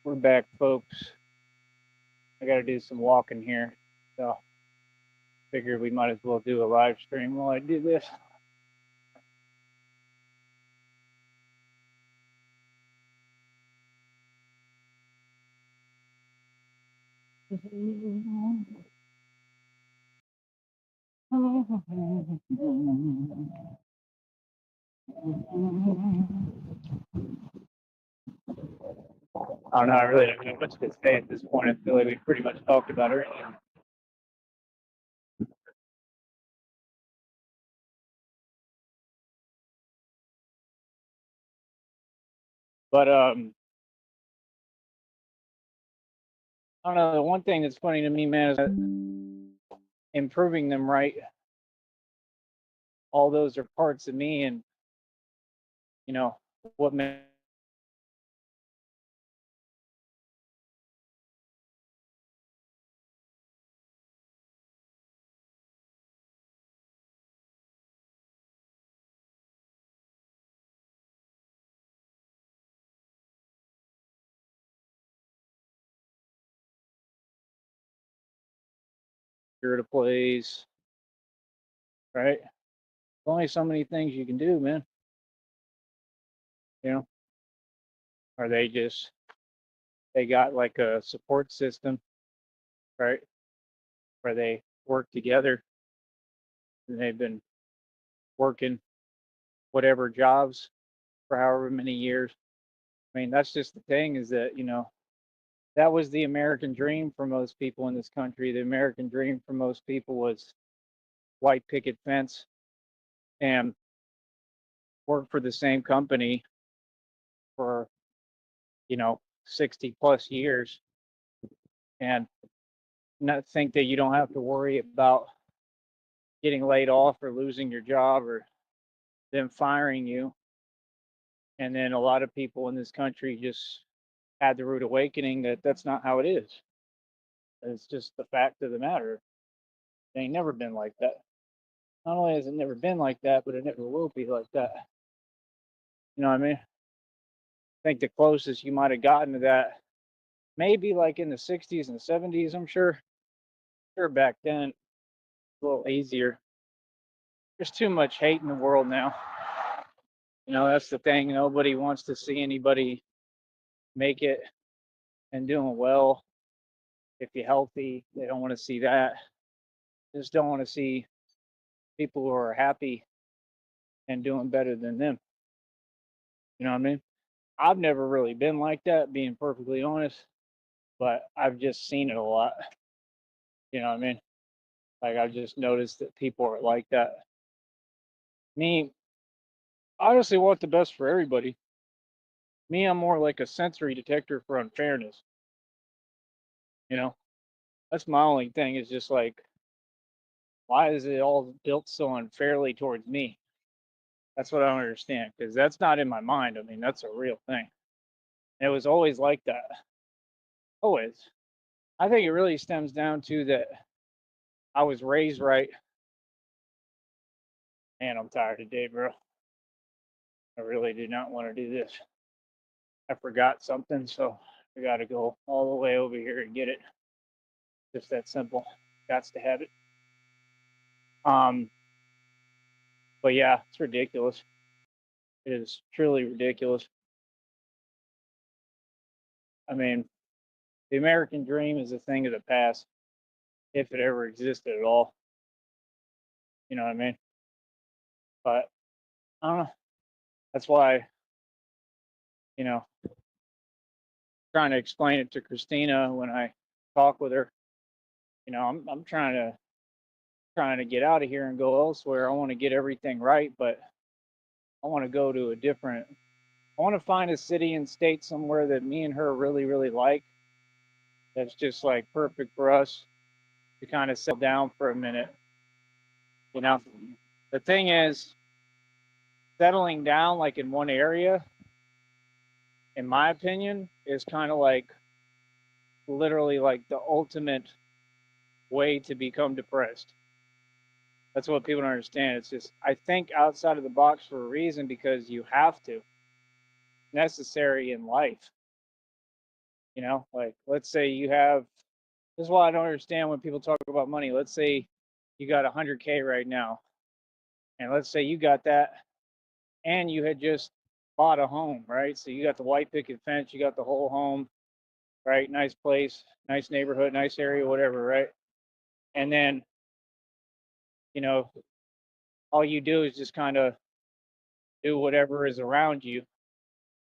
We're back, folks. I got to do some walking here. So, figured we might as well do a live stream while I do this. I don't know. I really don't know much to say at this point. I feel like we pretty much talked about everything. But I don't know. The one thing that's funny to me, man, is that improving them right. All those are parts of me, and you know what makes here to plays, right? There's only so many things you can do, man. You know, or they got like a support system, right? Where they work together and they've been working whatever jobs for however many years. I mean, that's just the thing is that, that was the American dream for most people in this country. The American dream for most people was white picket fence and work for the same company for, 60 plus years and not think that you don't have to worry about getting laid off or losing your job or them firing you. And then a lot of people in this country just had the rude awakening that that's not how it is. It's just the fact of the matter. It ain't never been like that. Not only has it never been like that, but it never will be like that. You know what I mean? I think the closest you might have gotten to that, maybe like in the 60s and 70s, I'm sure. Sure, back then, a little easier. There's too much hate in the world now. That's the thing. Nobody wants to see anybody make it and doing well. If you're healthy, they don't want to see that. They just don't want to see people who are happy and doing better than them. You know what I mean? I've never really been like that, being perfectly honest, but I've just seen it a lot. You know what I mean? Like I've just noticed that people are like that. Me, I honestly want the best for everybody. Me, I'm more like a sensory detector for unfairness. You know, that's my only thing is just like, why is it all built so unfairly towards me? That's what I don't understand because that's not in my mind. I mean, that's a real thing. It was always like that. Always. I think it really stems down to that I was raised right. And I'm tired today, bro. I really do not want to do this. I forgot something, so I got to go all the way over here and get it. Just that simple. Got to have it. Um, but yeah, it's ridiculous. It is truly ridiculous. I mean, the American dream is a thing of the past, if it ever existed at all. You know what I mean? But I don't know. That's why, you know, trying to explain it to Christina when I talk with her. I'm trying to get out of here and go elsewhere. I want to get everything right, but I want to go to a different. I want to find a city and state somewhere that me and her really, really like. That's just like perfect for us to kind of settle down for a minute. You know, the thing is, settling down like in one area, in my opinion, is kind of like literally like the ultimate way to become depressed. That's what people don't understand. It's just, I think outside of the box for a reason because you have to, necessary in life. Like let's say you have, this is why I don't understand when people talk about money. Let's say you got 100K right now, and let's say you got that and you had just bought a home, right? So you got the white picket fence, you got the whole home, right? Nice place, nice neighborhood, nice area, whatever, right? And then, you know, all you do is just kind of do whatever is around you.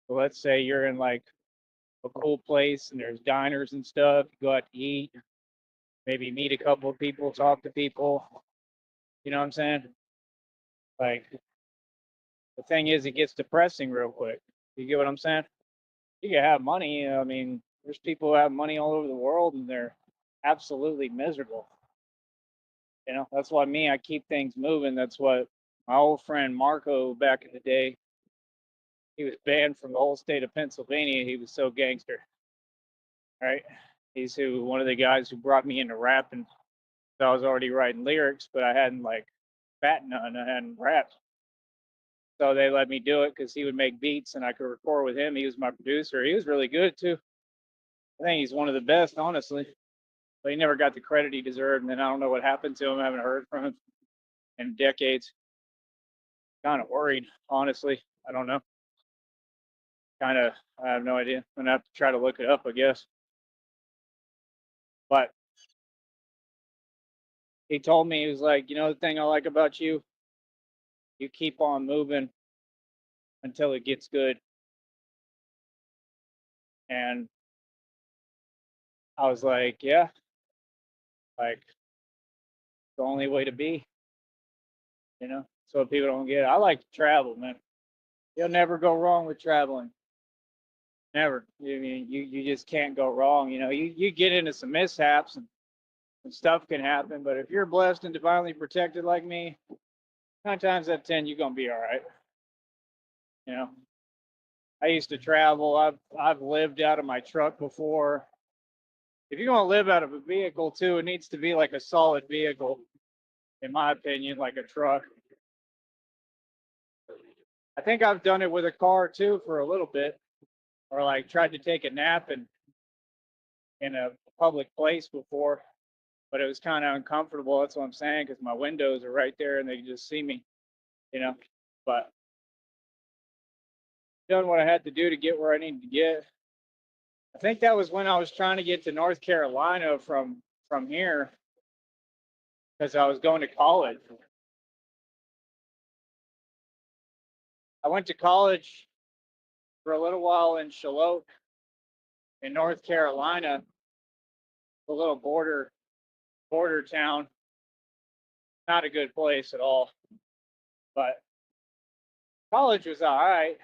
So let's say you're in like a cool place and there's diners and stuff, you go out to eat, maybe meet a couple of people, talk to people. You know what I'm saying? Like the thing is, it gets depressing real quick. You get what I'm saying? You can have money. I mean, there's people who have money all over the world and they're absolutely miserable. That's why I keep things moving. That's what my old friend Marco back in the day, he was banned from the whole state of Pennsylvania. He was so gangster, right? He's one of the guys who brought me into rapping. So I was already writing lyrics, but I hadn't like fat none. I hadn't rapped. So they let me do it because he would make beats and I could record with him. He was my producer. He was really good too. I think he's one of the best, honestly. But he never got the credit he deserved. And then I don't know what happened to him. I haven't heard from him in decades. Kind of worried, honestly. I don't know. I have no idea. I'm gonna have to try to look it up, I guess. But he told me, he was like, the thing I like about you, you keep on moving until it gets good. And I was like, yeah, like the only way to be, so people don't get it. I like to travel, man. You'll never go wrong with traveling. Never. You just can't go wrong. You get into some mishaps and stuff can happen, but if you're blessed and divinely protected like me, 9 times out of 10, you're gonna be all right. You know, I used to travel. I've lived out of my truck before. If you're gonna live out of a vehicle too, it needs to be like a solid vehicle, in my opinion, like a truck. I think I've done it with a car too for a little bit, or like tried to take a nap in a public place before, but it was kind of uncomfortable. That's what I'm saying, because my windows are right there and they can just see me, you know. But done what I had to do to get where I needed to get. I think that was when I was trying to get to North Carolina from here because I was going to college. I went to college for a little while in Charlotte in North Carolina, a little border town. Not a good place at all, but college was all right.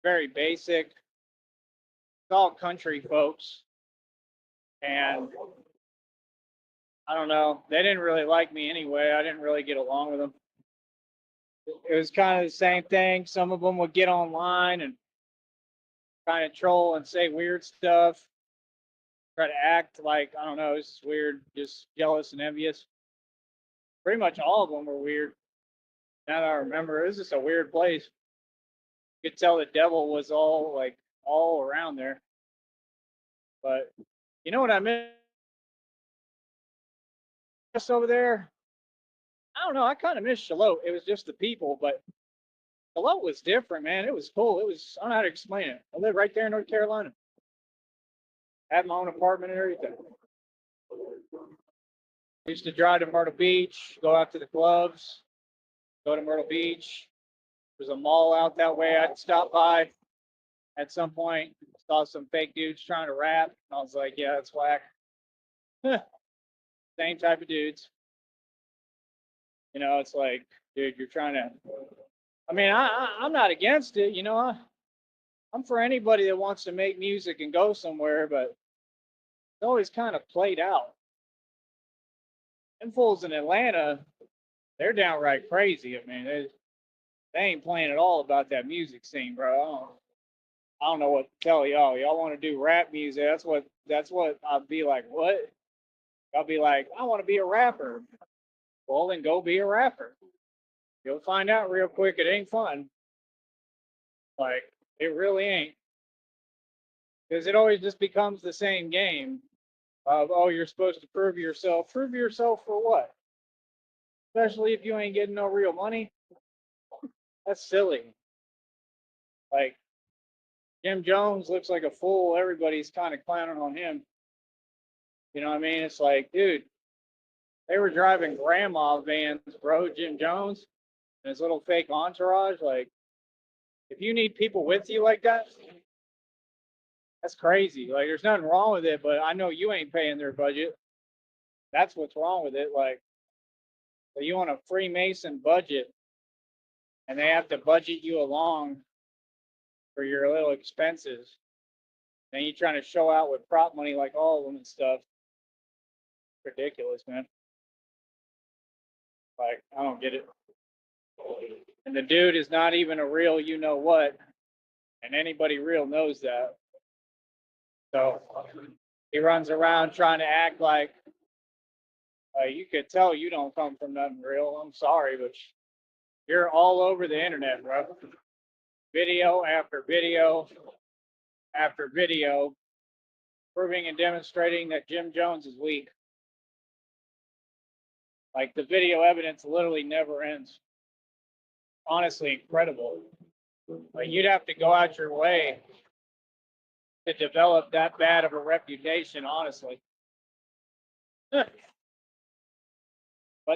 Very basic. It's all country folks, and I don't know. They didn't really like me anyway. I didn't really get along with them. It was kind of the same thing. Some of them would get online and kind of troll and say weird stuff, try to act like, I don't know, it's weird, just jealous and envious. Pretty much all of them were weird. Now that I remember, it was just a weird place. You could tell the devil was all around there. But you know what I miss over there? I don't know. I kind of miss Charlotte. It was just the people, but Charlotte was different, man. It was cool. I don't know how to explain it. I live right there in North Carolina. I had my own apartment and everything. I used to drive to Myrtle Beach, go out to the clubs, go to Myrtle Beach. There's a mall out that way. I'd stop by at some point, saw some fake dudes trying to rap. And I was like, yeah, that's whack. Same type of dudes. It's like, dude, you're trying to. I mean, I'm not against it. I'm for anybody that wants to make music and go somewhere, but it's always kind of played out. Them fools in Atlanta, they're downright crazy. I mean, they ain't playing at all about that music scene, bro. I don't know what to tell y'all. Y'all want to do rap music? That's what I'll be like. What? I'll be like, I want to be a rapper. Well, then go be a rapper. You'll find out real quick. It ain't fun. Like it really ain't. because it always just becomes the same game of, oh, you're supposed to prove yourself. Prove yourself for what? Especially if you ain't getting no real money. That's silly. Like Jim Jones looks like a fool. Everybody's kind of clowning on him. You know what I mean? It's like, dude, they were driving grandma vans, bro. Jim Jones and his little fake entourage. Like, if you need people with you like that, that's crazy. Like, there's nothing wrong with it, but I know you ain't paying their budget. That's what's wrong with it. Like, so you want a Freemason budget, and they have to budget you along for your little expenses. And you trying to show out with prop money like all of them and stuff. Ridiculous, man. Like, I don't get it. And the dude is not even a real you know what, and anybody real knows that. So he runs around trying to act like you could tell you don't come from nothing real. I'm sorry, but you're all over the internet, bro. Video after video after video proving and demonstrating that Jim Jones is weak. Like the video evidence literally never ends. Honestly, incredible. Like you'd have to go out your way to develop that bad of a reputation, honestly. But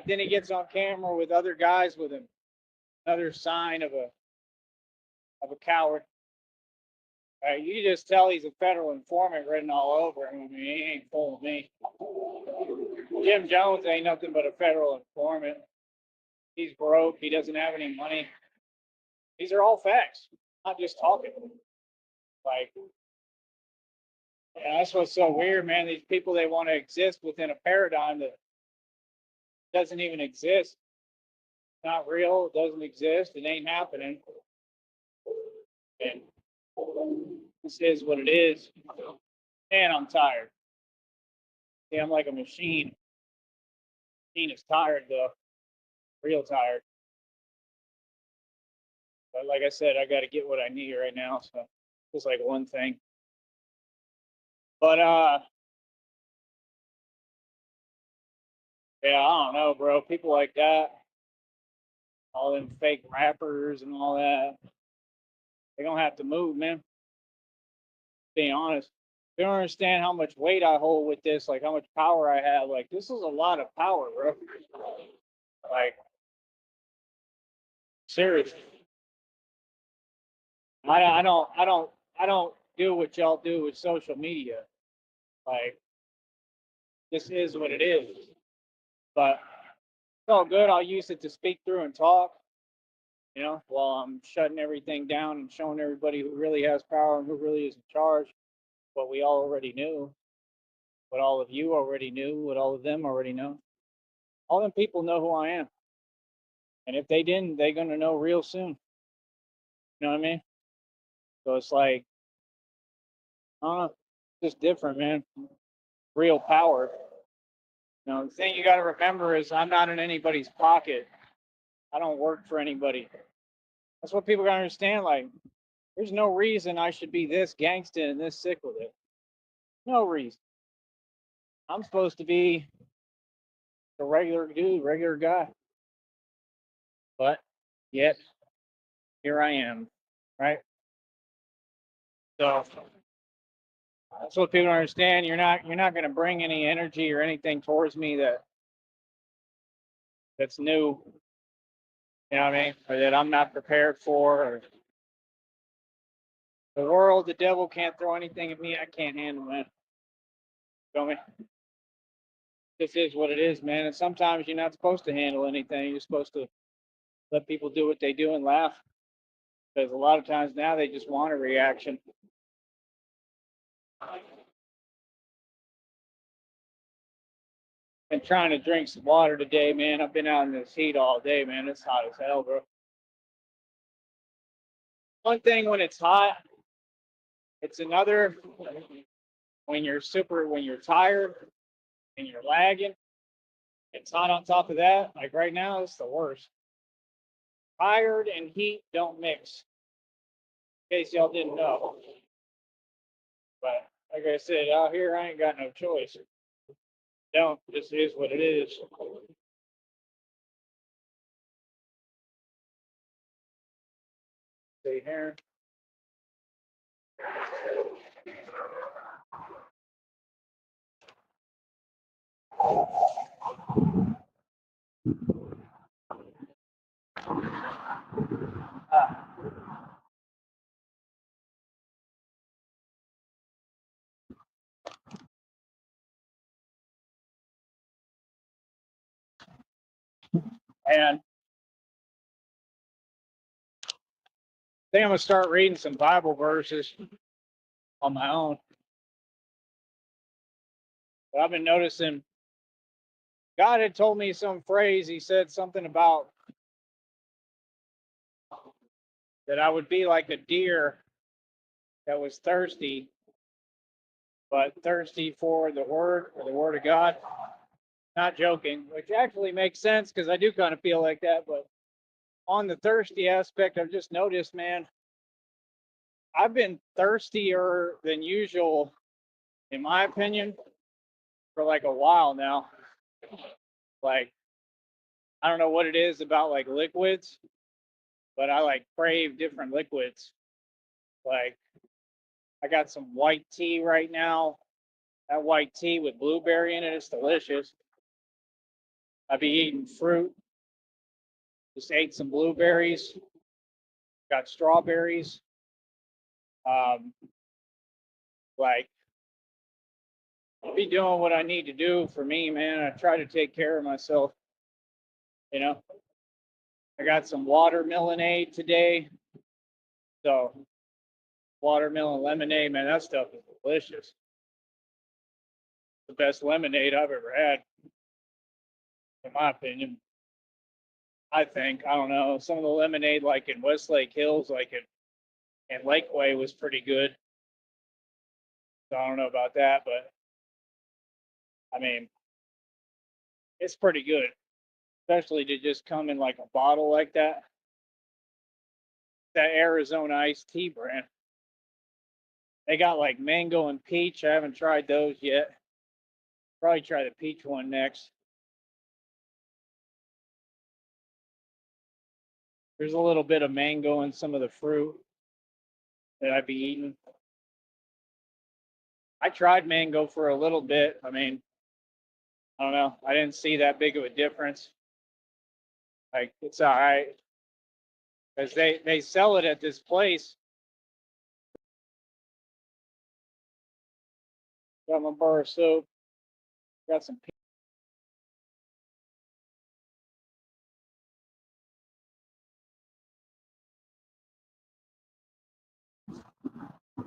then he gets on camera with other guys with him. Another sign of a coward. You just tell he's a federal informant written all over him. I mean, he ain't fooling me. Jim Jones ain't nothing but a federal informant. He's broke. He doesn't have any money. These are all facts, not just talking. Like, yeah, that's what's so weird, man. These people, they want to exist within a paradigm that doesn't even exist. It's not real. It doesn't exist. It ain't happening. And this is what it is. And I'm tired. Yeah, I'm like a machine. Machine is tired though, real tired. But like I said, I got to get what I need right now. So just like one thing. But yeah, I don't know, bro. People like that, all them fake rappers and all that, they don't have to move, man. Being honest, they don't understand how much weight I hold with this, like how much power I have. Like this is a lot of power, bro. Like seriously, I don't do what y'all do with social media. Like this is what it is. But it's all good. I'll use it to speak through and talk, while I'm shutting everything down and showing everybody who really has power and who really is in charge. What we all already knew, what all of you already knew, what all of them already know. All them people know who I am. And if they didn't, they're going to know real soon. You know what I mean? So it's like, just different, man. Real power. The thing you got to remember is I'm not in anybody's pocket. I don't work for anybody. That's what people got to understand. Like, there's no reason I should be this gangsta and this sick with it. No reason. I'm supposed to be a regular dude, regular guy. But yet, here I am, right? So that's what people don't understand. You're not going to bring any energy or anything towards me that's new. You know what I mean? Or that I'm not prepared for. Or the world, the devil can't throw anything at me I can't handle, man. Feel me? This is what it is, man. And sometimes you're not supposed to handle anything. You're supposed to let people do what they do and laugh. Because a lot of times now they just want a reaction. Been trying to drink some water today, man. I've been out in this heat all day, man. It's hot as hell, bro. One thing when it's hot, it's another when you're tired and you're lagging. It's hot on top of that. Like right now, it's the worst. Tired and heat don't mix. In case y'all didn't know. But like I said, out here I ain't got no choice. Don't. This is what it is. See here. Ah, and I think I'm gonna start reading some Bible verses on my own. But I've been noticing God had told me some phrase. He said something about that I would be like a deer that was thirsty, but thirsty for the word or the word of God. Not joking, which actually makes sense because I do kind of feel like that. But on the thirsty aspect, I've just noticed, man, I've been thirstier than usual, in my opinion, for like a while now. Like, I don't know what it is about like liquids, but I like crave different liquids. Like, I got some white tea right now. That white tea with blueberry in it is delicious. I be eating fruit. Just ate some blueberries. Got strawberries. Um, like be doing what I need to do for me, man. I try to take care of myself. You know, I got some watermelonade today. So watermelon lemonade, man, that stuff is delicious. The best lemonade I've ever had, in my opinion. I think. I don't know. Some of the lemonade, like in Westlake Hills, like in Lakeway, was pretty good. So I don't know about that, but I mean, it's pretty good, especially to just come in like a bottle like that. That Arizona iced tea brand. They got like mango and peach. I haven't tried those yet. Probably try the peach one next. There's a little bit of mango in some of the fruit that I'd be eating. I tried mango for a little bit. I mean, I don't know. I didn't see that big of a difference. Like it's all right because they sell it at this place. Got my bar of soap. Got some.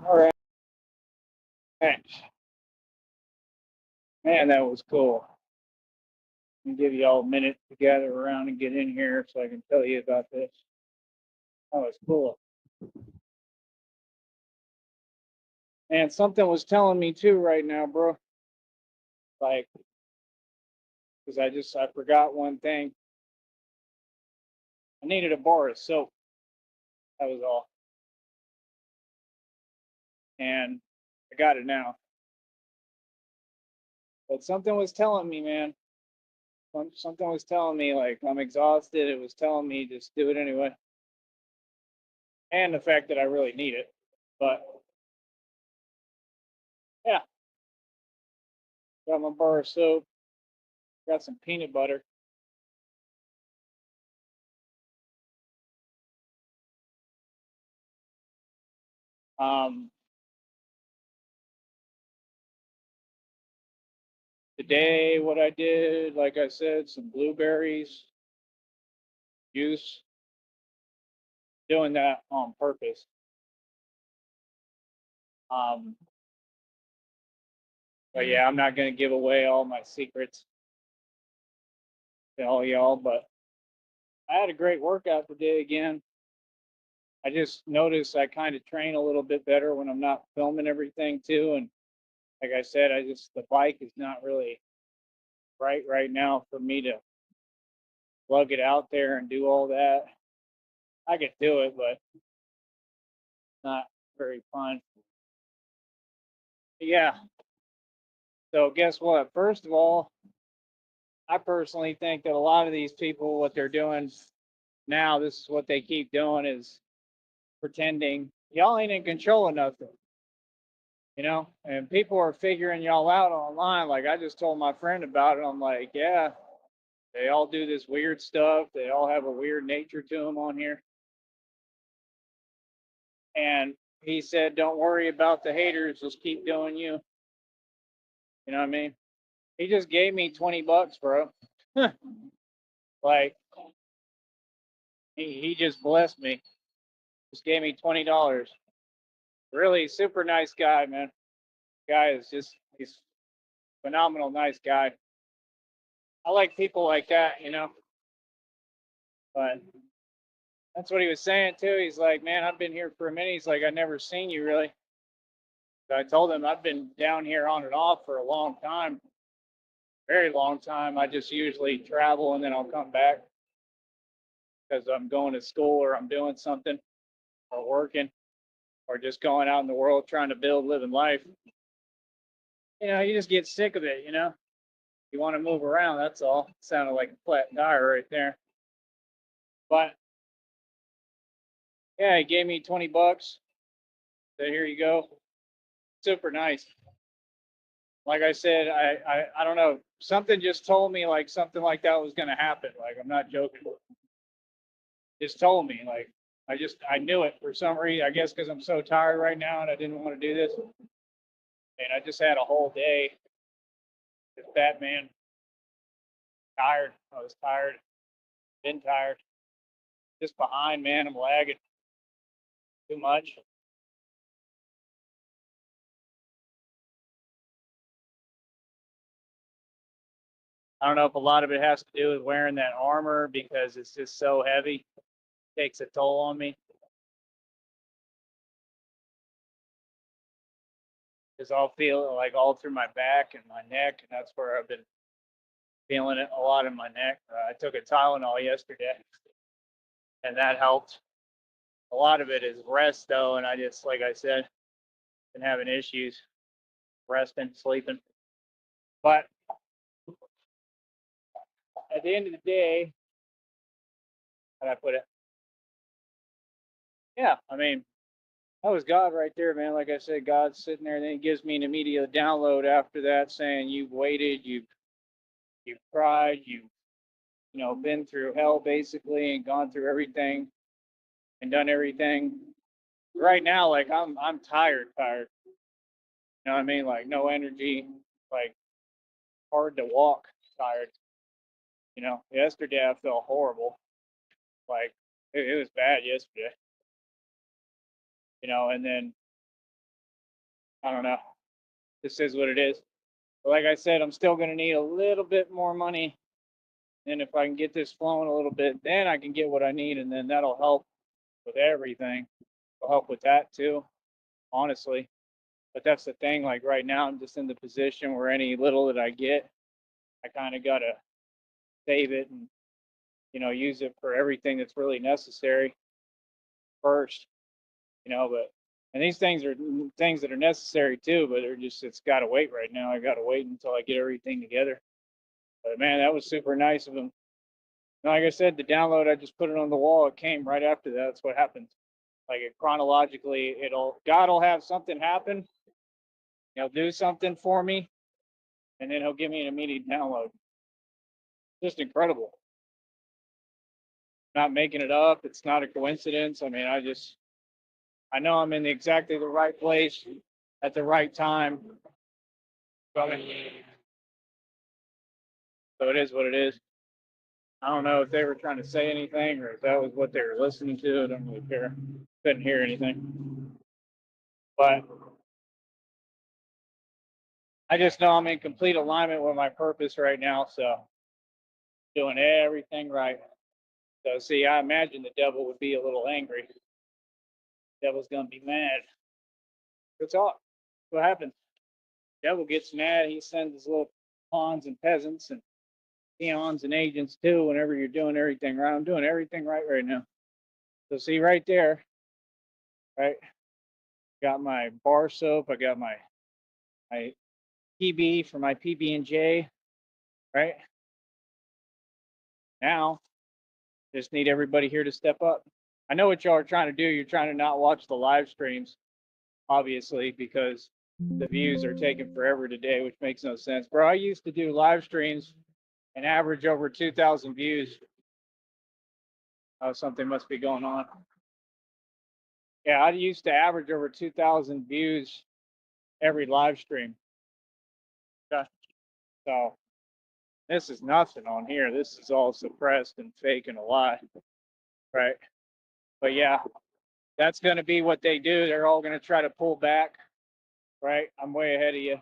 All right, thanks. Man, that was cool. I'll give you all a minute to gather around and get in here so I can tell you about this. That was cool. And something was telling me too right now, bro. Like, because I forgot one thing. I needed a bar of soap. That was all. And I got it now. But something was telling me, man. Something was telling me like I'm exhausted. It was telling me just do it anyway. And the fact that I really need it. But yeah, got my bar of soap. Got some peanut butter. Um, Today, what I did, like I said, some blueberries juice. Doing that on purpose. Um, but yeah, I'm not gonna give away all my secrets to all y'all. But I had a great workout today again. I just noticed I kind of train a little bit better when I'm not filming everything too. And like I said, the bike is not really right now for me to lug it out there and do all that. I could do it, but not very fun. Yeah. So guess what? First of all, I personally think that a lot of these people, what they're doing now, this is what they keep doing is pretending y'all ain't in control of nothing. And people are figuring y'all out online. Like I just told my friend about it. I'm like, yeah, they all do this weird stuff. They all have a weird nature to them on here. And he said, don't worry about the haters. Just keep doing you. You know what I mean? He just gave me $20, bro. Like he just blessed me. Just gave me $20. Really super nice guy, man. Guy is just he's phenomenal, nice guy. I like people like that. But that's what he was saying too. He's like, man, I've been here for a minute. He's like, I never seen you really. So I told him I've been down here on and off for a long time, very long time. I just usually travel and then I'll come back because I'm going to school or I'm doing something or working or just going out in the world trying to build living life. You just get sick of it. You want to move around, that's all. Sounded like a flat tire right there. But yeah, he gave me $20. So here you go. Super nice. Like I said, I don't know. Something just told me like something like that was gonna happen. Like I'm not joking. Just told me like I knew it for some reason. I guess because I'm so tired right now and I didn't want to do this. And I just had a whole day. This Batman tired. I was tired. Been tired. Just behind, man. I'm lagging too much. I don't know if a lot of it has to do with wearing that armor because it's just so heavy. It takes a toll on me. Because I'll feel it like all through my back and my neck, and that's where I've been feeling it a lot in my neck. I took a Tylenol yesterday, and that helped. A lot of it is rest, though, and I just, like I said, been having issues resting, sleeping. But at the end of the day, how did I put it? Yeah, I mean, that was God right there, man. Like I said, God's sitting there, and then He gives me an immediate download after that, saying, "You've waited, you've cried, you've been through hell basically, and gone through everything, and done everything." Right now, like I'm tired, tired. You know what I mean? Like no energy, like hard to walk, tired. Yesterday I felt horrible. Like it was bad yesterday. And then I don't know. This is what it is. But like I said, I'm still gonna need a little bit more money. And if I can get this flowing a little bit, then I can get what I need, and then that'll help with everything. It'll help with that too, honestly. But that's the thing. Like right now, I'm just in the position where any little that I get, I kind of gotta save it and use it for everything that's really necessary first. But and these things are things that are necessary too, but it's got to wait right now. I got to wait until I get everything together. But man, that was super nice of him. Like I said, the download, I just put it on the wall. It came right after that. That's what happens. Like chronologically, God will have something happen. He'll do something for me, and then he'll give me an immediate download. Just incredible. Not making it up. It's not a coincidence. I mean, I know I'm in exactly the right place at the right time. So it is what it is. I don't know if they were trying to say anything or if that was what they were listening to. I don't really care. Couldn't hear anything. But I just know I'm in complete alignment with my purpose right now. So doing everything right. So see, I imagine the devil would be a little angry. The devil's gonna be mad. That's all. What happens? The devil gets mad. He sends his little pawns and peasants and peons and agents too. Whenever you're doing everything right, I'm doing everything right now. So see right there, right? Got my bar soap. I got my my PB for my PB and J, right? Now, just need everybody here to step up. I know what y'all are trying to do. You're trying to not watch the live streams, obviously, because the views are taking forever today, which makes no sense. Bro, I used to do live streams and average over 2,000 views. Oh, something must be going on. Yeah, I used to average over 2,000 views every live stream. Okay. So this is nothing on here. This is all suppressed and fake and a lie, right? But yeah, that's going to be what they do. They're all going to try to pull back, right? I'm way ahead of you.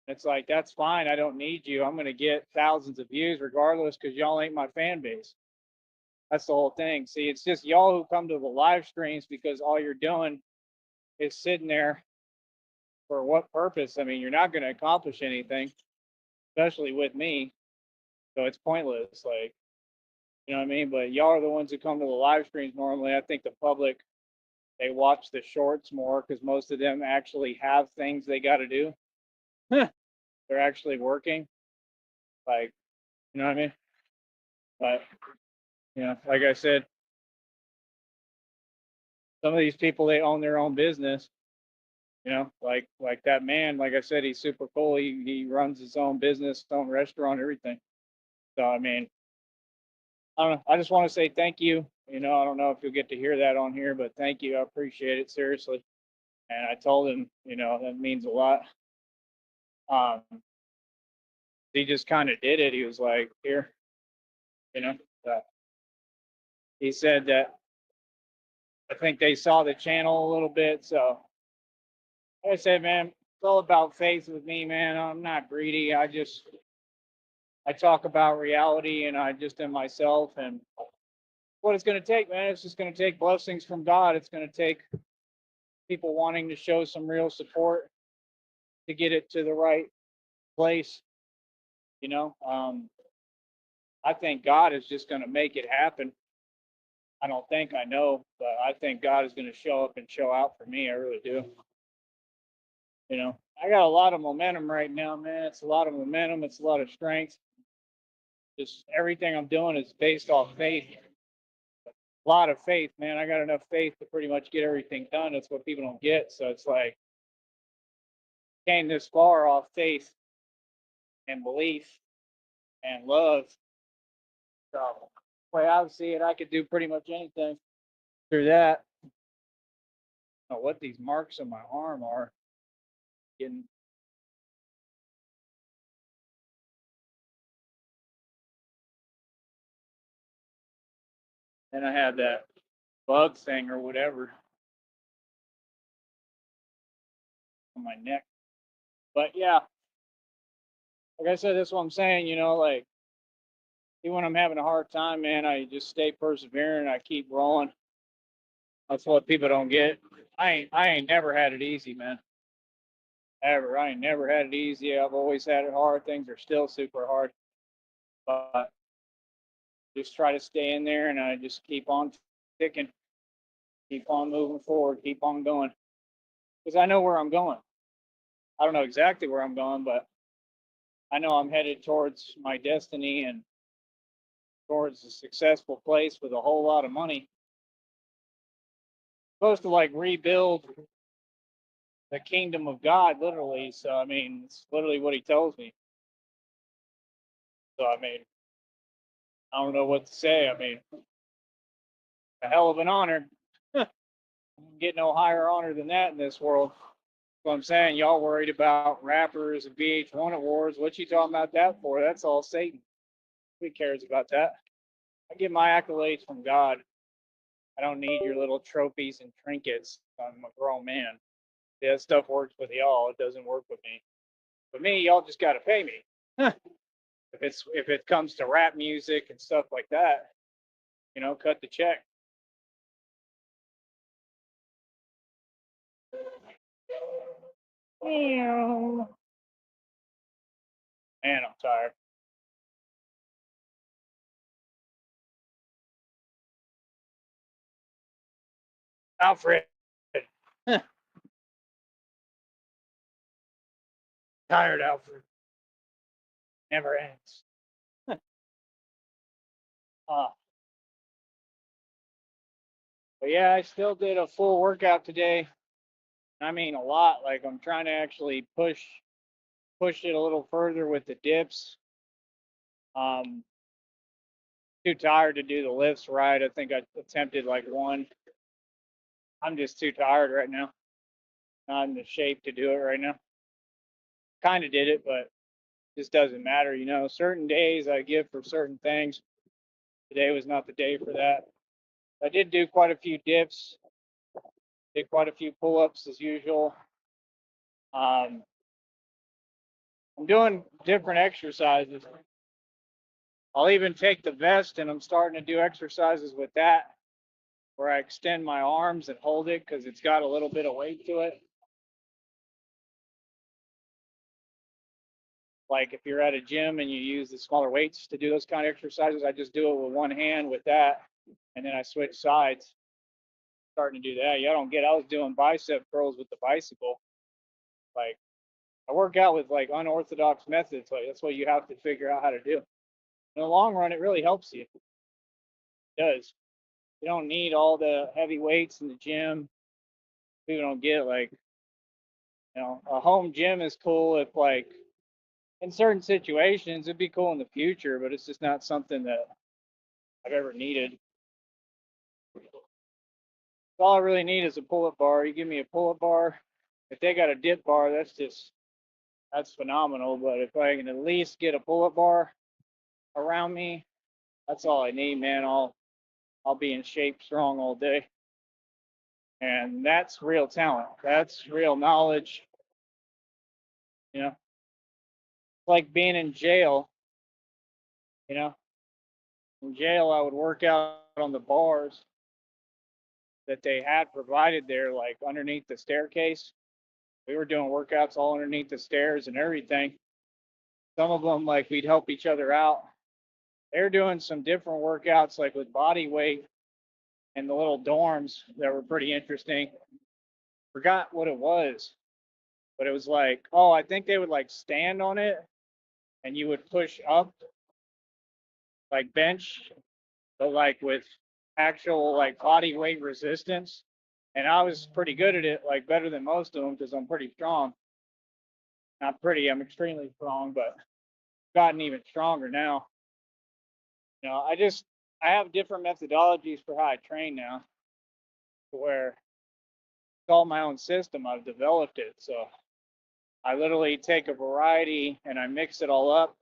It's like, that's fine. I don't need you. I'm going to get thousands of views regardless because y'all ain't my fan base. That's the whole thing. See, it's just y'all who come to the live streams because all you're doing is sitting there for what purpose? I mean, you're not going to accomplish anything, especially with me. So it's pointless. Like, you know what I mean? But y'all are the ones who come to the live streams normally. I think the public, they watch the shorts more because most of them actually have things they got to do. They're actually working. Like, you know what I mean? But, you know, like I said, some of these people, they own their own business. You know, like that man, like I said, he's super cool. He runs his own business, his own restaurant, everything. So I mean, I don't know. I just want to say thank you. You know, I don't know if you'll get to hear that on here, but thank you. I appreciate it seriously. And I told him, you know, that means a lot. Um, he just kind of did it. He was like, here, you know. He said that I think they saw the channel a little bit. So like I said, man, it's all about faith with me, man. I'm not greedy. I talk about reality and I just am myself and what it's going to take, man. It's just going to take blessings from God. It's going to take people wanting to show some real support to get it to the right place. You know, I think God is just going to make it happen. I don't think I know, but I think God is going to show up and show out for me. I really do. You know, I got a lot of momentum right now, man. It's a lot of momentum. It's a lot of strength. Just everything I'm doing is based off faith. A lot of faith, man. I got enough faith to pretty much get everything done. That's what people don't get. So it's like came this far off faith and belief and love. So the way I see it, I could do pretty much anything through that. I don't know what these marks on my arm are. Getting and I had that bug thing or whatever on my neck. But yeah, like I said, that's what I'm saying. You know, like even when I'm having a hard time, man, I just stay persevering. I keep rolling. That's what people don't get. I ain't never had it easy, man. Ever. I ain't never had it easy. I've always had it hard. Things are still super hard. But just try to stay in there and I just keep on ticking, keep on moving forward, keep on going. Because I know where I'm going. I don't know exactly where I'm going, but I know I'm headed towards my destiny and towards a successful place with a whole lot of money. Supposed to like rebuild the kingdom of God, literally. So I mean, it's literally what he tells me. So I mean, I don't know what to say. I mean, a hell of an honor. Get no higher honor than that in this world. So I'm saying y'all worried about rappers and VH1 awards. What you talking about that for? That's all Satan. Who cares about that? I get my accolades from God. I don't need your little trophies and trinkets. I'm a grown man. That stuff works with y'all. It doesn't work with me. But me, y'all just got to pay me. If it comes to rap music and stuff like that, you know, cut the check. Man, I'm tired. Alfred. Tired, Alfred. Never ends. uh, but yeah, I still did a full workout today. I mean, a lot. Like I'm trying to actually push it a little further with the dips. Um, Too tired to do the lifts right. I think I attempted like one. I'm just too tired right now. Not in the shape to do it right now. Kind of did it, but just doesn't matter. You know, certain days I give for certain things. Today was not the day for that. I did do quite a few dips, did quite a few pull ups as usual. Um, I'm doing different exercises. I'll even take the vest and I'm starting to do exercises with that where I extend my arms and hold it because it's got a little bit of weight to it. Like if you're at a gym and you use the smaller weights to do those kind of exercises, I just do it with one hand with that, and then I switch sides. Starting to do that. Yeah, I was doing bicep curls with the bicycle. Like I work out with like unorthodox methods. Like that's what you have to figure out how to do. In the long run, it really helps you. It does. You don't need all the heavy weights in the gym. People don't get like, a home gym is cool if like in certain situations it'd be cool in the future, but it's just not something that I've ever needed. All I really need is a pull-up bar. You give me a pull-up bar. If they got a dip bar, that's phenomenal. But if I can at least get a pull-up bar around me, that's all I need, man. I'll be in shape, strong all day. And that's real talent. That's real knowledge. It's like being in jail. You know, in jail I would work out on the bars that they had provided there, like underneath the staircase. We were doing workouts all underneath the stairs and everything. Some of them, like we'd help each other out. They're doing some different workouts, like with body weight in the little dorms that were pretty interesting. Forgot what it was, but it was like, oh, I think they would like stand on it and you would push up like bench, but like with actual like body weight resistance. And I was pretty good at it, like better than most of them because I'm pretty strong. Not pretty, I'm extremely strong, but gotten even stronger now. I have different methodologies for how I train now, where it's all my own system. I've developed it, so I literally take a variety and I mix it all up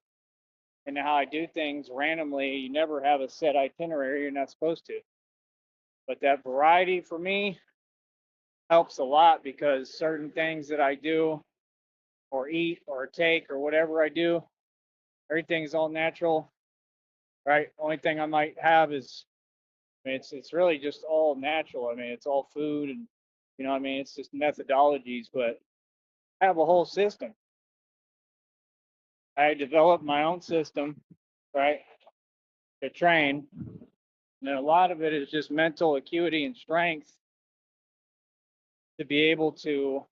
into how I do things randomly. You never have a set itinerary. You're not supposed to, but that variety for me helps a lot because certain things that I do or eat or take or whatever I do, everything's all natural, right? Only thing I might have is, I mean, it's really just all natural. I mean, it's all food and I mean, it's just methodologies, but I have a whole system. I developed my own system, right, to train. And a lot of it is just mental acuity and strength to be able to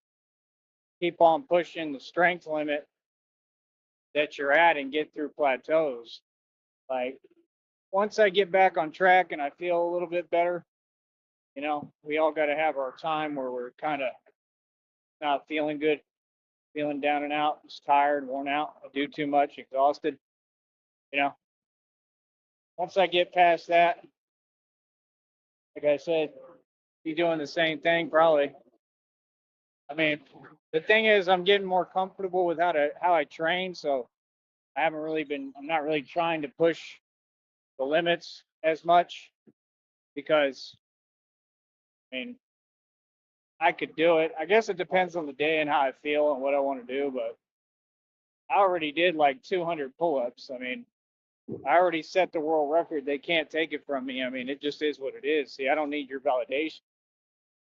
keep on pushing the strength limit that you're at and get through plateaus. Like once I get back on track and I feel a little bit better, we all got to have our time where we're kind of not feeling good, feeling down and out, just tired, worn out, I do too much, exhausted. You know, once I get past that, like I said, be doing the same thing probably. I mean, the thing is, I'm getting more comfortable with how I train, so I'm not really trying to push the limits as much because, I mean, I could do it. I guess it depends on the day and how I feel and what I want to do, but I already did like 200 pull-ups. I mean, I already set the world record. They can't take it from me. I mean, it just is what it is. See, I don't need your validation.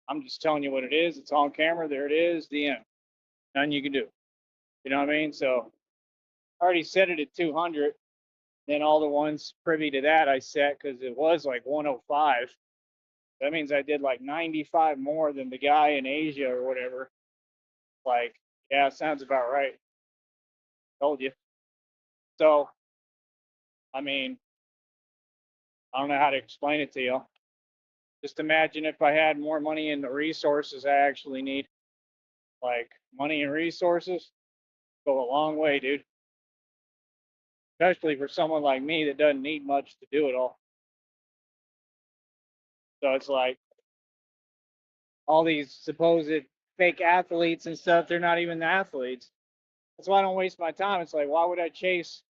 I'm just telling you what it is. It's on camera. There it is. The end. Nothing you can do. You know what I mean? So I already set it at 200. Then all the ones privy to that I set because it was like 105. That means I did like 95 more than the guy in Asia or whatever. Like, yeah, sounds about right. Told you. So, I mean, I don't know how to explain it to you. Just imagine if I had more money and the resources I actually need. Like money and resources go a long way, dude. Especially for someone like me that doesn't need much to do it all. So it's like all these supposed fake athletes and stuff, they're not even the athletes. That's why I don't waste my time. It's like, why would I chase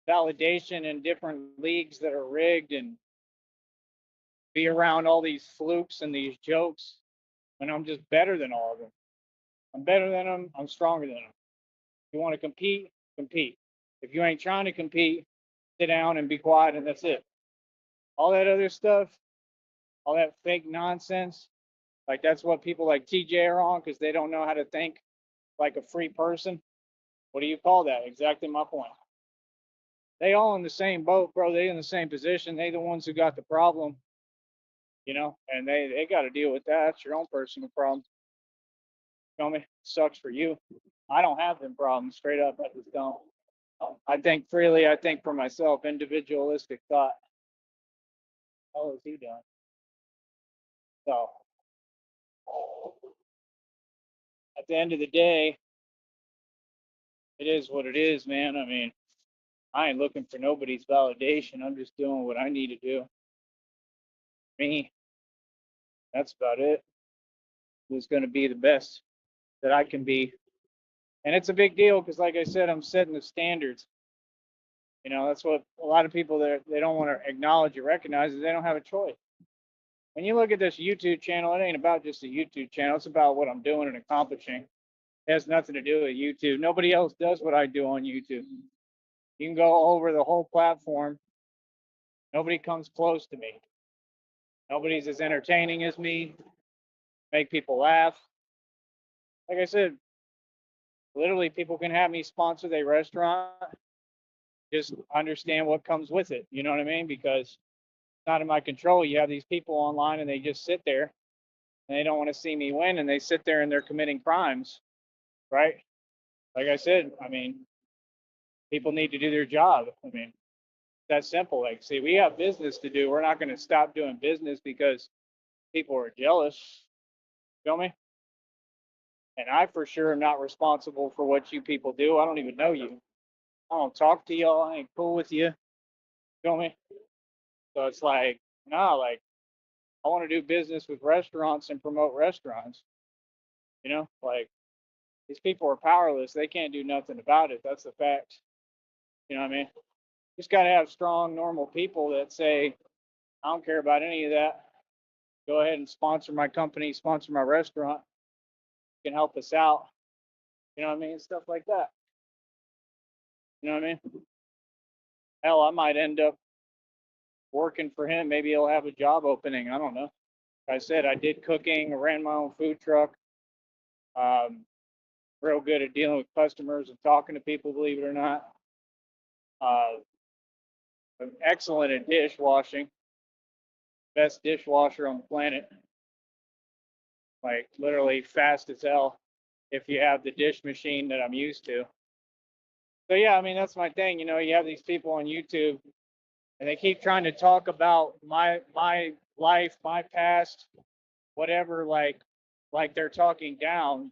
validation in different leagues that are rigged and be around all these flukes and these jokes when I'm just better than all of them? I'm better than them. I'm stronger than them. If you want to compete, compete. If you ain't trying to compete, sit down and be quiet, and that's it. All that other stuff, all that fake nonsense, like that's what people like TJ are on because they don't know how to think like a free person. What do you call that? Exactly my point. They all in the same boat, bro. They in the same position. They the ones who got the problem, and they got to deal with that. It's your own personal problem. Feel me? Sucks for you. I don't have them problems. Straight up, I just don't. I think freely. I think for myself. Individualistic thought. How is he doing? So at the end of the day, it is what it is, man. I mean, I ain't looking for nobody's validation. I'm just doing what I need to do. Me, that's about it. Who's going to be the best that I can be? And it's a big deal because, like I said, I'm setting the standards. That's what a lot of people they don't want to acknowledge or recognize is they don't have a choice. When you look at this YouTube channel, it ain't about just a YouTube channel. It's about what I'm doing and accomplishing. It has nothing to do with YouTube. Nobody else does what I do on YouTube. You can go over the whole platform. Nobody comes close to me. Nobody's as entertaining as me. Make people laugh. Like I said, literally, people can have me sponsor their restaurant. Just understand what comes with it. You know what I mean? Because it's not in my control. You have these people online and they just sit there and they don't want to see me win and they sit there and they're committing crimes, right? Like I said, I mean, people need to do their job. I mean, that's simple. Like, see, we have business to do. We're not going to stop doing business because people are jealous. Feel me? And I for sure am not responsible for what you people do. I don't even know you. I don't talk to y'all. I ain't cool with you. Feel me? So it's like, nah, like I want to do business with restaurants and promote restaurants. Like these people are powerless. They can't do nothing about it. That's the fact. You know what I mean? Just got to have strong, normal people that say, I don't care about any of that. Go ahead and sponsor my company, sponsor my restaurant. You can help us out. You know what I mean? Stuff like that. You know what I mean? Hell, I might end up working for him. Maybe he'll have a job opening. I don't know. Like I said, I did cooking, I ran my own food truck. Um, Real good at dealing with customers and talking to people, believe it or not. Uh, I'm excellent at dishwashing, best dishwasher on the planet. Like literally fast as hell if you have the dish machine that I'm used to. So yeah, I mean that's my thing. You have these people on YouTube and they keep trying to talk about my life, my past, whatever, like they're talking down.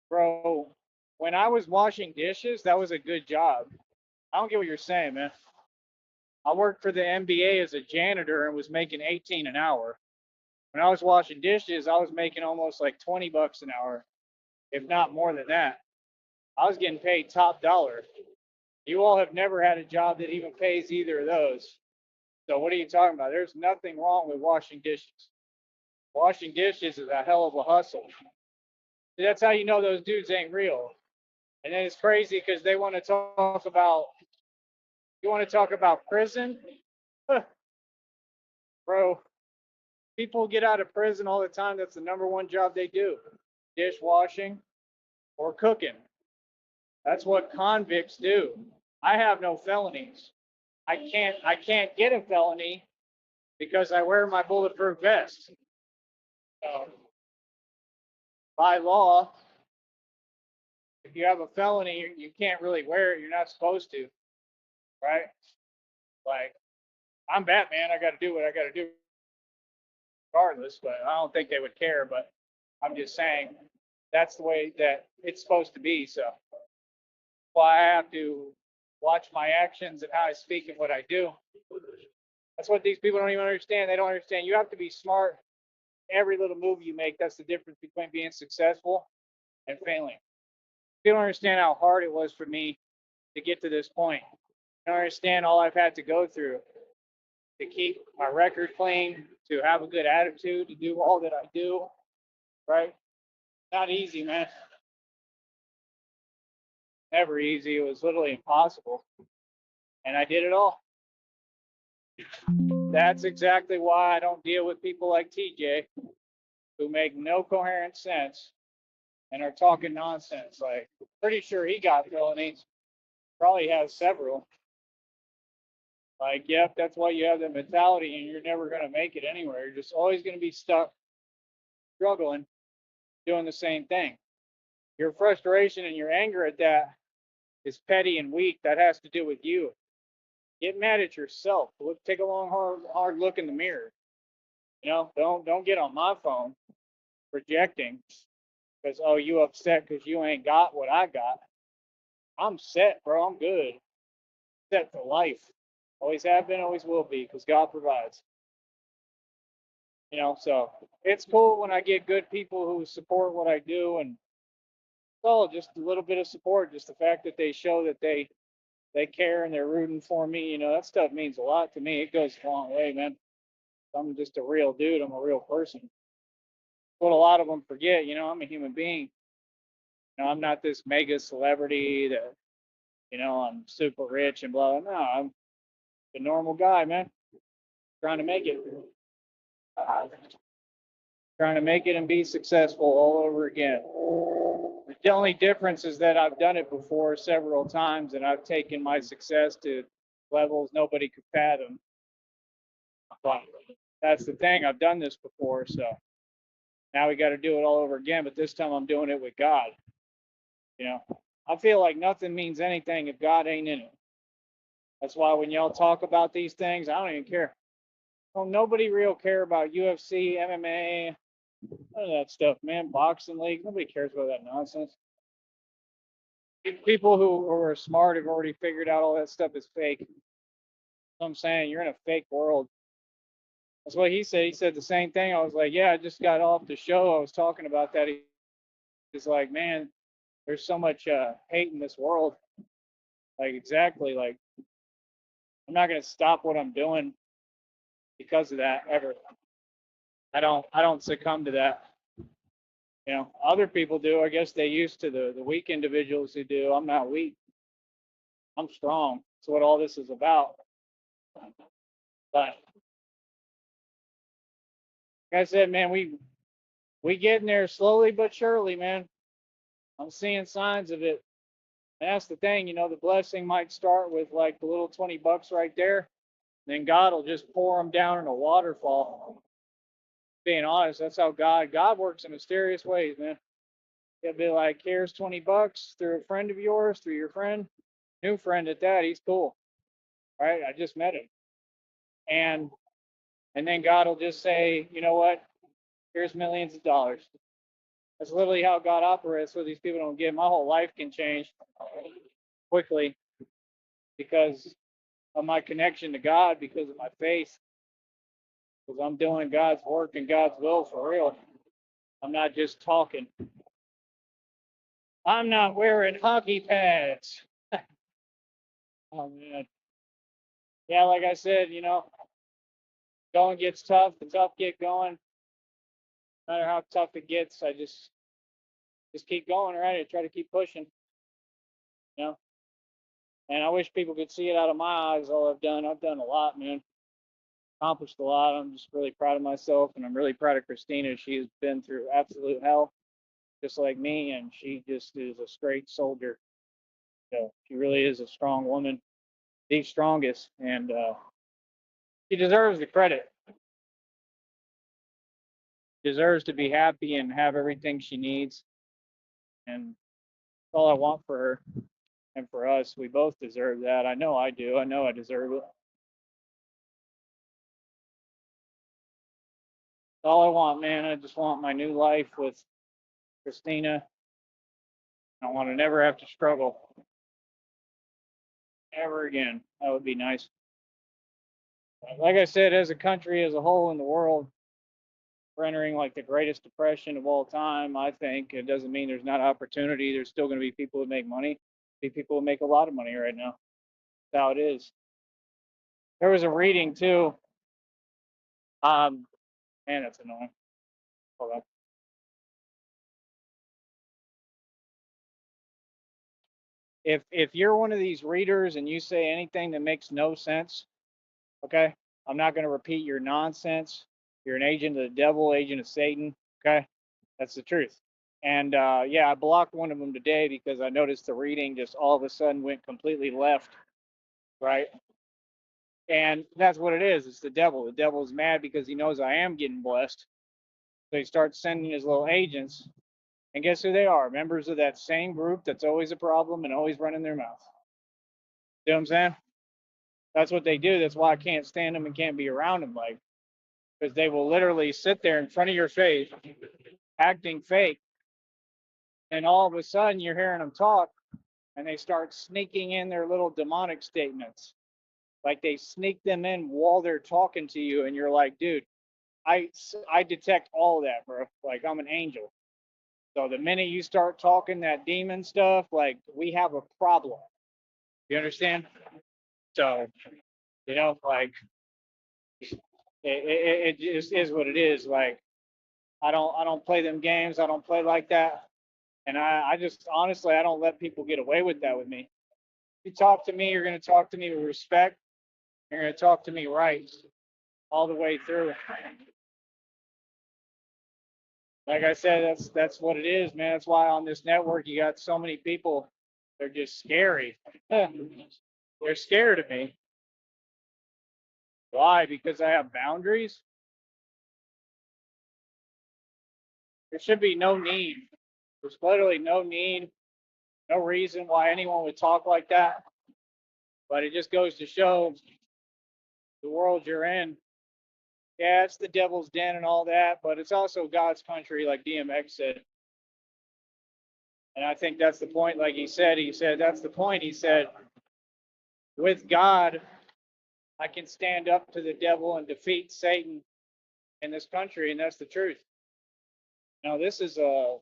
Bro, when I was washing dishes, that was a good job. I don't get what you're saying, man. I worked for the NBA as a janitor and was making 18 an hour. When I was washing dishes, I was making almost like 20 bucks an hour, if not more than that. I was getting paid top dollar. You all have never had a job that even pays either of those. So what are you talking about? There's nothing wrong with washing dishes. Washing dishes is a hell of a hustle. See, that's how you know those dudes ain't real. And then it's crazy because they want to talk about you want to talk about prison? Bro, people get out of prison all the time. That's the number one job they do. Dishwashing or cooking. That's what convicts do. I have no felonies. I can't get a felony because I wear my bulletproof vest. So by law, If you have a felony, you can't really wear it. You're not supposed to, right? Like, I'm Batman. I got to do what I got to do regardless, but I don't think they would care. But I'm just saying that's the way that it's supposed to be. So why I have to watch my actions and how I speak and what I do. That's what these people don't even understand. They don't understand. You have to be smart. Every little move you make, that's the difference between being successful and failing. You don't understand how hard it was for me to get to this point. You don't understand all I've had to go through to keep my record clean, to have a good attitude, to do all that I do, right? Not easy, man. Never easy. It was literally impossible. And I did it all. That's exactly why I don't deal with people like TJ who make no coherent sense and are talking nonsense. Like, pretty sure he got felonies, probably has several. Like, yep, that's why you have the mentality and you're never going to make it anywhere. You're just always going to be stuck struggling, doing the same thing. Your frustration and your anger at that is petty and weak. That has to do with you. Get mad at yourself. Look, take a long, hard look in the mirror. You know, don't get on my phone projecting because oh you upset because you ain't got what I got. I'm set, bro. I'm good. Set for life. Always have been, always will be, because God provides. You know, so it's cool when I get good people who support what I do, and it's all just a little bit of support, just the fact that they show that they care and they're rooting for me. You know, that stuff means a lot to me. It goes a long way, man. I'm just a real dude. I'm a real person. What a lot of them forget, you know, I'm a human being. You know, I'm not this mega celebrity that, you know, I'm super rich and blah. No, I'm a normal guy, man, trying to make it. Trying to make it and be successful all over again. The only difference is that I've done it before several times and I've taken my success to levels nobody could fathom. But that's the thing, I've done this before, so now we got to do it all over again, but this time I'm doing it with God. You know, I feel like nothing means anything if God ain't in it. That's why when y'all talk about these things, I don't even care. Well, nobody real care about UFC, MMA, none of that stuff, man. Boxing league, nobody cares about that nonsense. People who are smart have already figured out all that stuff is fake. So I'm saying you're in a fake world. That's what he said. He said the same thing. I was like, yeah, I just got off the show. I was talking about that. He's like, man, there's so much hate in this world. Like exactly. Like I'm not gonna stop what I'm doing because of that ever. I don't succumb to that. You know, other people do. I guess they used to the weak individuals who do. I'm not weak. I'm strong. That's what all this is about. But like I said, man, we getting there slowly but surely, man. I'm seeing signs of it. And that's the thing, you know, the blessing might start with like the little $20 right there. Then God will just pour them down in a waterfall. Being honest, that's how God works in mysterious ways, man. He'll be like, here's $20 through a friend of yours, through your friend, new friend at that. He's cool, right? I just met him, and then God will just say, you know what? Here's millions of dollars. That's literally how God operates. What these people don't get. My whole life can change quickly because of my connection to God, because of my faith, because I'm doing God's work and God's will for real. I'm not just talking. I'm not wearing hockey pads. Oh man. Yeah, like I said, you know, going gets tough, the tough get going. No matter how tough it gets, I just keep going, right? I try to keep pushing, you know. And I wish people could see it out of my eyes. All I've done a lot, man. Accomplished a lot. I'm just really proud of myself, and I'm really proud of Christina. She has been through absolute hell, just like me, and she just is a straight soldier. So she really is a strong woman, the strongest, and she deserves the credit. Deserves to be happy and have everything she needs. And all I want for her and for us. We both deserve that. I know I do. I know I deserve it. All I want, man. I just want my new life with Christina. I want to never have to struggle ever again. That would be nice. Like I said, as a country as a whole in the world, we're entering like the greatest depression of all time. I think it doesn't mean there's not opportunity. There's still going to be people who make money. Be people who make a lot of money right now. That's how it is. There was a reading too. Man, that's annoying. Hold on. If you're one of these readers and you say anything that makes no sense, okay, I'm not going to repeat your nonsense. You're an agent of the devil, agent of Satan. Okay, that's the truth. And yeah, I blocked one of them today because I noticed the reading just all of a sudden went completely left, right? And that's what it is. It's the devil. The devil's mad because he knows I am getting blessed. So he starts sending his little agents. And guess who they are? Members of that same group that's always a problem and always running their mouth. You know what I'm saying? That's what they do. That's why I can't stand them and can't be around them. Like, because they will literally sit there in front of your face, acting fake, and all of a sudden you're hearing them talk, and they start sneaking in their little demonic statements. Like they sneak them in while they're talking to you, and you're like, dude, I detect all of that, bro. Like I'm an angel. So the minute you start talking that demon stuff, like we have a problem. You understand? So like it just is what it is. Like I don't play them games. I don't play like that. And I just honestly I don't let people get away with that with me. If you talk to me, you're gonna talk to me with respect. You're gonna talk to me right all the way through. Like I said, that's what it is, man. That's why on this network you got so many people. They're just scary. They're scared of me. Why? Because I have boundaries. There should be no need. There's literally no need, no reason why anyone would talk like that. But it just goes to show the world you're in. Yeah, it's the devil's den and all that, but it's also God's country, like DMX said. And I think that's the point. Like he said, that's the point. He said, with God, I can stand up to the devil and defeat Satan in this country, and that's the truth. Now, this is a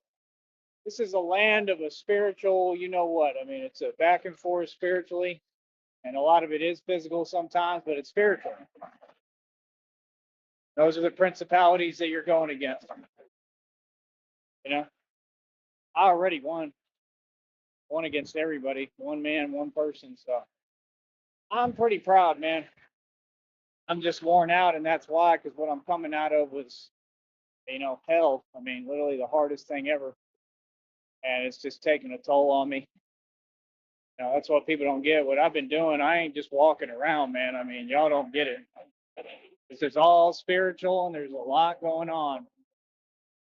land of a spiritual, you know what? I mean, it's a back and forth spiritually, and a lot of it is physical sometimes, but it's spiritual. Those are the principalities that you're going against. You know, I already won against everybody, one man, one person. So I'm pretty proud, man. I'm just worn out, and that's why, because what I'm coming out of was, hell. I mean, literally the hardest thing ever, and it's just taking a toll on me. That's what people don't get. What I've been doing, I ain't just walking around, man. I mean, y'all don't get it. It's all spiritual, and there's a lot going on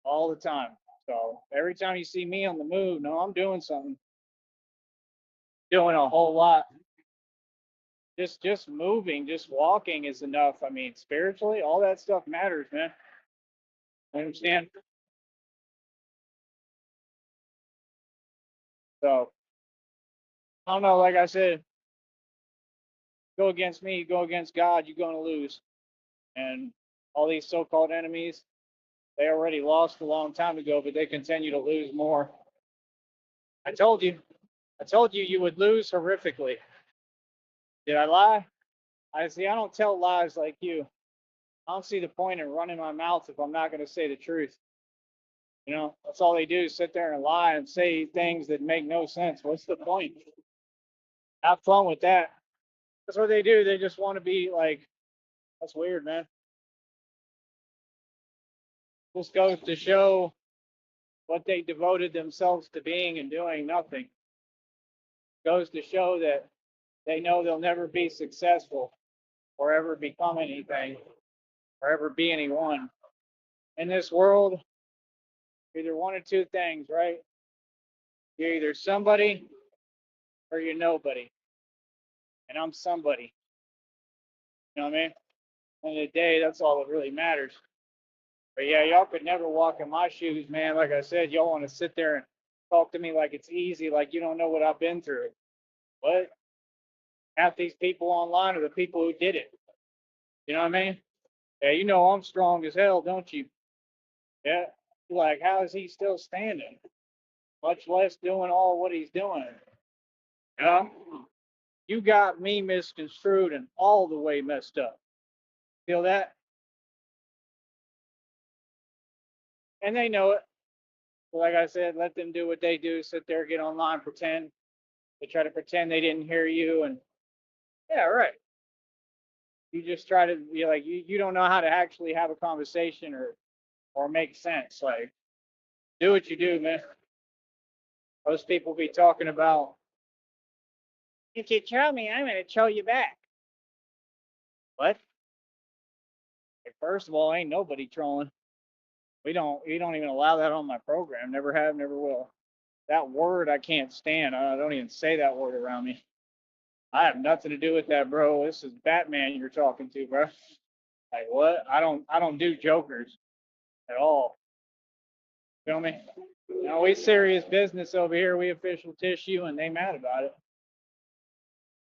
all the time. So every time you see me on the move, no, I'm doing something, doing a whole lot. Just moving, just walking is enough. I mean, spiritually, all that stuff matters, man. I understand. So I don't know. Like I said, go against me, go against God, you're going to lose. And all these so-called enemies, they already lost a long time ago, but they continue to lose more. I told you. I told you you would lose horrifically. Did I lie? I don't tell lies like you. I don't see the point in running my mouth if I'm not going to say the truth. That's all they do is sit there and lie and say things that make no sense. What's the point? Have fun with that. That's what they do. They just want to be like, that's weird, man. Just goes to show what they devoted themselves to being and doing nothing. Goes to show that they know they'll never be successful or ever become anything or ever be anyone. In this world, either one or two things, right? You're either somebody or you're nobody. And I'm somebody. You know what I mean? End of the day, that's all that really matters. But yeah, y'all could never walk in my shoes, man. Like I said, y'all want to sit there and talk to me like it's easy, like you don't know what I've been through. What? Half these people online are the people who did it. You know what I mean? Yeah, you know I'm strong as hell, don't you? Yeah. You're like, how is he still standing? Much less doing all what he's doing. Yeah. You got me misconstrued and all the way messed up. Feel that? And they know it. So like I said, let them do what they do. Sit there, get online, pretend. They try to pretend they didn't hear you, and yeah, right. You just try to be like you don't know how to actually have a conversation or make sense. Like do what you do, man. Most people be talking about if you troll me, I'm gonna troll you back. What? Like, first of all, ain't nobody trolling. We don't even allow that on my program. Never have, never will. That word I can't stand. I don't even say that word around me. I have nothing to do with that, bro. This is Batman you're talking to, bro. Like what? I don't do jokers at all. Feel me? No, we serious business over here. We official tissue, and they mad about it.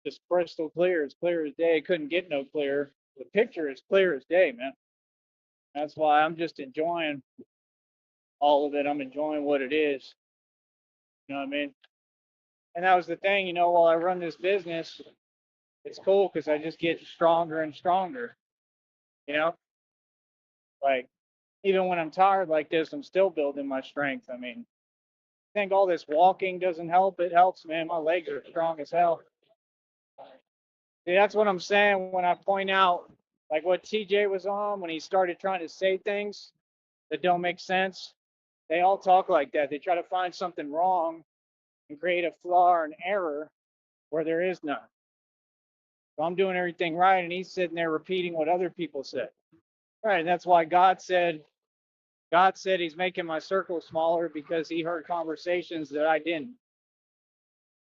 Just crystal clear as day. Couldn't get no clearer. The picture is clear as day, man. That's why I'm just enjoying all of it. I'm enjoying what it is. You know what I mean? And that was the thing, while I run this business, it's cool because I just get stronger and stronger. You know, like even when I'm tired like this, I'm still building my strength. I mean, I think all this walking doesn't help. It helps, man. My legs are strong as hell. See, that's what I'm saying when I point out like what TJ was on when he started trying to say things that don't make sense. They all talk like that. They try to find something wrong and create a flaw or an error where there is none. So I'm doing everything right, and he's sitting there repeating what other people said. Right, and that's why God said he's making my circle smaller because he heard conversations that I didn't.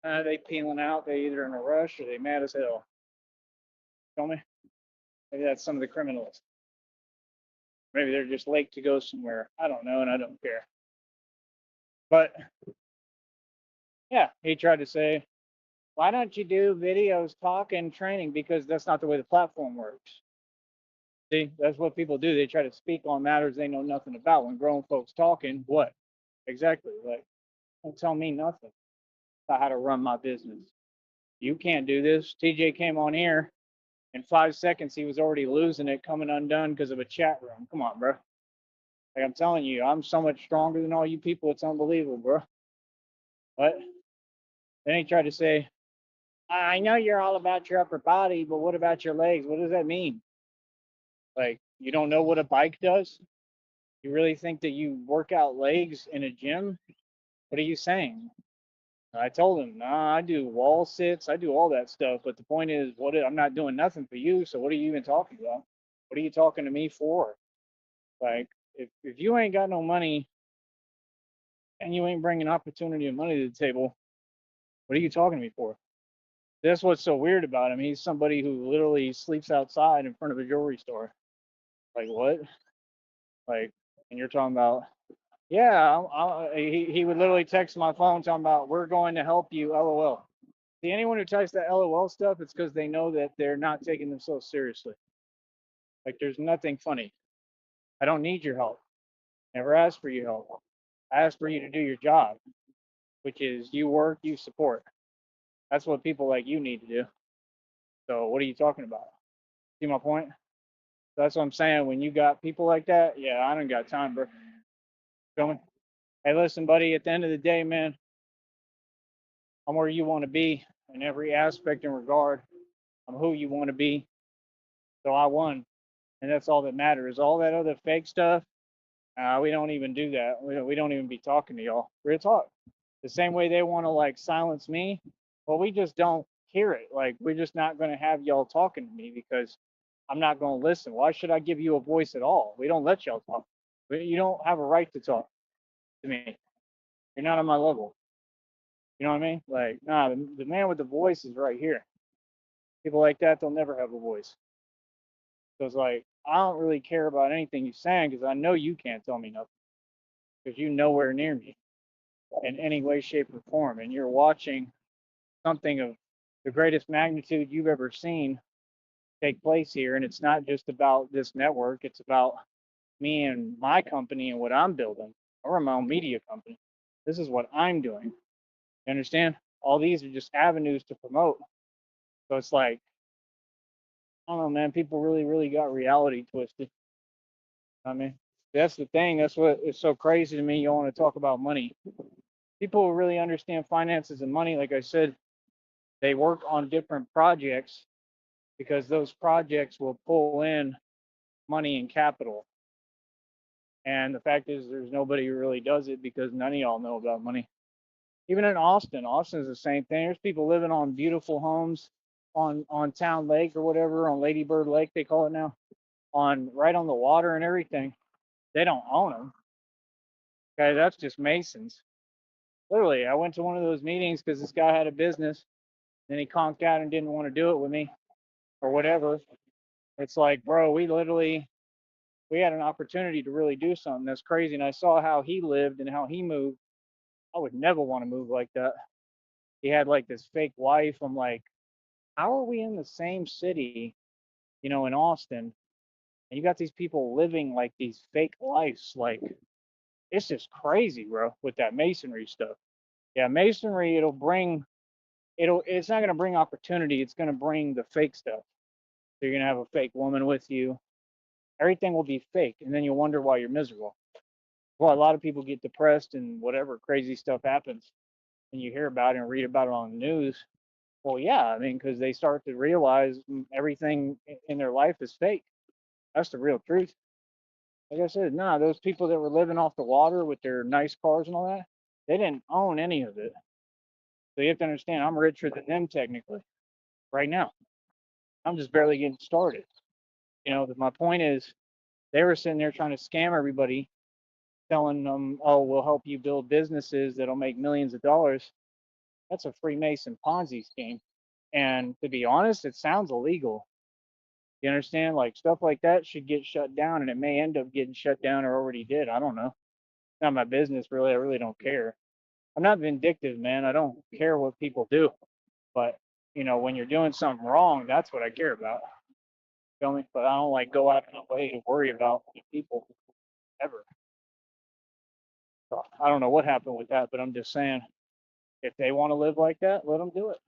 They peeling out. They either in a rush or they mad as hell. Feel me? Maybe that's some of the criminals. Maybe they're just late to go somewhere. I don't know, and I don't care. But yeah, he tried to say, why don't you do videos, talking, training? Because that's not the way the platform works. See, that's what people do. They try to speak on matters they know nothing about. When grown folks talking, what? Exactly. Like, don't tell me nothing about how to run my business. You can't do this. TJ came on here. In 5 seconds, he was already losing it, coming undone because of a chat room. Come on, bro. Like I'm telling you, I'm so much stronger than all you people. It's unbelievable, bro. But then he tried to say, I know you're all about your upper body, but what about your legs? What does that mean? Like, you don't know what a bike does? You really think that you work out legs in a gym? What are you saying? I told him, nah, I do wall sits, I do all that stuff. But the point is, I'm not doing nothing for you. So what are you even talking about? What are you talking to me for? Like, if you ain't got no money and you ain't bringing opportunity and money to the table, what are you talking to me for? That's what's so weird about him. He's somebody who literally sleeps outside in front of a jewelry store. Like what? Like, and you're talking about, yeah, he would literally text my phone talking about, we're going to help you, LOL. See, anyone who types that LOL stuff, it's because they know that they're not taking themselves seriously. Like, there's nothing funny. I don't need your help. Never asked for your help. I asked for you to do your job, which is you work, you support. That's what people like you need to do. So, what are you talking about? See my point? That's what I'm saying. When you got people like that, yeah, I don't got time, bro. Feel me? Hey, listen, buddy, at the end of the day, man, I'm where you want to be in every aspect and regard. I'm who you want to be. So I won. And that's all that matters. All that other fake stuff, we don't even do that. We don't even be talking to y'all. Real talk. The same way they want to like silence me. Well, we just don't hear it. Like, we're just not going to have y'all talking to me because I'm not going to listen. Why should I give you a voice at all? We don't let y'all talk. You don't have a right to talk to me. You're not on my level. You know what I mean? Like, nah, the man with the voice is right here. People like that, they'll never have a voice. So it's like, I don't really care about anything you're saying because I know you can't tell me nothing because you're nowhere near me in any way, shape, or form. And you're watching something of the greatest magnitude you've ever seen take place here. And it's not just about this network, it's about me and my company and what I'm building. I run my own media company. This is what I'm doing. You understand? All these are just avenues to promote. So it's like, I don't know, man. People really, really got reality twisted. I mean, that's the thing. That's what is so crazy to me. You want to talk about money. People who really understand finances and money, like I said, they work on different projects because those projects will pull in money and capital. And the fact is, there's nobody who really does it because none of y'all know about money. Even in Austin, Austin's the same thing. There's people living on beautiful homes on Town Lake or whatever, on Lady Bird Lake they call it now, on right on the water and everything. They don't own them. Okay, that's just Masons. Literally, I went to one of those meetings because this guy had a business, and he conked out and didn't want to do it with me or whatever. It's like, bro, we had an opportunity to really do something that's crazy, and I saw how he lived and how he moved. I would never want to move like that. He had like this fake wife. I'm like, how are we in the same city, in Austin, and you got these people living like these fake lives? Like, it's just crazy, bro, with that masonry stuff. Yeah, masonry, it's not going to bring opportunity, it's going to bring the fake stuff. So you're going to have a fake woman with you. Everything will be fake, and then you'll wonder why you're miserable. Well, a lot of people get depressed and whatever crazy stuff happens, and you hear about it and read about it on the news. Well, yeah, I mean, because they start to realize everything in their life is fake. That's the real truth. Like I said, nah, those people that were living off the water with their nice cars and all that, they didn't own any of it. So you have to understand, I'm richer than them technically right now. I'm just barely getting started. My point is, they were sitting there trying to scam everybody, telling them, oh, we'll help you build businesses that'll make millions of dollars. That's a Freemason Ponzi scheme. And to be honest, it sounds illegal. You understand? Like stuff like that should get shut down, and it may end up getting shut down or already did. I don't know. Not my business, really. I really don't care. I'm not vindictive, man. I don't care what people do. But, when you're doing something wrong, that's what I care about. Feel me? But I don't like go out of my way to worry about people ever. So I don't know what happened with that, but I'm just saying, if they want to live like that, let them do it.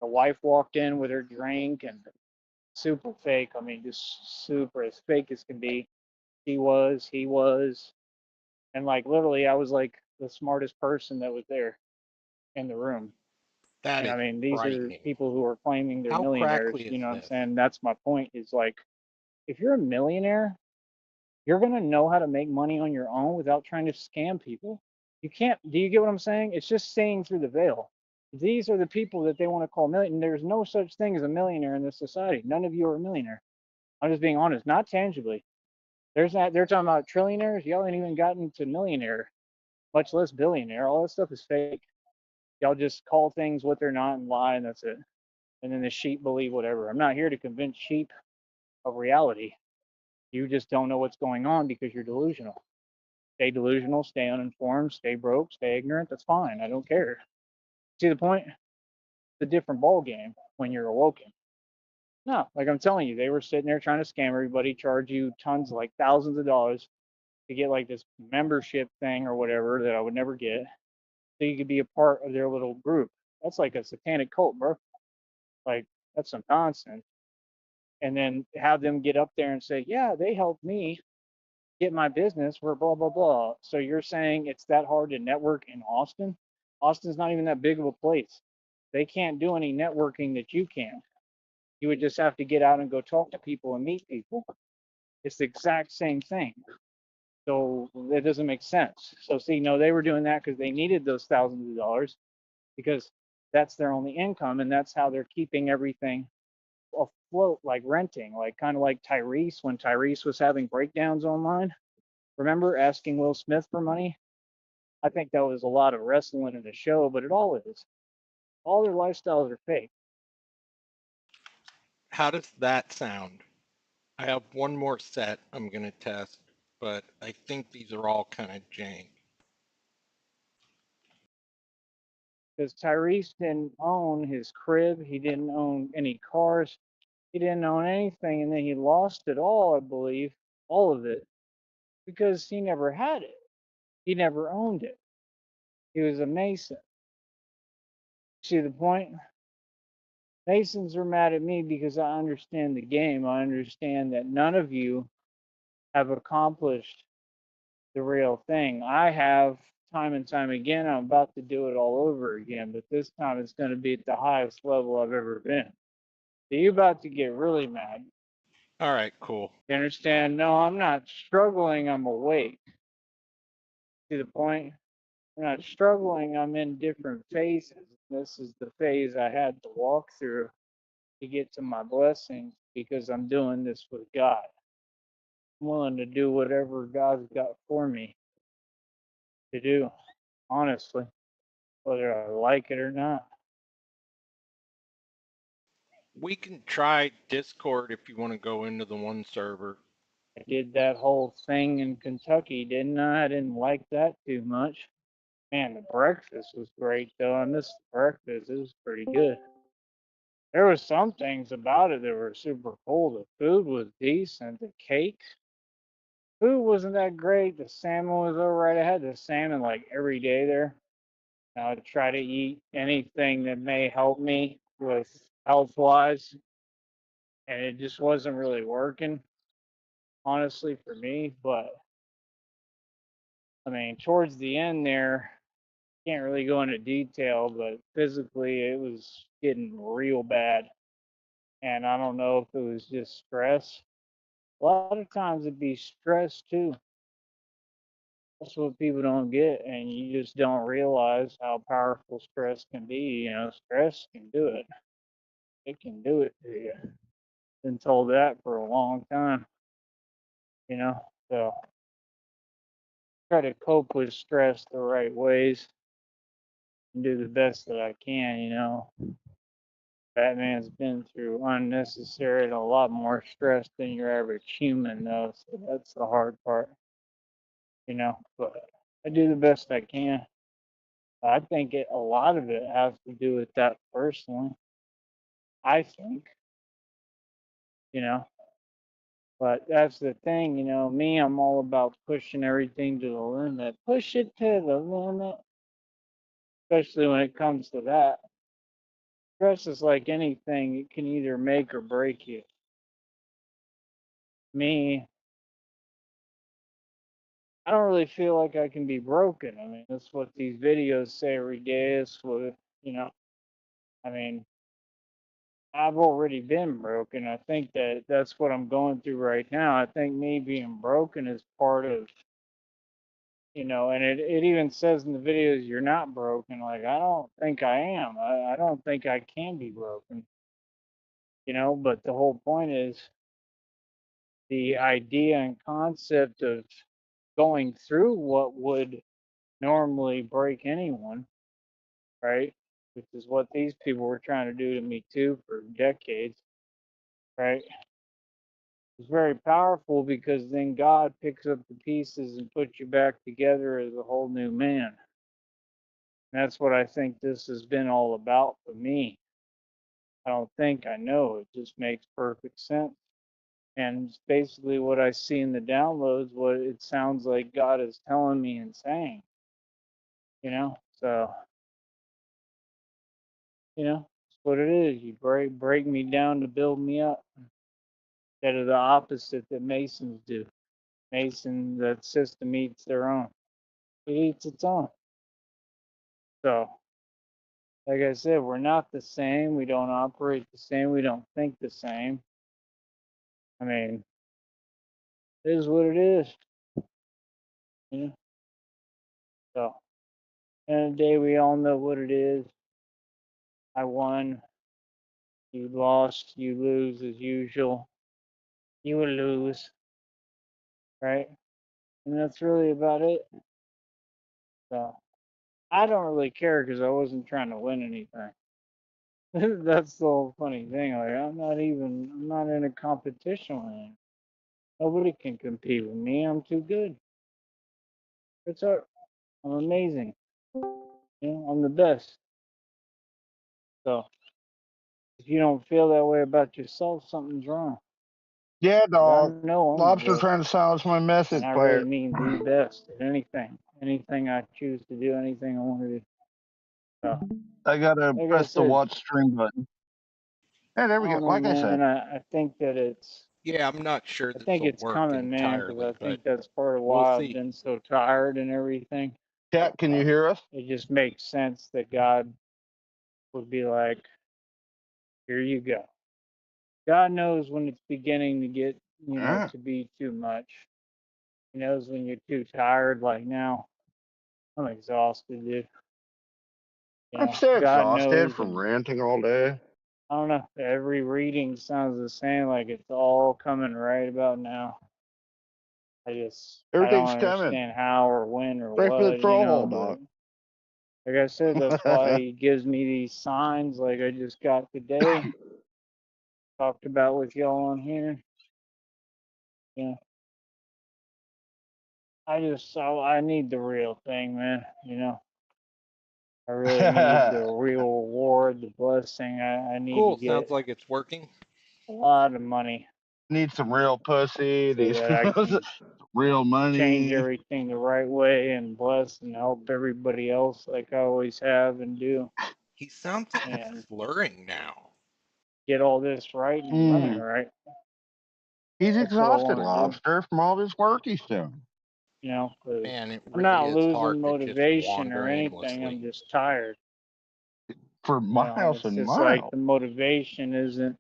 The wife walked in with her drink and super fake. I mean, just super as fake as can be. He was. And like literally, I was like the smartest person that was there in the room. That And I is mean, these are frightening. people who are claiming they're How millionaires. crackly You is know what I'm this? saying? That's my point is like, if you're a millionaire, you're going to know how to make money on your own without trying to scam people. You can't, do you get what I'm saying? It's just saying through the veil. These are the people that they want to call million. There's no such thing as a millionaire in this society. None of you are a millionaire. I'm just being honest, not tangibly. There's not, they're talking about trillionaires. Y'all ain't even gotten to millionaire, much less billionaire. All that stuff is fake. Y'all just call things what they're not and lie, and that's it. And then the sheep believe whatever. I'm not here to convince sheep of reality. You just don't know what's going on because you're delusional. Stay delusional, stay uninformed, stay broke, stay ignorant. That's fine. I don't care. See the point? It's a different ball game when you're awoken. No, like I'm telling you, they were sitting there trying to scam everybody, charge you tons, like thousands of dollars to get like this membership thing or whatever that I would never get, so you could be a part of their little group. That's like a satanic cult, bro. Like that's some nonsense. And then have them get up there and say, yeah, they helped me get my business for blah blah blah. So you're saying it's that hard to network in Austin? Austin's not even that big of a place. They can't do any networking that you can. You would just have to get out and go talk to people and meet people. It's the exact same thing. So that doesn't make sense. So see, no, they were doing that because they needed those thousands of dollars because that's their only income and that's how they're keeping everything afloat, like renting, like kind of like Tyrese when Tyrese was having breakdowns online. Remember asking Will Smith for money? I think that was a lot of wrestling in the show, but it all is. All their lifestyles are fake. How does that sound? I have one more set I'm going to test, but I think these are all kind of jank. Because Tyrese didn't own his crib, he didn't own any cars, he didn't own anything, and then he lost it all, I believe, all of it, because he never had it. He never owned it. He was a Mason. See the point? Masons are mad at me because I understand the game. I understand that none of you have accomplished the real thing. I have time and time again. I'm about to do it all over again, but this time it's going to be at the highest level I've ever been. So you're about to get really mad. All right, cool. You understand? No, I'm not struggling. I'm awake. See the point? I'm not struggling. I'm in different phases. This is the phase I had to walk through to get to my blessings because I'm doing this with God. I'm willing to do whatever God's got for me to do, honestly, whether I like it or not. We can try Discord if you want to go into the one server. I did that whole thing in Kentucky, didn't I? I didn't like that too much. Man, the breakfast was great though. I missed the breakfast. It was pretty good. There was some things about it that were super cool. The food was decent. The cake, food wasn't that great. The salmon was alright. I had the salmon like every day there. I would try to eat anything that may help me with health wise, and it just wasn't really working, honestly, for me. But I mean, towards the end there, can't really go into detail, but physically it was getting real bad. And I don't know if it was just stress. A lot of times it'd be stress too. That's what people don't get, and you just don't realize how powerful stress can be. You know, stress can do it. It can do it to you. Been told that for a long time, you know. So try to cope with stress the right ways and do the best that I can, you know. Batman's been through unnecessary and a lot more stress than your average human, though. So that's the hard part, you know. But I do the best I can. I think a lot of it has to do with that personally. I think, you know. But that's the thing, you know. Me, I'm all about pushing everything to the limit. Push it to the limit, especially when it comes to that. Stress is like anything; it can either make or break you. Me, I don't really feel like I can be broken. I mean, that's what these videos say every day. It's what, you know, I mean, I've already been broken. I think that that's what I'm going through right now. I think me being broken is part of, you know, and it even says in the videos, you're not broken. Like, I don't think I am. I don't think I can be broken, you know, but the whole point is the idea and concept of going through what would normally break anyone, right? Which is what these people were trying to do to me too for decades, right? It's very powerful because then God picks up the pieces and puts you back together as a whole new man. And that's what I think this has been all about for me. I don't think I know. It just makes perfect sense. And it's basically what I see in the downloads, what it sounds like God is telling me and saying, you know? So, you know, it's what it is. You break me down to build me up. Instead of the opposite that Masons do. Mason, that system eats their own. It eats its own. So, like I said, we're not the same. We don't operate the same. We don't think the same. I mean, it is what it is. You know? So, end of the day, we all know what it is. I won. You lost. You lose as usual. You will lose. Right? And that's really about it. So I don't really care because I wasn't trying to win anything. That's the whole funny thing. Like I'm not in a competition with anyone. Nobody can compete with me. I'm too good. It's art. I'm amazing. I'm the best. So if you don't feel that way about yourself, something's wrong. Yeah, 'Cause dog. I know I'm the Lobster best, trying to silence my and message, I really player. mean the best at anything. Anything I choose to do, anything I want to do. So, I gotta like I press the said, watch stream button. Hey, there I we go. don't know, Like I said. man. I think that Yeah, I'm not sure I this think will it's work coming, man, because I entirely, but think that's part of we'll why I've see. been so tired and everything. Cat, can you hear us? It just makes sense that God would be like, here you go. God knows when it's beginning to get, Ah. to be too much. He knows when you're too tired. Like now, I'm exhausted, dude. I'm so God exhausted knows, from and ranting all day. I don't know. Every reading sounds the same. Like it's all coming right about now. I don't Everything's coming. understand how or when or Straight for the what, troll hole, but dog. like I said, that's why he gives me these signs like I just got today. Talked about with y'all on here. Yeah. I need the real thing, man. I really need the real reward, the blessing. I need to Cool. get Sounds like it's working. a lot of money Need some real pussy. so These that I can real change money. everything the right way and bless and help everybody else like I always have and do. He sounds like he's And slurring now. get all this right and running right. He's That's what I exhausted, want to do. Lobster, from all this work he's doing. 'Cause Man, it I'm really not is losing hard to just motivation or wander anything. aimlessly. I'm just tired. For miles It's and just like miles. the motivation isn't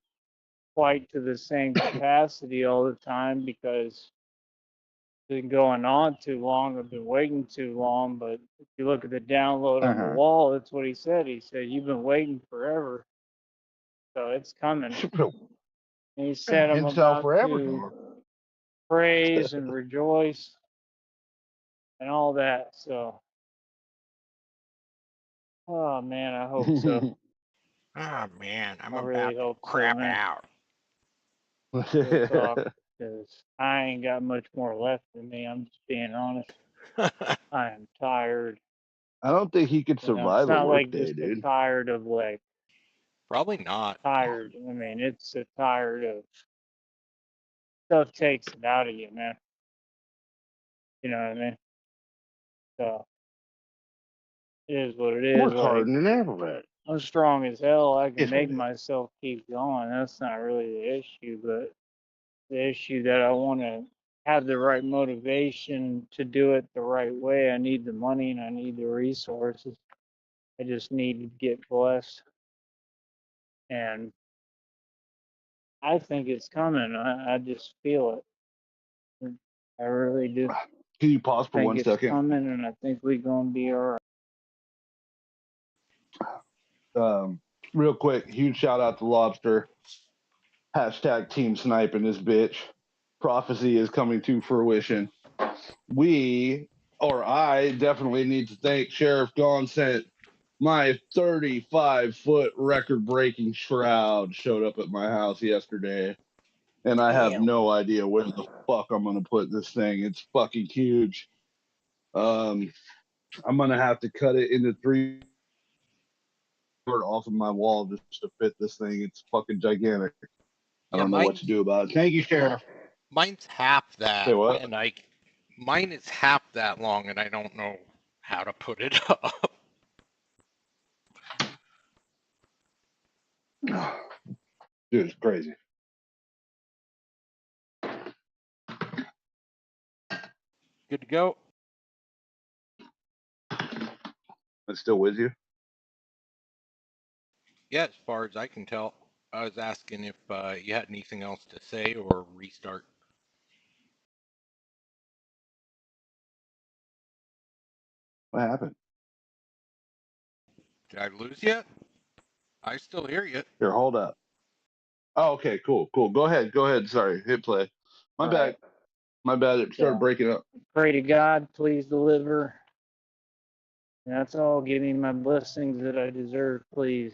quite to the same capacity all the time because it's been going on too long. I've been waiting too long. But if you look at the download on the wall, that's what he said. He said, "You've been waiting forever. So it's coming." And he said, "I'm Himself about forever. to praise and rejoice and all that." So, oh man, I hope so. Ah, man, I'm I about really to hope so, crap man. out. Real talk, because I ain't got much more left in me. I'm just being honest. I am tired. I don't think he could It's survive a not work like day, just a dude. tired of like Probably not. tired. I mean, it's a tired of stuff takes it out of you, man. You know what I mean? So it is what it is. Work harder Like than ever. I'm strong as hell. I can It's what make it is. myself keep going. That's not really the issue, but the issue that I want to have the right motivation to do it the right way. I need the money and I need the resources. I just need to get blessed. And I think it's coming. I just feel it. I really do. Can you pause for I think 1 it's second? coming and I think we're going to be all right. Real quick, huge shout out to Lobster. Hashtag team snipe in this bitch. Prophecy is coming to fruition. I definitely need to thank Sheriff Gonset. My 35-foot record breaking shroud showed up at my house yesterday, and I have Damn. no idea where the fuck I'm gonna put this thing. It's fucking huge. I'm gonna have to cut it into 3 off of my wall just to fit this thing. It's fucking gigantic. I Yeah, don't know what to do about it. Thank you, Sheriff. mine's half Say that, what? and mine is half that long, and I don't know how to put it up. Dude, it's crazy. Good to go. It's still with you? Yeah, as far as I can tell. I was asking if you had anything else to say or restart. What happened? Did I lose you? I still hear you. Here, hold up. Oh, okay, cool. Go ahead. Sorry, hit play. My bad. Right. My bad. It started So breaking up. pray to God, please deliver That's all. Give me my blessings that I deserve, please.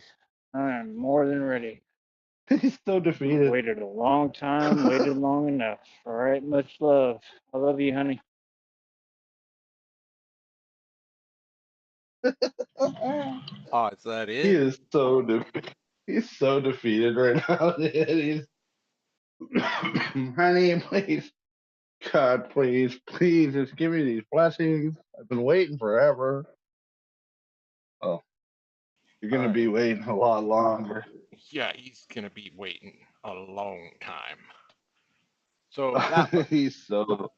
I'm more than ready. He's so defeated. Waited a long time, waited long enough. All right, much love. I love you, honey. Oh, is that He it? is so he's so defeated right now. He's honey, please, God, please, please, just give me these blessings. I've been waiting forever. Oh, you're gonna Alright. be waiting a lot longer. Yeah, he's gonna be waiting a long time. So that He's so.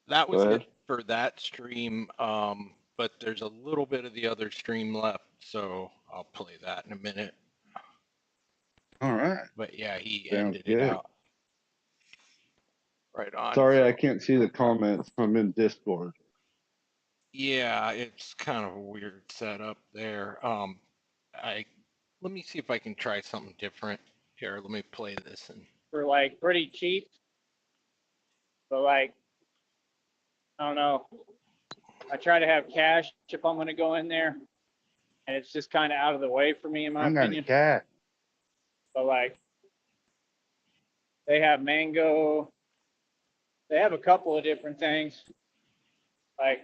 that Go was ahead. it for that stream. But there's a little bit of the other stream left, so I'll play that in a minute. All right. But yeah, he Sounds ended good. it out. Right on. Sorry, I So, can't see the comments. I'm in Discord. yeah, it's kind of a weird setup there. Let me see if I can try something different. Here, let me play this and For like pretty cheap, but like I don't know. I try to have cash if I'm going to go in there, and it's just kind of out of the way for me, in my I'm not a opinion. cat. But like, they have mango. They have a couple of different things, like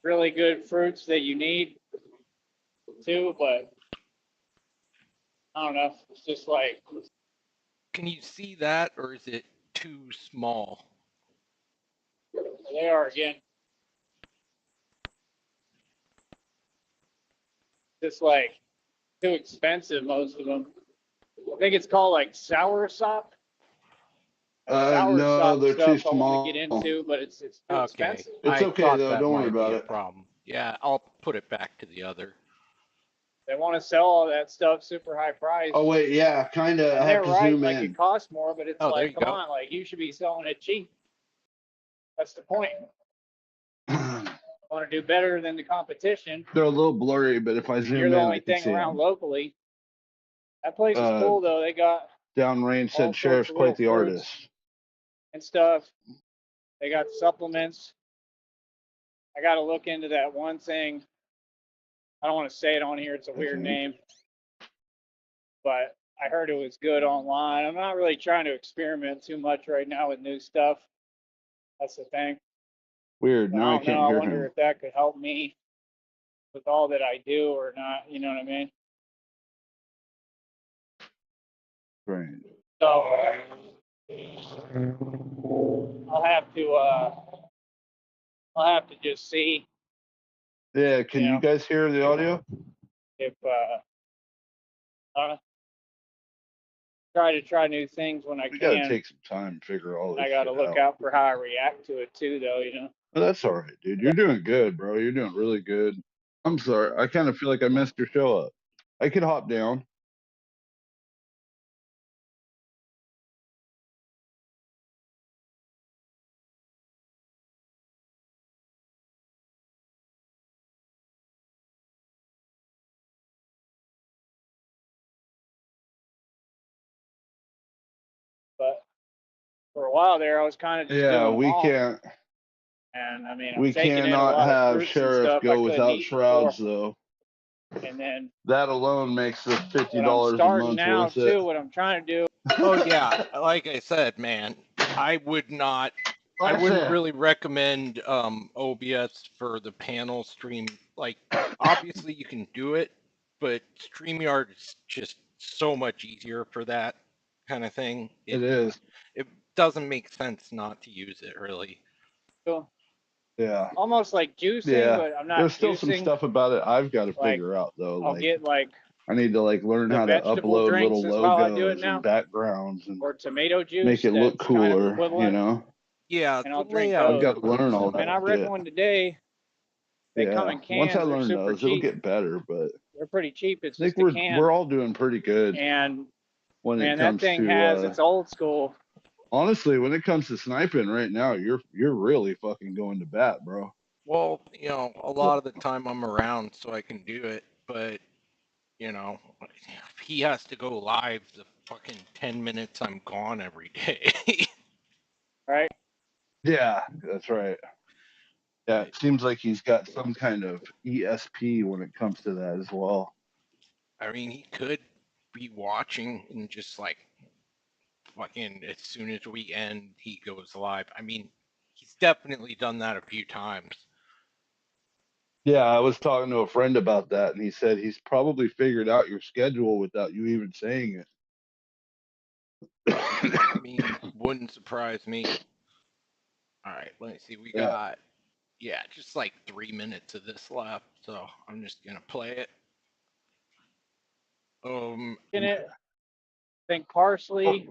really good fruits that you need too. But I don't know. It's just like can you see that, or is it too small? they are again. Just like too expensive, most of them. I think it's called like sour sop. Sour No, sop they're too stuff I want to get small. into, but it's too Okay, expensive. It's I okay thought though. that Don't worry might about be a it. problem. Yeah, I'll put it back to the other. They want to sell all that stuff super high price. Oh wait, yeah, kind of. And I they're have to right, zoom like in. it costs more, but it's Oh, there like, you come go. on, like you should be selling it cheap. That's the point. I want to do better than the competition. They're a little blurry, but if I And zoom you're in, the I only can thing see around them. locally. That place is cool though. They got Downrange all said sorts sheriff's of quite little the fruits artist. and stuff. They got supplements. I got to look into that one thing. I don't want to say it on here. It's a weird name, but I heard it was good online. I'm not really trying to experiment too much right now with new stuff. That's the thing. Weird. But I Now I don't know. can't I hear wonder him. if that could help me with all that I do or not. You know what I mean? Right. So I'll have to just see, Yeah. Can you you know, guys hear the audio? if try new things when I We got to can. take some time to figure all this I got to shit look out for how I react to it too, though. You know. Well, that's all right, dude. You're doing good, bro. You're doing really good. I'm sorry. I kind of feel like I messed your show up. I could hop down. But for a while there, I was kind of just Yeah, doing them we all. can't. And I mean, I'm We taking in a cannot lot of have fruits and sheriff stuff I go couldn't without eat before. shrouds, though. And then That alone makes the what I'm $50 a starting month now worth it. too, what I'm trying to do. Oh yeah, like I said, man, I wouldn't really recommend OBS for the panel stream. Like, obviously you can do it, but StreamYard is just so much easier for that kind of thing. It is. It doesn't make sense not to use it, really. Yeah. Almost like juicing, Yeah. but I'm not There's still some juicing. stuff about it I've got to Like, figure out, though. I'll Like, get like I need to like learn the how to vegetable upload drinks little is how I do it logos now, and backgrounds and or tomato make juice it look that's kind of cooler, you equivalent, know? Yeah, and the I'll drink layout I've those. got to learn all And I that read shit. one today. They come Yeah. in Once I cans. They're learn super those, it'll cheap. get better, but They're pretty cheap. It's I think just a can. we're all doing pretty good And when man, it that comes thing to has it's old school. honestly, when it comes to sniping right now, you're really fucking going to bat, bro. well, a lot of the time I'm around so I can do it, but if he has to go live the fucking 10 minutes I'm gone every day. Right? Yeah, that's right. Yeah, it seems like he's got some kind of ESP when it comes to that as well. I mean, he could be watching and just like fucking as soon as we end, he goes live. I mean, he's definitely done that a few times. Yeah, I was talking to a friend about that, and he said he's probably figured out your schedule without you even saying it. I mean, wouldn't surprise me. All right, let me see. We Yeah. got, yeah, just like 3 minutes of this left, so I'm just gonna play it. In it, think parsley,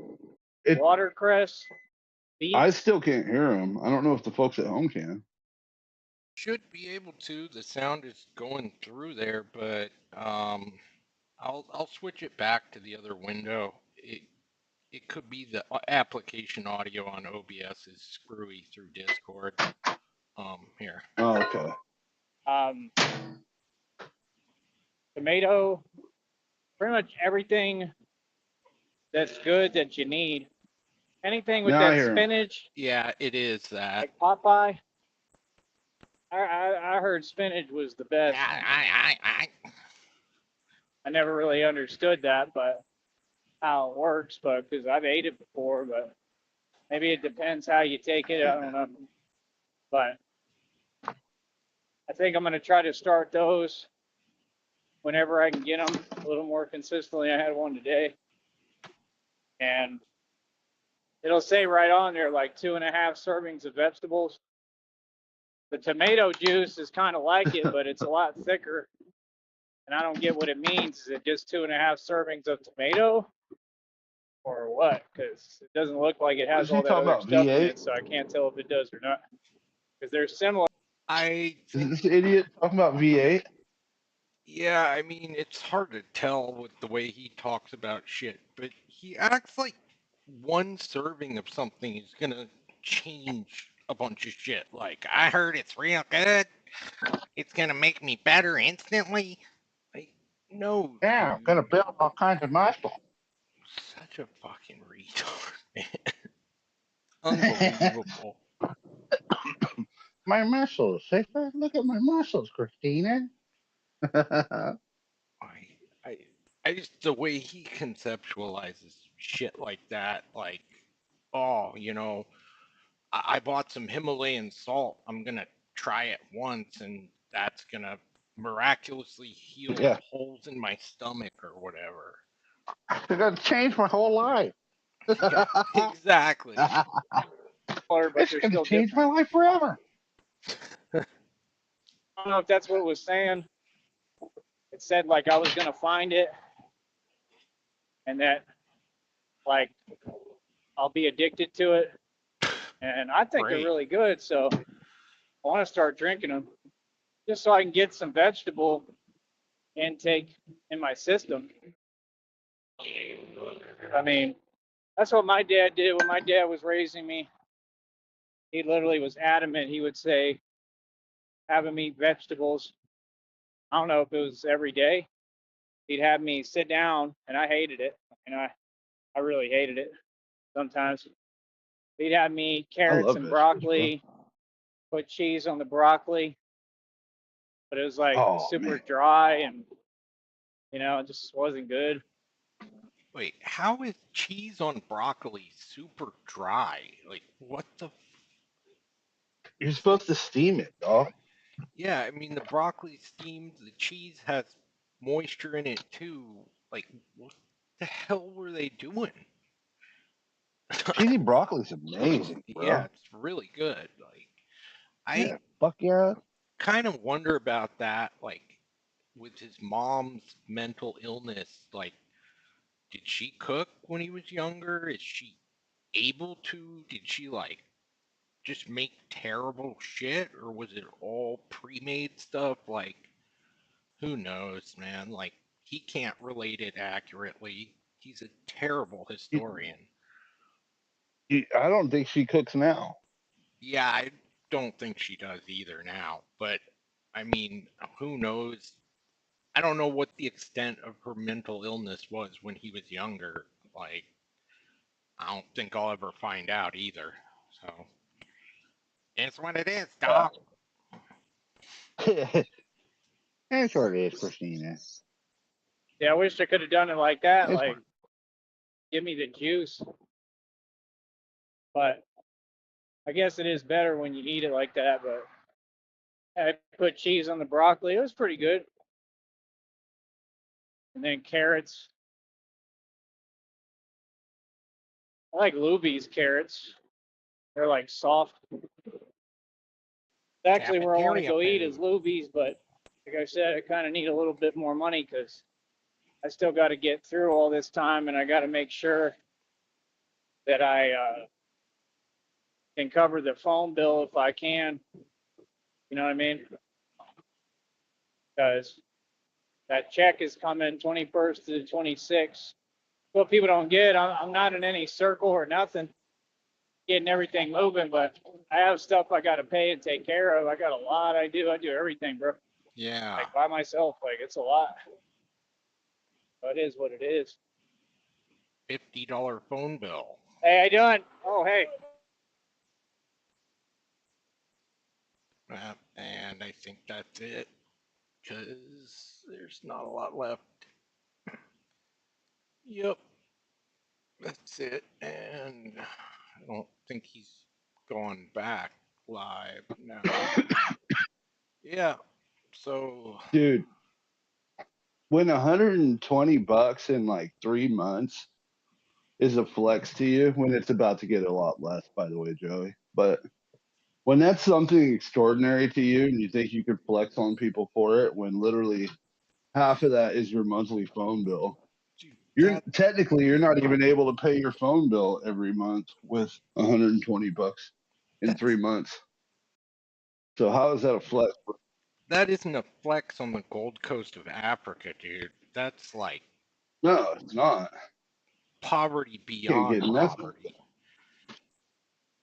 It, watercress, I beets. still can't hear him. I don't know if the folks at home can. should be able to. The sound is going through there, but I'll switch it back to the other window. It could be the application audio on OBS is screwy through Discord. Here. Oh, okay. Tomato, pretty much everything that's good that you need. Anything with Now I that hear him. spinach, Yeah, it is that. like Popeye. I heard spinach was the best. I never really understood that, but how it works, but because I've ate it before, but maybe it depends how you take it. I don't know. But I think I'm going to try to start those whenever I can get them a little more consistently. I had one today, and it'll say right on there like 2.5 servings of vegetables. The tomato juice is kind of like it, but it's a lot thicker. And I don't get what it means. Is it just 2.5 servings of tomato? Or what? Because it doesn't look like it has Is he all that talking other about stuff in V8? it, so I can't tell if it does or not. Because they're similar. I Is think, this idiot talking about V8? yeah, I mean, it's hard to tell with the way he talks about shit, but he acts like one serving of something is gonna change a bunch of shit. Like, I heard it's real good. It's gonna make me better instantly. Like, no, Yeah, I'm gonna dude. build all kinds of muscle. Such a fucking retard, man. Unbelievable. My muscles. Look at my muscles, Christina. I, I, I just the way he conceptualizes shit like that, like, oh, I bought some Himalayan salt. I'm gonna try it once, and that's gonna miraculously heal Yeah. holes in my stomach or whatever. It's gonna change my whole life. Yeah, exactly. But It's they're gonna still change different. my life forever. I don't know if that's what it was saying. It said like I was gonna find it, and that like I'll be addicted to it. And I think they're Great. really good, so I want to start drinking them just so I can get some vegetable intake in my system. I mean, that's what my dad did when my dad was raising me. He literally was adamant. He would say, have him eat vegetables. I don't know if it was every day. He'd have me sit down, and I hated it. And I really hated it sometimes. He'd have me eat carrots love and vegetables, broccoli, put cheese on the broccoli, but it was like Oh, super man. dry and, it just wasn't good. Wait, how is cheese on broccoli super dry? Like, what the? You're supposed to steam it, dog. Yeah, I mean, the broccoli steamed, the cheese has moisture in it too. Like, what the hell were they doing? Cheesy broccoli's amazing, bro. Yeah, it's really good. Like, I Yeah, fuck yeah. kind of wonder about that, like, with his mom's mental illness. Like, did she cook when he was younger? Is she able to? Did she, like, just make terrible shit? Or was it all pre-made stuff? Like, who knows, man? Like, he can't relate it accurately. He's a terrible historian. I don't think she cooks now. Yeah, I don't think she does either now. But, I mean, who knows? I don't know what the extent of her mental illness was when he was younger. Like, I don't think I'll ever find out either. So, it's what it is, Yeah. dog. That's what it is, Christina. Yeah, I wish I could have done it like that. It's Like, give me the juice. But I guess it is better when you eat it like that. But I put cheese on the broccoli. It was pretty good. And then carrots. I like Luby's carrots. They're like soft. Actually, where I want to Cafeteria go eat is food. Luby's, but like I said, I kind of need a little bit more money because I still got to get through all this time, and I got to make sure that I can cover the phone bill if I can. You know what I mean? Because that check is coming 21st to the 26th. What people don't get, I'm not in any circle or nothing, getting everything moving, but I have stuff I got to pay and take care of. I got a lot I do. I do everything, bro. Yeah. Like by myself, like it's a lot. But it is what it is. $50 phone bill. Hey, how you doing? Oh, hey. And I think that's it, because there's not a lot left. Yep, that's it. And I don't think he's gone back live now. Yeah, so Dude, when $120 in like 3 months is a flex to you, when it's about to get a lot less, by the way, Joey. But when that's something extraordinary to you and you think you could flex on people for it, when literally half of that is your monthly phone bill, dude, you're not even able to pay your phone bill every month with $120 in 3 months. So how is that a flex? that isn't a flex on the Gold Coast of Africa, dude. That's like No, it's not. poverty Can't beyond get nothing. poverty.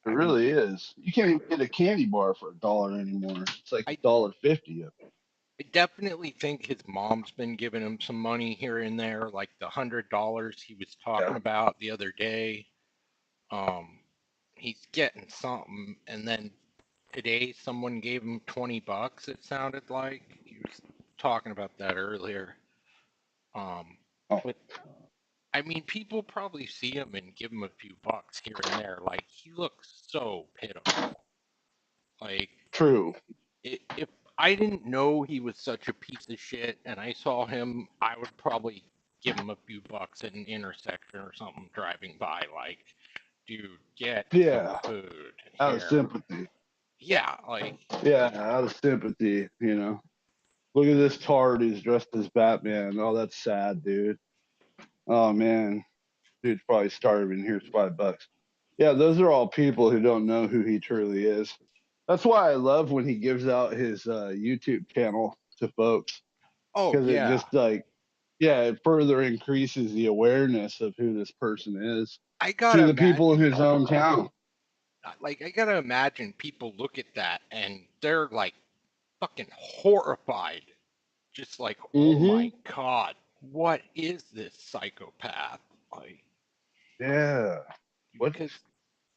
It really is. You can't even get a candy bar for $1 anymore. It's like $1.50. I definitely think his mom's been giving him some money here and there, like the $100 he was talking about the other day. He's getting something, and then today someone gave him $20. It sounded like he was talking about that earlier. But I mean, people probably see him and give him a few bucks here and there. Like, he looks so pitiful. Like, True. if I didn't know he was such a piece of shit and I saw him, I would probably give him a few bucks at an intersection or something driving by. Like, dude, get Yeah. some food. Out of here. sympathy. Yeah, like, Yeah, out of sympathy, you know. Look at this tard who's dressed as Batman. Oh, that's sad, dude. Oh man. Dude's probably starving. Here's $5. Yeah, those are all people who don't know who he truly is. That's why I love when he gives out his YouTube channel to folks, oh because it yeah, just like, yeah, it further increases the awareness of who this person is I to gotta the people in imagine, his own town. like, I gotta imagine people look at that and they're like fucking horrified. Just like, oh my God, what is this psychopath? Like, Yeah. What? because,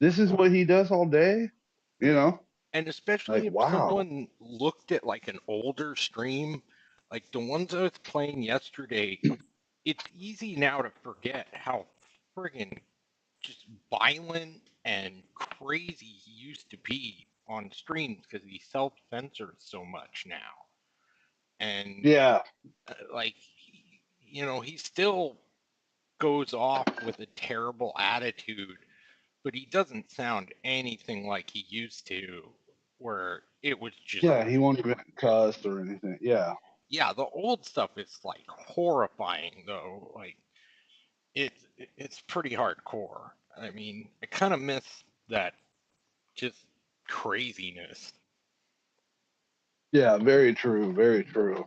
This is what he does all day? You know? and especially Like, if wow. someone looked at like an older stream, like the ones I was playing yesterday, it's easy now to forget how friggin' just violent and crazy he used to be on streams because he self-censors so much now. And Yeah. like, he still goes off with a terrible attitude, but he doesn't sound anything like he used to, where it was just, Yeah, he won't even cuss or anything. Yeah. yeah, the old stuff is like horrifying though. Like, it's pretty hardcore. I mean, I kind of miss that just craziness. Yeah, very true. Very true.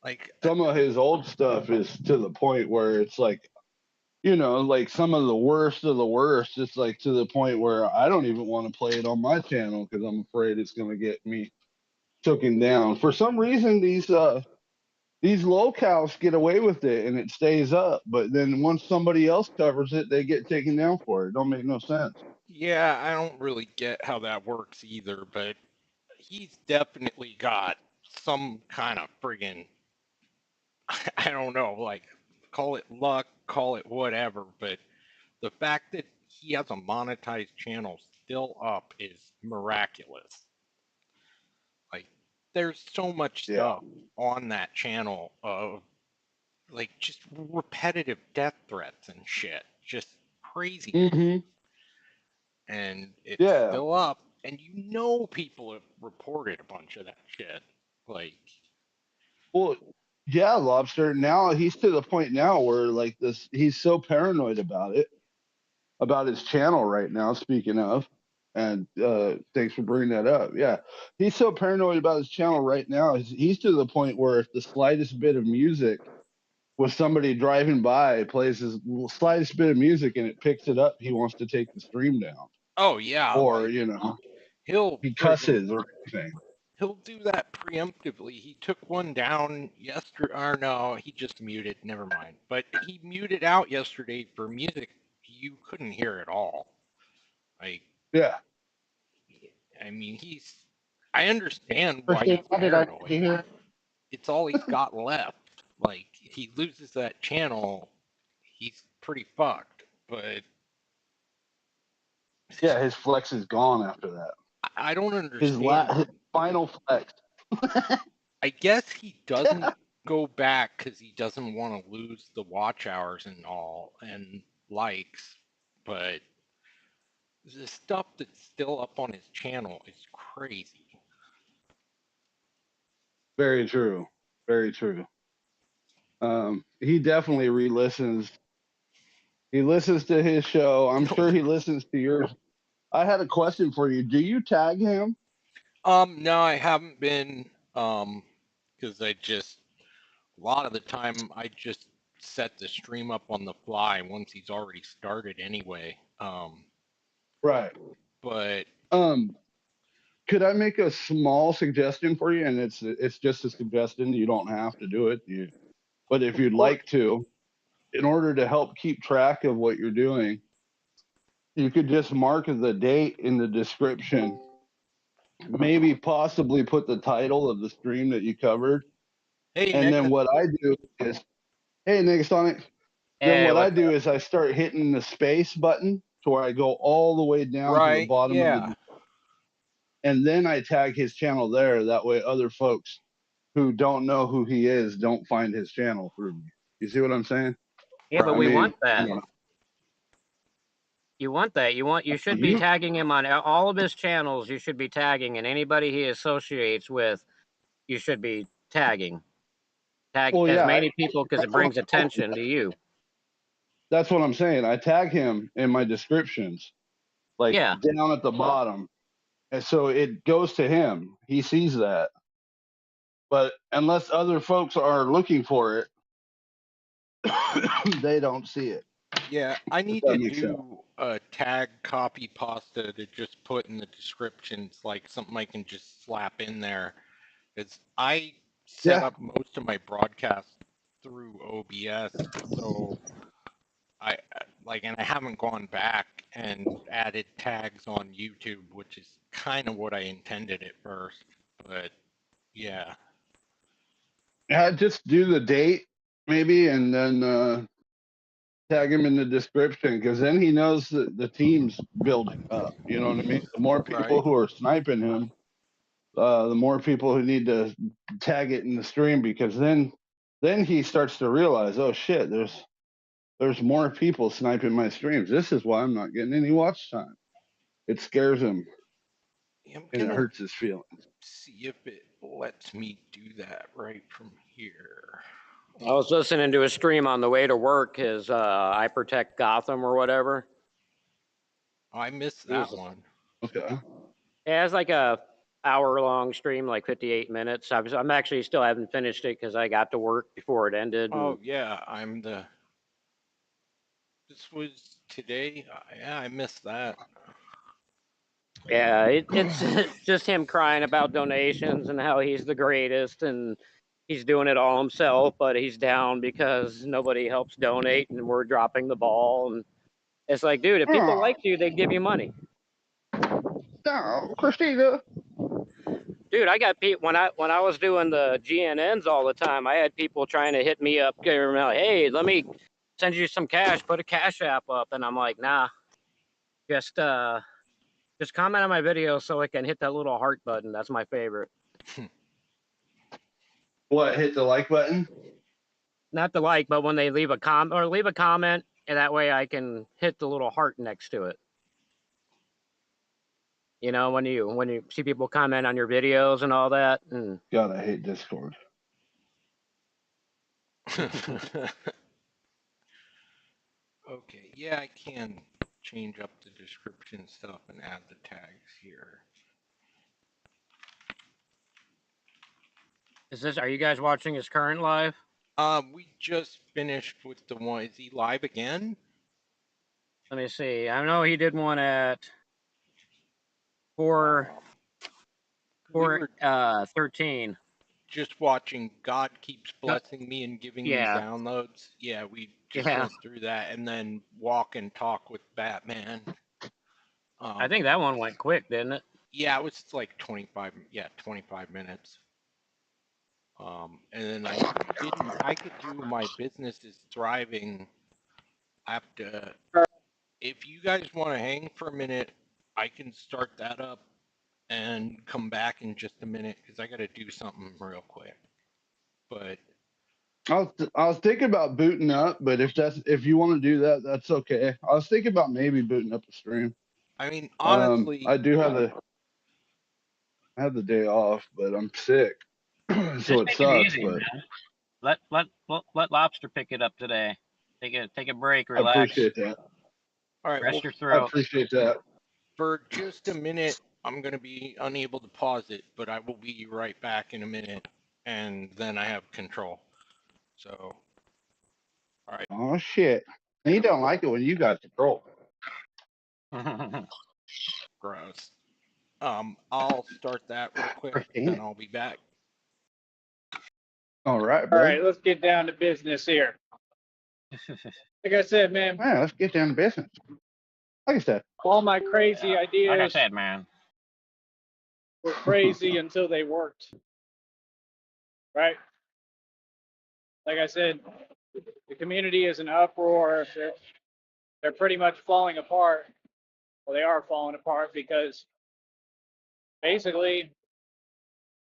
Like, Some of his old stuff is to the point where it's like, like some of the worst of the worst. It's like to the point where I don't even want to play it on my channel because I'm afraid it's going to get me taken down. For some reason, these locals get away with it and it stays up, but then once somebody else covers it, they get taken down for it. Don't make no sense. yeah, I don't really get how that works either, but he's definitely got some kind of friggin', I don't know, like, call it luck, call it whatever, but the fact that he has a monetized channel still up is miraculous. Like, there's so much Yeah. stuff on that channel of like just repetitive death threats and shit, just crazy. Mm-hmm. And it's Yeah. still up, and you know people have reported a bunch of that shit. Like, Well, yeah, Lobster. Now he's to the point now where like this, he's so paranoid about his channel right now. Speaking of, and thanks for bringing that up. Yeah, he's so paranoid about his channel right now. He's to the point where if the slightest bit of music with somebody driving by plays his slightest bit of music and it picks it up, he wants to take the stream down, oh yeah, or like, you know, he'll he friggin' cusses or anything. he'll do that preemptively. He took one down yesterday, or no, he just muted. Never mind. But he muted out yesterday for music you couldn't hear at all. Like, Yeah, I mean, I understand why Christine, he's what did I do paranoid. here? It's all he's got left. Like, he loses that channel, he's pretty fucked. But yeah, his flex is gone after that. I don't His understand. his final flex. I guess he doesn't go back because he doesn't want to lose the watch hours and all and likes, but the stuff that's still up on his channel is crazy. Very true. Very true. He definitely re-listens. He listens to his show. I'm sure he listens to yours. I had a question for you. Do you tag him? No, I haven't been, because a lot of the time I just set the stream up on the fly once he's already started anyway. Right. But Could I make a small suggestion for you? And it's just a suggestion. You don't have to do it. But if you'd like to, in order to help keep track of what you're doing, you could just mark the date in the description. Maybe possibly put the title of the stream that you covered. hey, And Nick, then what I do is, hey, Negasonic. Then Hey, what I what's do is I start hitting the space button to where I go all the way down to the right? bottom of Yeah. the, and then I tag his channel there. That way, other folks who don't know who he is don't find his channel through me. You see what I'm saying? Yeah, but I we mean, want that. you know, You want that. You should be You- tagging him on all of his channels. You should be tagging, and anybody he associates with, you should be tagging. Tag Well, as yeah, many people because it brings attention to you. that's what I'm saying. I tag him in my descriptions, like Yeah. down at the bottom, and so it goes to him. He sees that. But unless other folks are looking for it, they don't see it. Yeah, I need that to makes sense. do a tag copy pasta to just put in the descriptions, like something I can just slap in there. Because I set Yeah. up most of my broadcasts through OBS, so and I haven't gone back and added tags on YouTube, which is kind of what I intended at first. But yeah, Just do the date maybe, and then tag him in the description, because then he knows that the team's building up. You know what I mean? The more people Right. who are sniping him, the more people who need to tag it in the stream, because then he starts to realize, oh shit, there's more people sniping my streams. This is why I'm not getting any watch time. It scares him I'm and it gonna hurts his feelings. see if it lets me do that right from here. I was listening to a stream on the way to work. His I Protect Gotham or whatever. I missed that Jesus. one. Okay. Yeah, it's like a hour-long stream, like 58 minutes. I'm actually still haven't finished it because I got to work before it ended. Oh yeah, this was today. Yeah, I missed that. Yeah, it's just him crying about donations and how he's the greatest and he's doing it all himself, but he's down because nobody helps donate and we're dropping the ball. And it's like, dude, if people like you, they give you money. No, Christina. Dude, Dude, I got people when I was doing the GNNs all the time. I had people trying to hit me up, giving me like, "Hey, let me send you some cash. Put a Cash App up," and I'm like, "Nah, just comment on my video so I can hit that little heart button. That's my favorite. What, hit the like button? Not the like, but when they leave a comment, and that way I can hit the little heart next to it. You know, when you see people comment on your videos and all that, and God, I hate Discord. Okay, yeah, I can change up the description stuff and add the tags here. are you guys watching his current live? We just finished with the one. Is he live again? Let me see. I know he did one at 4 We were 13. just watching God Keeps Yep. Blessing Me and Giving Me Yeah. Downloads. Yeah, we just Yeah. went through that, and then Walk and Talk with Batman. I think that one went quick, didn't it? Yeah, it was like 25 minutes. And then I could do My Business is Thriving. I have to, if you guys want to hang for a minute, I can start that up and come back in just a minute because I got to do something real quick. But I was thinking about booting up, but if you want to do that, that's okay. I was thinking about maybe booting up the stream. I mean, honestly, I do have the day off, but I'm sick, so it Just make sucks. easy, But man. Let Lobster pick it up today. Take a break, I relax, appreciate that. all right, rest well, your I throat. appreciate that. for just a minute, I'm going to be unable to pause it, but I will be right back in a minute, and then I have control. So, Oh shit, he don't like it when you got control. gross. I'll start that real quick, Christina. then I'll be back. All right, All bro. right, let's get down to business here. Like I said, man, Yeah, let's get down to business. Like I said, all my crazy Like I ideas said, man. were crazy until they worked. Right? Like I said, the community is in uproar. They're pretty much falling apart. Well, they are falling apart because basically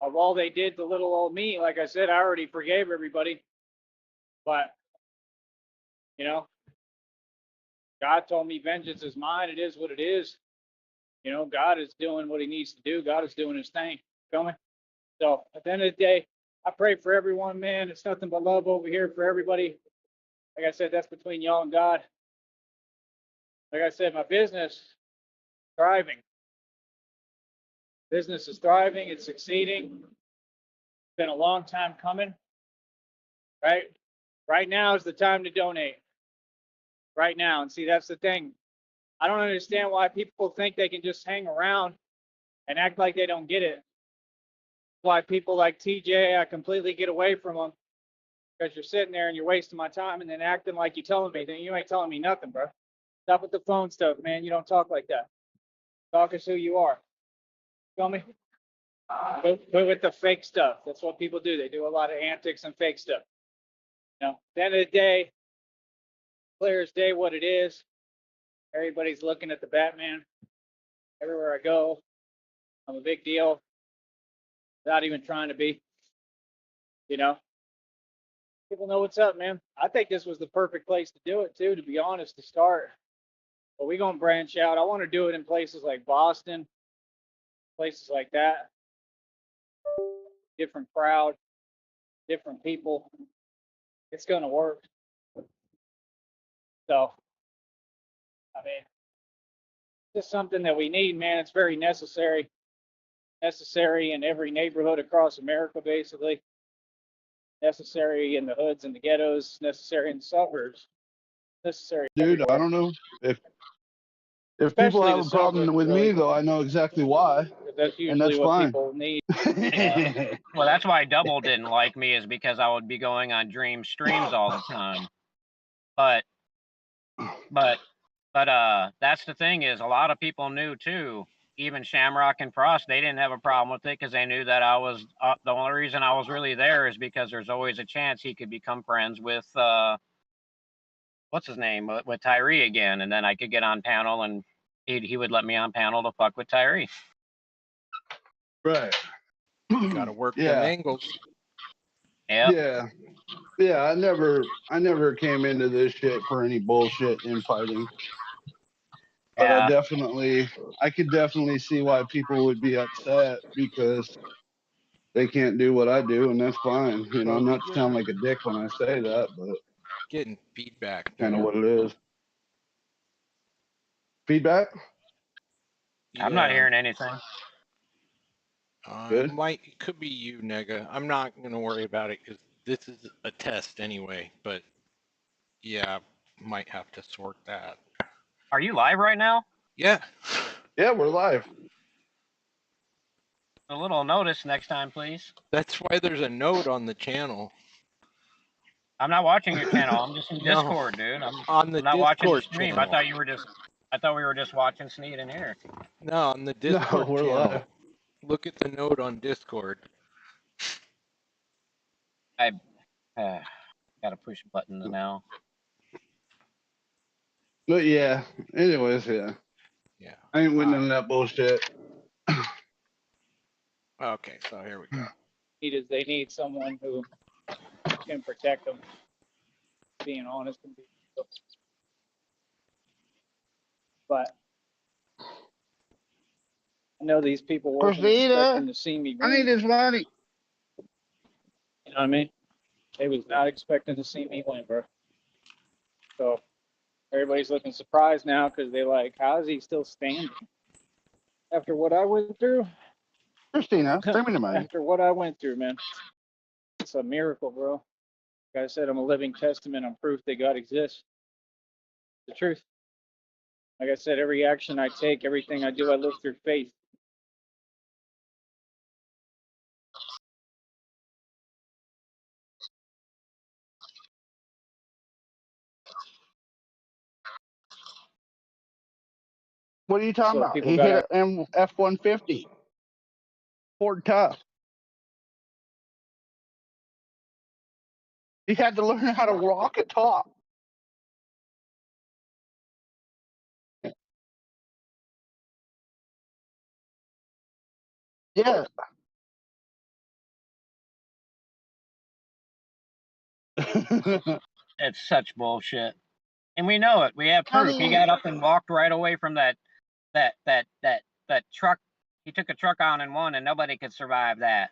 of all they did to little old me, like I said, I already forgave everybody. But, you know, God told me vengeance is mine. It is what it is. You know, God is doing what he needs to do. God is doing his thing. Feel me? So at the end of the day, I pray for everyone, man. It's nothing but love over here for everybody. Like I said, that's between y'all and God. Like I said, my business thriving. Business is thriving. It's succeeding. It's been a long time coming. Right? Right now is the time to donate. Right now. And see, that's the thing. I don't understand why people think they can just hang around and act like they don't get it. Why people like TJ, I completely get away from them because you're sitting there and you're wasting my time and then acting like you're telling me. Then you ain't telling me nothing, bro. Stop with the phone stuff, man. You don't talk like that. Talk as who you are. Feel me? Quit with the fake stuff. That's what people do. They do a lot of antics and fake stuff. You know, at the end of the day, clear as day what it is. Everybody's looking at the Batman. Everywhere I go, I'm a big deal without even trying to be. You know, people know what's up, man. I think this was the perfect place to do it, too, to be honest, to start. But we're going to branch out. I want to do it in places like Boston, places like that. Different crowd, different people. It's going to work. So, I mean, it's something that we need, man. It's very necessary. Necessary in every neighborhood across America, basically. Necessary in the hoods and the ghettos. Necessary in the suburbs. Necessary dude, everywhere. I don't know if people Especially have the a problem suburbs, with really. me though. I know exactly why, That's and usually that's what fine. people need. Well, that's why Double didn't like me, is because I would be going on Dream streams all the time. But that's the thing, is a lot of people knew too even Shamrock and Frost, they didn't have a problem with it because they knew that I was the only reason I was really there is because there's always a chance he could become friends with what's his name with Tyree again, and then I could get on panel and he would let me on panel to fuck with Tyree. Right. Gotta work them Yeah. angles. Yeah. Yeah. I never came into this shit for any bullshit infighting. But Yeah. I could definitely see why people would be upset because they can't do what I do, and that's fine. You know, I'm not to sound like a dick when I say that, but Getting feedback. kind of what it is. Feedback? I'm not Yeah. hearing anything. Good. It could be you, Nega. I'm not gonna worry about it because this is a test anyway. But yeah, might have to sort that. Are you live right now? Yeah. Yeah, we're live. A little notice next time, please. That's why there's a note on the channel. I'm not watching your channel. I'm just in No. Discord, dude. On the I'm not watching the Discord stream. channel. I thought we were just watching Sneed in here. No, on the Discord we're channel. live. Look at the note on Discord. Gotta push buttons now. But yeah, anyways, yeah. Yeah. I ain't with none of that bullshit. Okay, so here we go. They need someone who can protect them. Being honest and being real. But I know these people weren't Christina, expecting to see me I need win. this money. You know what I mean? They was not expecting to see me win, bro. So everybody's looking surprised now because they like, how is he still standing? After what I went through, Christina, bring me the money. after what I went through, man, it's a miracle, bro. Like I said, I'm a living testament. I'm proof that God exists. The truth. Like I said, every action I take, everything I do, I live through faith. What are you talking So about? people He gotta- hit an F-150. Ford Tough. He had to learn how to walk at top. Yeah. It's such bullshit. And we know it. We have proof. He got up and walked right away from that truck. He took a truck on and won, and nobody could survive that.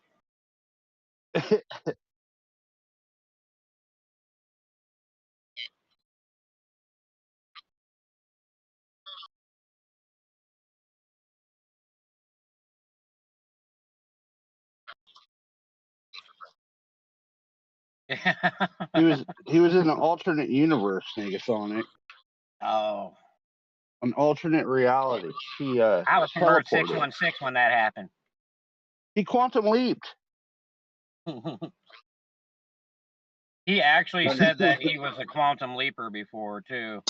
he was in an alternate universe, Negasonic. Oh. An alternate reality. He I was from Earth teleported. 616 when that happened. He quantum leaped. He actually said that he was a quantum leaper before, too.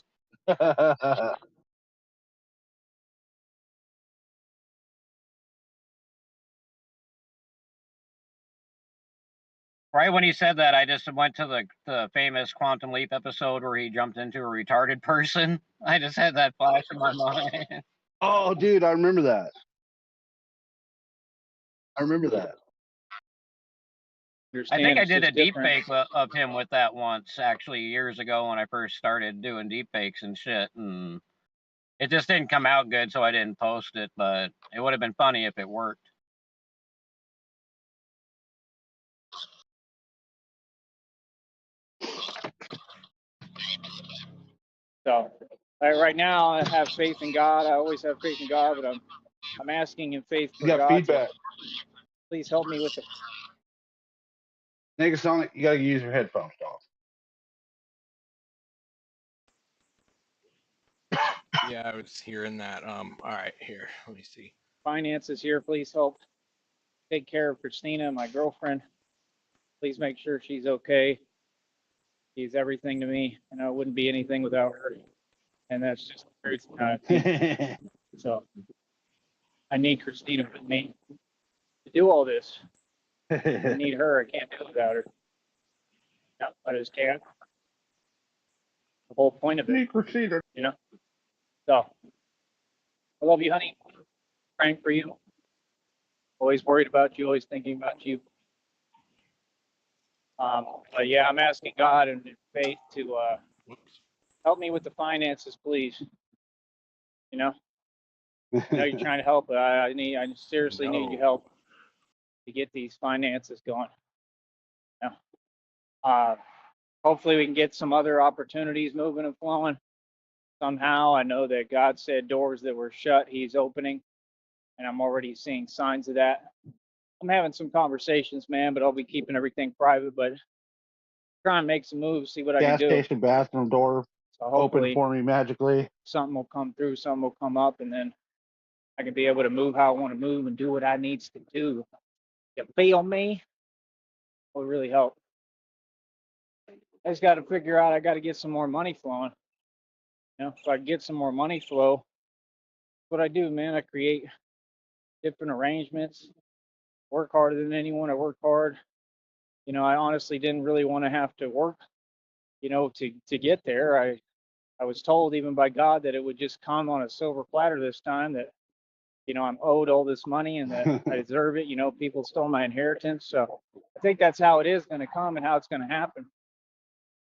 Right when he said that, I just went to the famous Quantum Leap episode where he jumped into a retarded person. I just had that flash in my mind. Oh, dude, I remember that. I remember that. I think I did a deep different. fake of him with that once, actually, years ago when I first started doing deep fakes and shit. And it just didn't come out good, so I didn't post it, but it would have been funny if it worked. So right now I have faith in God. I always have faith in God, but I'm asking in faith for You got God feedback. to please help me with it. Negasonic, you gotta use your headphones, dog. Yeah, I was hearing that. All right, here. Let me see. Finances here. Please help take care of Christina, my girlfriend. Please make sure she's okay. She's everything to me, and I wouldn't be anything without her. And that's just the truth. So I need Christina with me to do all this. I need her. I can't do it without her. No, I just can't. The whole point of it, Need Christina. you know. So, I love you, honey. Praying for you. Always worried about you. Always thinking about you. But yeah, I'm asking God and in faith to Whoops. help me with the finances, please. You know, I know you're trying to help, but I seriously need your No. help to get these finances going. You know, uh, hopefully we can get some other opportunities moving and flowing somehow. I know that God said doors that were shut, He's opening, and I'm already seeing signs of that. I'm having some conversations, man, but I'll be keeping everything private. But try and make some moves, see what I can Gas do. station bathroom door So open hopefully for me magically. something will come through, something will come up, and then I can be able to move how I want to move and do what I needs to do. You feel me? Will really help. I just got to figure out. I got to get some more money flowing. You know, if I get some more money flow, what I do, man, I create different arrangements. Work harder than anyone. I work hard. You know, I honestly didn't really want to have to work. You know, to get there. I was told even by God that it would just come on a silver platter this time. That you know I'm owed all this money and that I deserve it. You know, people stole my inheritance, so I think that's how it is going to come and how it's going to happen.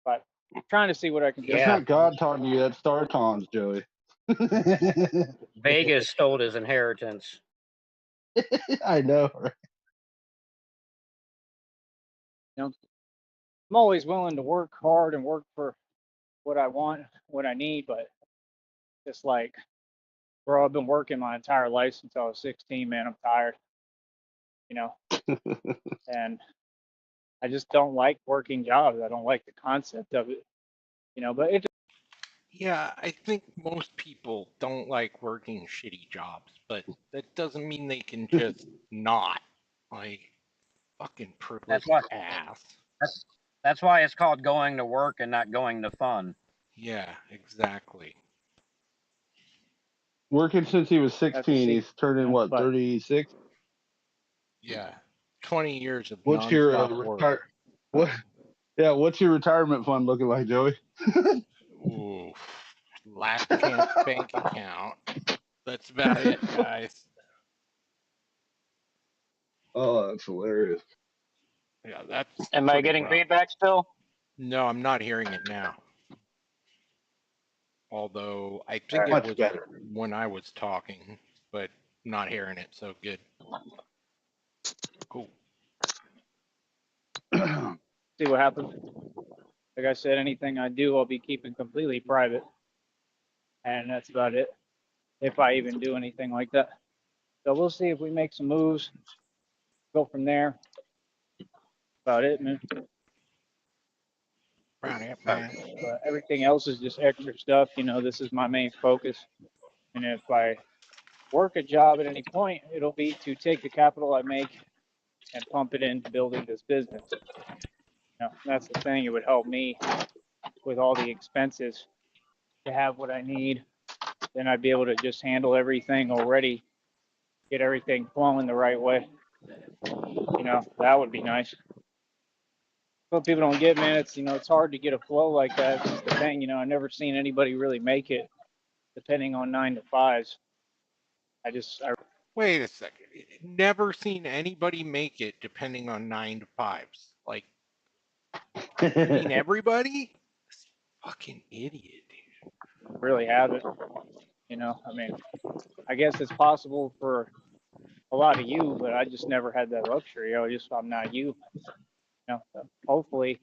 But I'm trying to see what I can do. That's Yeah. not God talking to you. That's Star Cons, Joey. Vegas stole his inheritance. I know. Right? You know, I'm always willing to work hard and work for what I want, what I need, but just like, bro, I've been working my entire life since I was 16, man. I'm tired, you know, and I just don't like working jobs. I don't like the concept of it, you know, but it Yeah, I think most people don't like working shitty jobs, but that doesn't mean they can just not. Like, fucking That's privileged why. ass. That's why it's called going to work and not going to fun. Yeah, exactly. Working since he was have to 16. see, He's turning you know, what, but 36? Yeah. 20 years of What's your nonstop work. what? Yeah, what's your retirement fund looking like, Joey? Ooh, last chance bank account. That's about it, guys. Oh, that's hilarious. Yeah, that's Am I pretty getting rough. feedback still? No, I'm not hearing it now. Although I think Alright. it Much was better. when I was talking, but not hearing it, so good. Cool. see what happens. Like I said, anything I do, I'll be keeping completely private, and that's about it. If I even do anything like that, so we'll see if we make some moves. Go from there. About it, man. Round it, man. But everything else is just extra stuff. You know, this is my main focus. And if I work a job at any point, it'll be to take the capital I make and pump it into building this business. You know, that's the thing. It would help me with all the expenses to have what I need. Then I'd be able to just handle everything already, get everything flowing the right way. You know, that would be nice. What people don't get, man, it's, you know, it's hard to get a flow like that. It's just the thing, you know, I've never seen anybody really make it depending on 9 to 5s. I Wait a second. Never seen anybody make it depending on 9 to 5s. Like, you mean everybody? Fucking idiot, dude. really haven't, you know, I mean, I guess it's possible for a lot of you, but I just never had that luxury. I'm not you, you know, so hopefully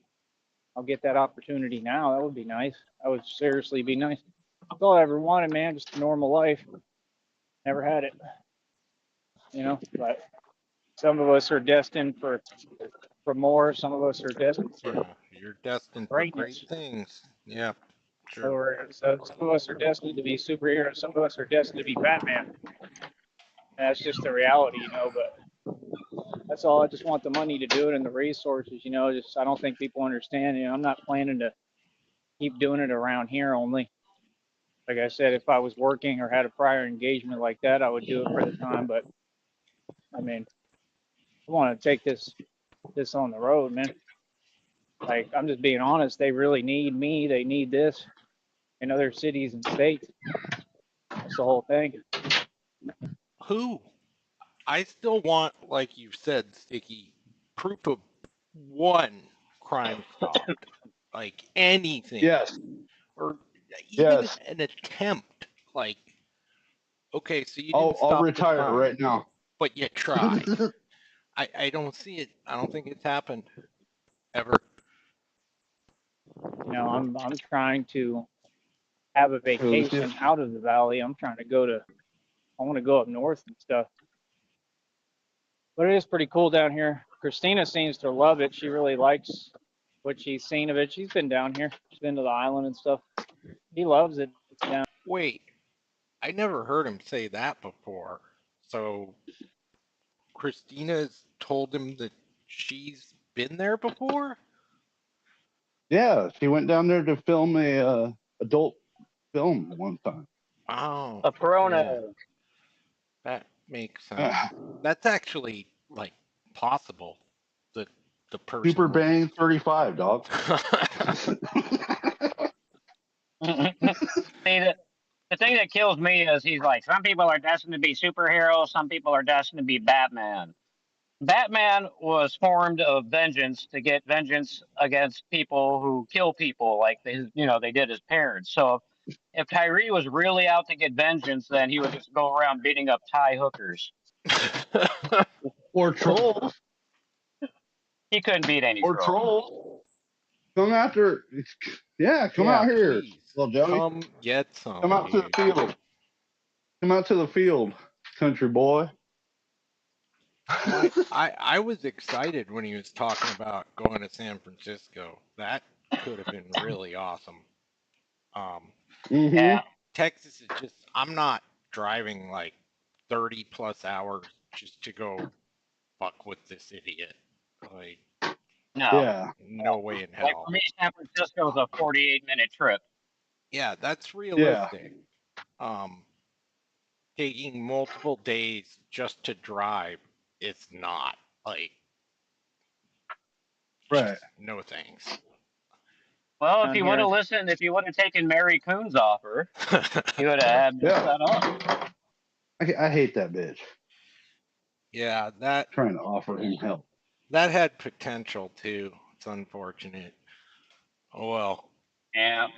I'll get that opportunity now. That would be nice. That would seriously be nice. That's all I ever wanted, man, just a normal life. Never had it, you know, but some of us are destined for more. Some of us are destined for Yeah, you're destined for great greatness. things. Yeah, sure. Or so some of us are destined to be superheroes. Some of us are destined to be Batman. And that's just the reality, you know. But that's all. I just want the money to do it and the resources, you know. Just I don't think people understand. You know, I'm not planning to keep doing it around here only. Like I said, if I was working or had a prior engagement like that, I would do it for the time. But I mean, I want to take this on the road, man. Like, I'm just being honest. They really need me. They need this in other cities and states. That's the whole thing. Who? I still want, like you said, Sticky, proof of one crime stopped. Like anything. Yes. Or even Yes. an attempt. Like, okay, so you I'll didn't stop the retire crime, right now. but you tried. I don't see it. I don't think it's happened ever. You know, I'm trying to have a vacation out of the valley. I'm trying to I want to go up north and stuff. But it is pretty cool down here. Christina seems to love it. She really likes what she's seen of it. She's been down here. She's been to the island and stuff. He loves it. It's down. Wait, I never heard him say that before. So Christina's told him that she's been there before? Yeah, she went down there to film a adult film one time. Oh, A Corona. yeah, that makes sense. That's actually like possible. The person Super Bang 35, dog. See, the thing that kills me is he's like, some people are destined to be superheroes, some people are destined to be Batman. Batman was formed of vengeance to get vengeance against people who kill people, like they did his parents. So if Tyree was really out to get vengeance, then he would just go around beating up Thai hookers. Or trolls. He couldn't beat any Or troll. trolls. Come after. Yeah, come Yeah, out here, please. little Joey. Come get some. Come out to the dude. field. Come out to the field, country boy. I was excited when he was talking about going to San Francisco. That could have been really awesome. Mhm. Yeah. Texas is just, I'm not driving like 30 plus hours just to go fuck with this idiot. Like, No. Yeah. no way in Like hell. for me, San Francisco is a 48-minute trip. Yeah, that's realistic. Taking multiple days just to drive is not. Like, Right. just no thanks. Well, if Down he would have here. listened, if he would have taken Mary Coon's offer, he would have had this Yeah. set up. I hate that bitch. Yeah, that Trying to offer him help. that had potential too. It's unfortunate. Oh well. Yeah.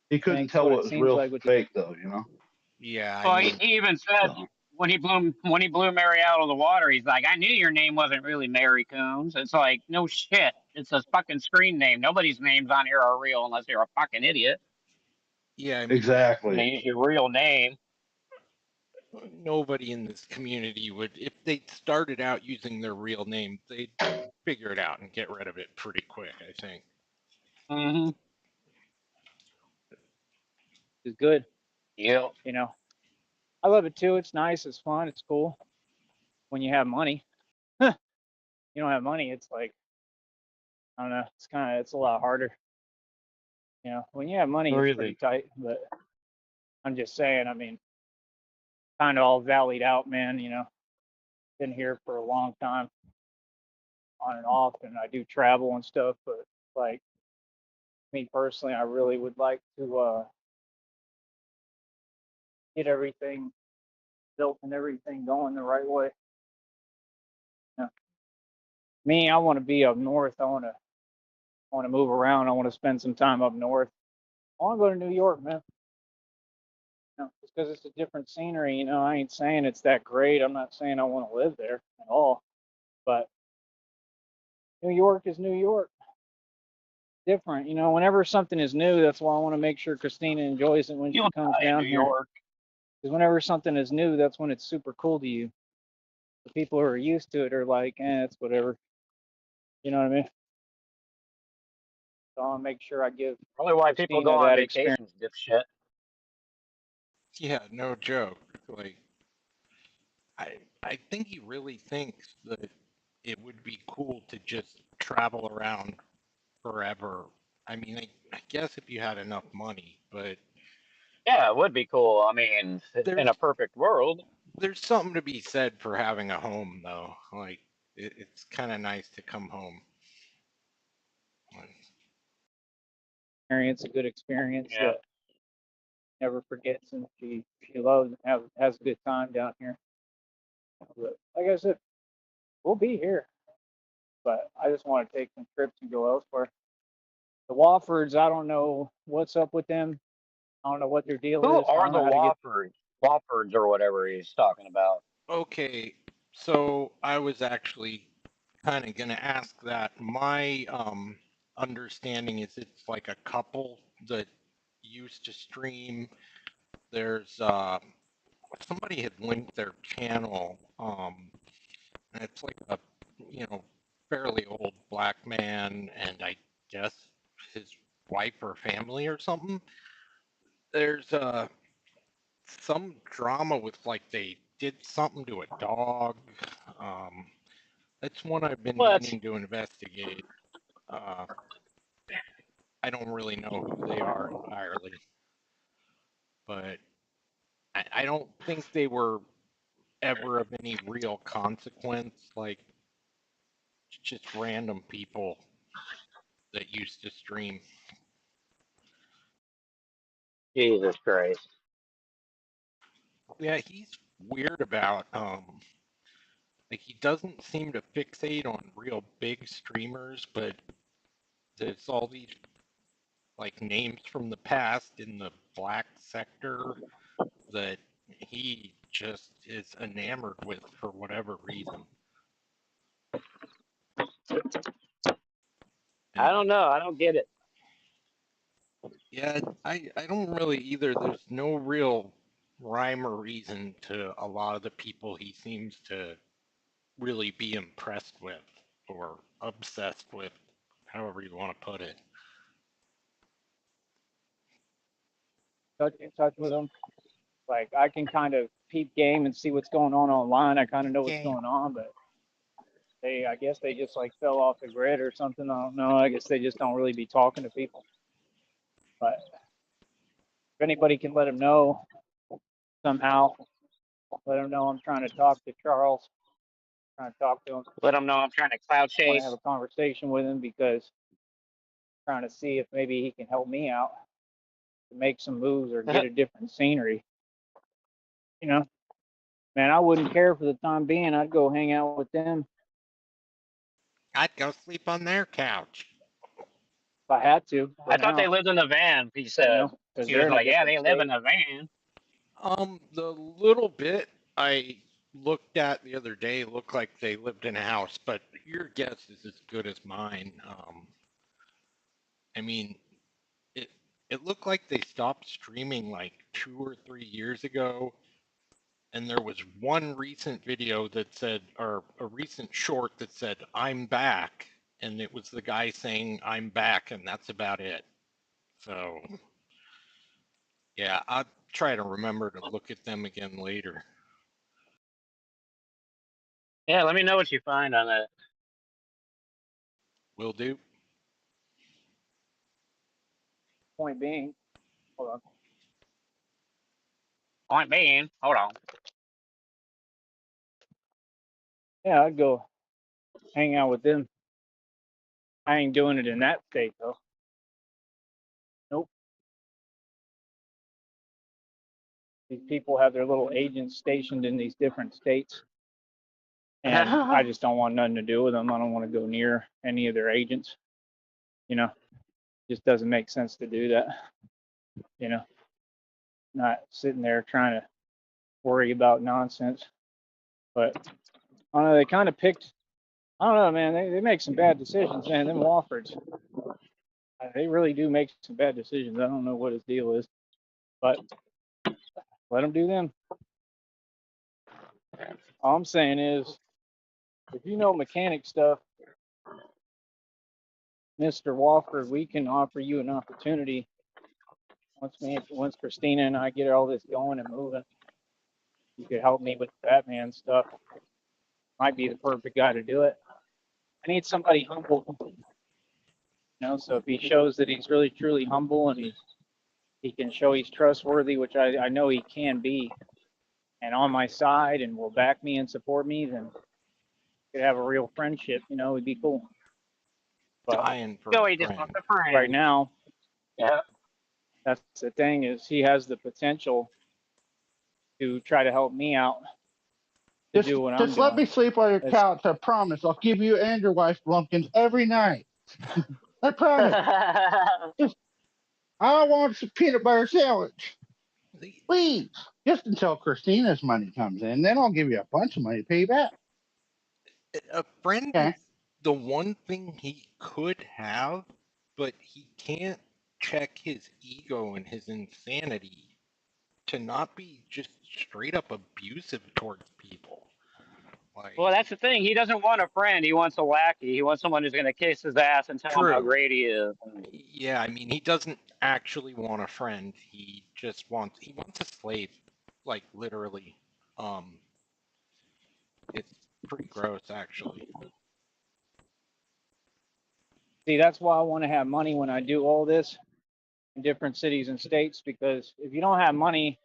He couldn't Thanks, tell what what it was seems real like with fake though, you know? Yeah, Well, I mean, he even said So, when he blew Mary out of the water, he's like, I knew your name wasn't really Mary Coons. It's like, no shit. It's a fucking screen name. Nobody's names on here are real unless you're a fucking idiot. yeah, I mean, You exactly. use your real name. nobody in this community would, if they started out using their real name, they'd figure it out and get rid of it pretty quick, I think. Mm-hmm. It's good. Yep. You know, I love it too. It's nice. It's fun. It's cool. When you have money, you don't have money. It's like, I don't know. It's a lot harder. You know, when you have money, it's pretty tight. But I'm just saying, I mean, kind of all valleyed out, man. You know, been here for a long time, on and off, and I do travel and stuff. But like me personally, I really would like to get everything built and everything going the right way. You know, me, I want to be up north. I want to move around. I want to spend some time up north. I want to go to New York, man. You know, just because it's a different scenery. You know, I ain't saying it's that great. I'm not saying I want to live there at all. But New York is New York. Different. You know, whenever something is new, that's why I want to make sure Christina enjoys it when she You'll comes die in down New here. York. Because whenever something is new, that's when it's super cool to you. The people who are used to it are like, it's whatever. You know what I mean? So I want to make sure I give Probably why people Christina go on that experience. vacations, dipshit. Yeah, no joke. Like, I think he really thinks that it would be cool to just travel around forever. I mean, I guess if you had enough money, but Yeah, it would be cool. I mean, in There's a perfect world. there's something to be said for having a home though. Like it's kind of nice to come home. Experience, a good experience Yeah. that never forgets, and she loves and has a good time down here. But like I said, we'll be here, but I just want to take some trips and go elsewhere. The Woffords, I don't know what's up with them. I don't know what their deal Who is. I are don't the know how to get. Woffords or whatever he's talking about? Okay, so I was actually kind of gonna ask that. My understanding is it's like a couple that used to stream. There's somebody had linked their channel, and it's like a fairly old black man and I guess his wife or family or something. There's some drama with like they did something to a dog. Um, that's one I've been What? meaning to investigate. Uh, I don't really know who they are entirely, but I don't think they were ever of any real consequence. Like just random people that used to stream. Jesus Christ. Yeah, he's weird about like he doesn't seem to fixate on real big streamers, but there's all these like names from the past in the black sector that he just is enamored with for whatever reason. I And don't know. I don't get it. yeah, I don't really either. There's no real rhyme or reason to a lot of the people he seems to really be impressed with or obsessed with, however you want to put it. In touch with them. Like I can kind of peep game and see what's going on online. I kind of know what's Game. going on, but I guess they just like fell off the grid or something. I don't know. I guess they just don't really be talking to people. But if anybody can let them know somehow, let them know I'm trying to talk to Charles, trying to talk to him. Let them know I'm trying to cloud I want to have chase. a conversation with him because I'm trying to see if maybe he can help me out to make some moves or get a different scenery. You know, man, I wouldn't care for the time being. I'd go hang out with them I'd go sleep on their couch. if I had to. For I thought they now, lived in a van, he you said. know, because He they're was in a like, yeah, different they live state. in a van. The little bit I looked at the other day looked like they lived in a house, but your guess is as good as mine. I mean, it it looked like they stopped streaming like 2 or 3 years ago, and there was one recent video that said, or a recent short that said, "I'm back," and it was the guy saying, "I'm back," and that's about it. So, yeah, I'll try to remember to look at them again later. Yeah, let me know what you find on that. Will do. Point being, hold on. Point being, hold on. Yeah, I'd go hang out with them. I ain't doing it in that state though. Nope. These people have their little agents stationed in these different states, and I just don't want nothing to do with them. I don't want to go near any of their agents. You know, just doesn't make sense to do that. You know, not sitting there trying to worry about nonsense. But I don't know. They kind of picked. I don't know, man. They make some bad decisions, man. Them Woffords, they really do make some bad decisions. I don't know what his deal is, but let them do them. All I'm saying is, if you know mechanic stuff, Mr. Wofford, we can offer you an opportunity once Christina and I get all this going and moving. You could help me with the Batman stuff. Might be the perfect guy to do it. I need somebody humble, you know. So if he shows that he's really truly humble and he's he can show he's trustworthy, which I know he can be, and on my side and will back me and support me, then we could have a real friendship, you know, it'd be cool. But Dying for Joey a just friend. wants a friend. right now, Yeah. that's the thing, is he has the potential to try to help me out to Just, do what I'm just let doing. me sleep on your It's- couch. I promise. I'll give you and your wife Lumpkins every night. I promise. I want some peanut butter sandwich. The- Please. Just until Christina's money comes in. Then I'll give you a bunch of money to pay you back. A friend Okay. is the one thing he could have, but he can't check his ego and his insanity to not be just straight up abusive towards people. Like, Well, that's the thing. He doesn't want a friend. He wants a lackey. He wants someone who's going to kiss his ass and tell him how True. great he is. yeah, I mean, he doesn't actually want a friend. He wants a slave, like literally. It's pretty gross, actually. See, that's why I want to have money when I do all this in different cities and states, because if you don't have money,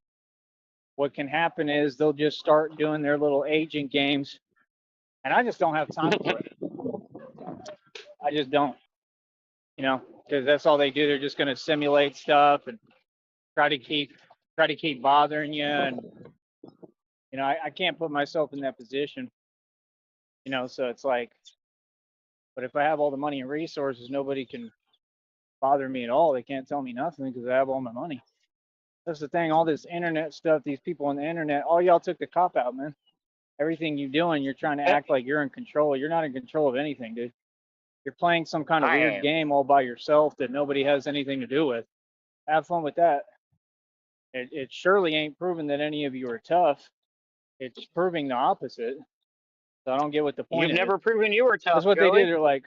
what can happen is they'll just start doing their little agent games, and I just don't have time for it. I just don't, you know, because that's all they do. They're just going to simulate stuff and try to keep bothering you, and you know, I can't put myself in that position, you know. So it's like, but if I have all the money and resources, nobody can bother me at all. They can't tell me nothing because I have all my money. That's the thing. All this internet stuff, these people on the internet, all y'all took the cop out, man. Everything you doing, you're trying to act like you're in control. You're not in control of anything, dude. You're playing some kind of I weird am. game all by yourself that nobody has anything to do with. Have fun with that. It surely ain't proving that any of you are tough. It's proving the opposite. So I don't get what the point You've is. never proven you were tough. That's what Joey. they do. They're like,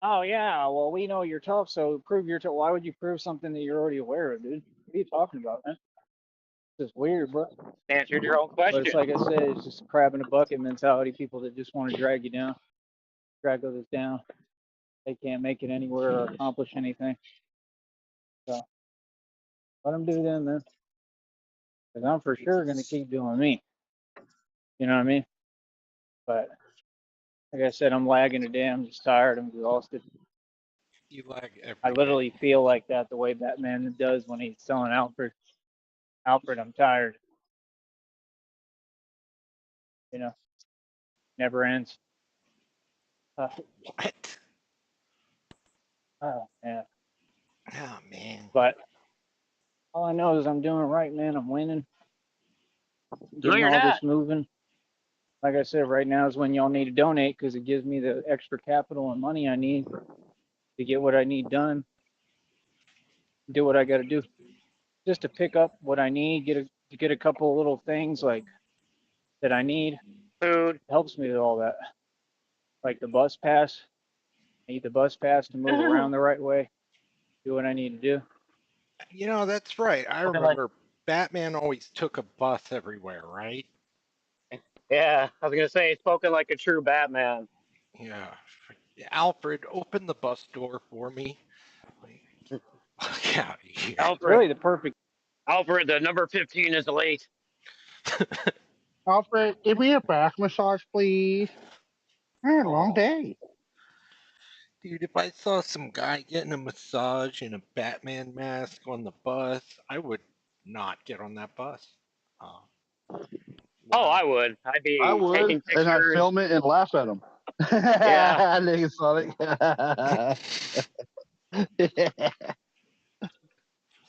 oh yeah, well we know you're tough, so prove you're tough. Why would you prove something that you're already aware of, dude? What are you talking about, man? It's just weird, bro. Answered your own question. But it's like I said, it's just a crab in a bucket mentality. People that just want to drag you down, drag others down. They can't make it anywhere or accomplish anything. So let them do them, man. Because I'm for sure going to keep doing me. You know what I mean? But like I said, I'm lagging today. I'm just tired. I'm exhausted. You lag every I day. literally feel like that the way Batman does when he's telling Alfred, Alfred, I'm tired. You know, never ends. What? Oh, man. Oh man. But all I know is I'm doing right, man. I'm winning. No, Getting you're all not. this moving. Like I said, right now is when y'all need to donate because it gives me the extra capital and money I need to get what I need done, do what I got to do, just to pick up what I need, get a couple little things like that I need. Food. Helps me with all that, like the bus pass. I need the bus pass to move around the right way, do what I need to do. You know, that's right. I Something like- remember Batman always took a bus everywhere, right? Yeah, I was gonna say, spoken like a true Batman. Yeah. Alfred, open the bus door for me. Like, fuck out of here. It's really the perfect. Alfred, the number 15 is late. Alfred, give me a back massage, please. I had a long Aw. day. Dude, if I saw some guy getting a massage in a Batman mask on the bus, I would not get on that bus. Oh, Wow. I would. I'd be I would, taking and I'd pictures. film it and laugh at him. Yeah. Nigga Sonic.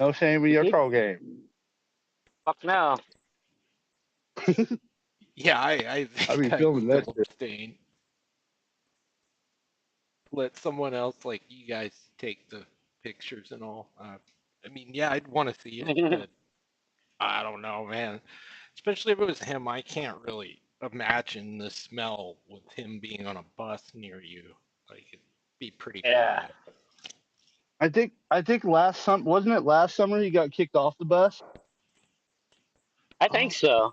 No shame in your troll game. Fuck no. Yeah, I I'd be think filming that still shit. abstain. Let someone else like you guys take the pictures and all. I mean, yeah, I'd want to see it, but I don't know, man. Especially if it was him, I can't really imagine the smell with him being on a bus near you. Like it'd be pretty Yeah. bad. I think last wasn't it last summer he got kicked off the bus? I think so.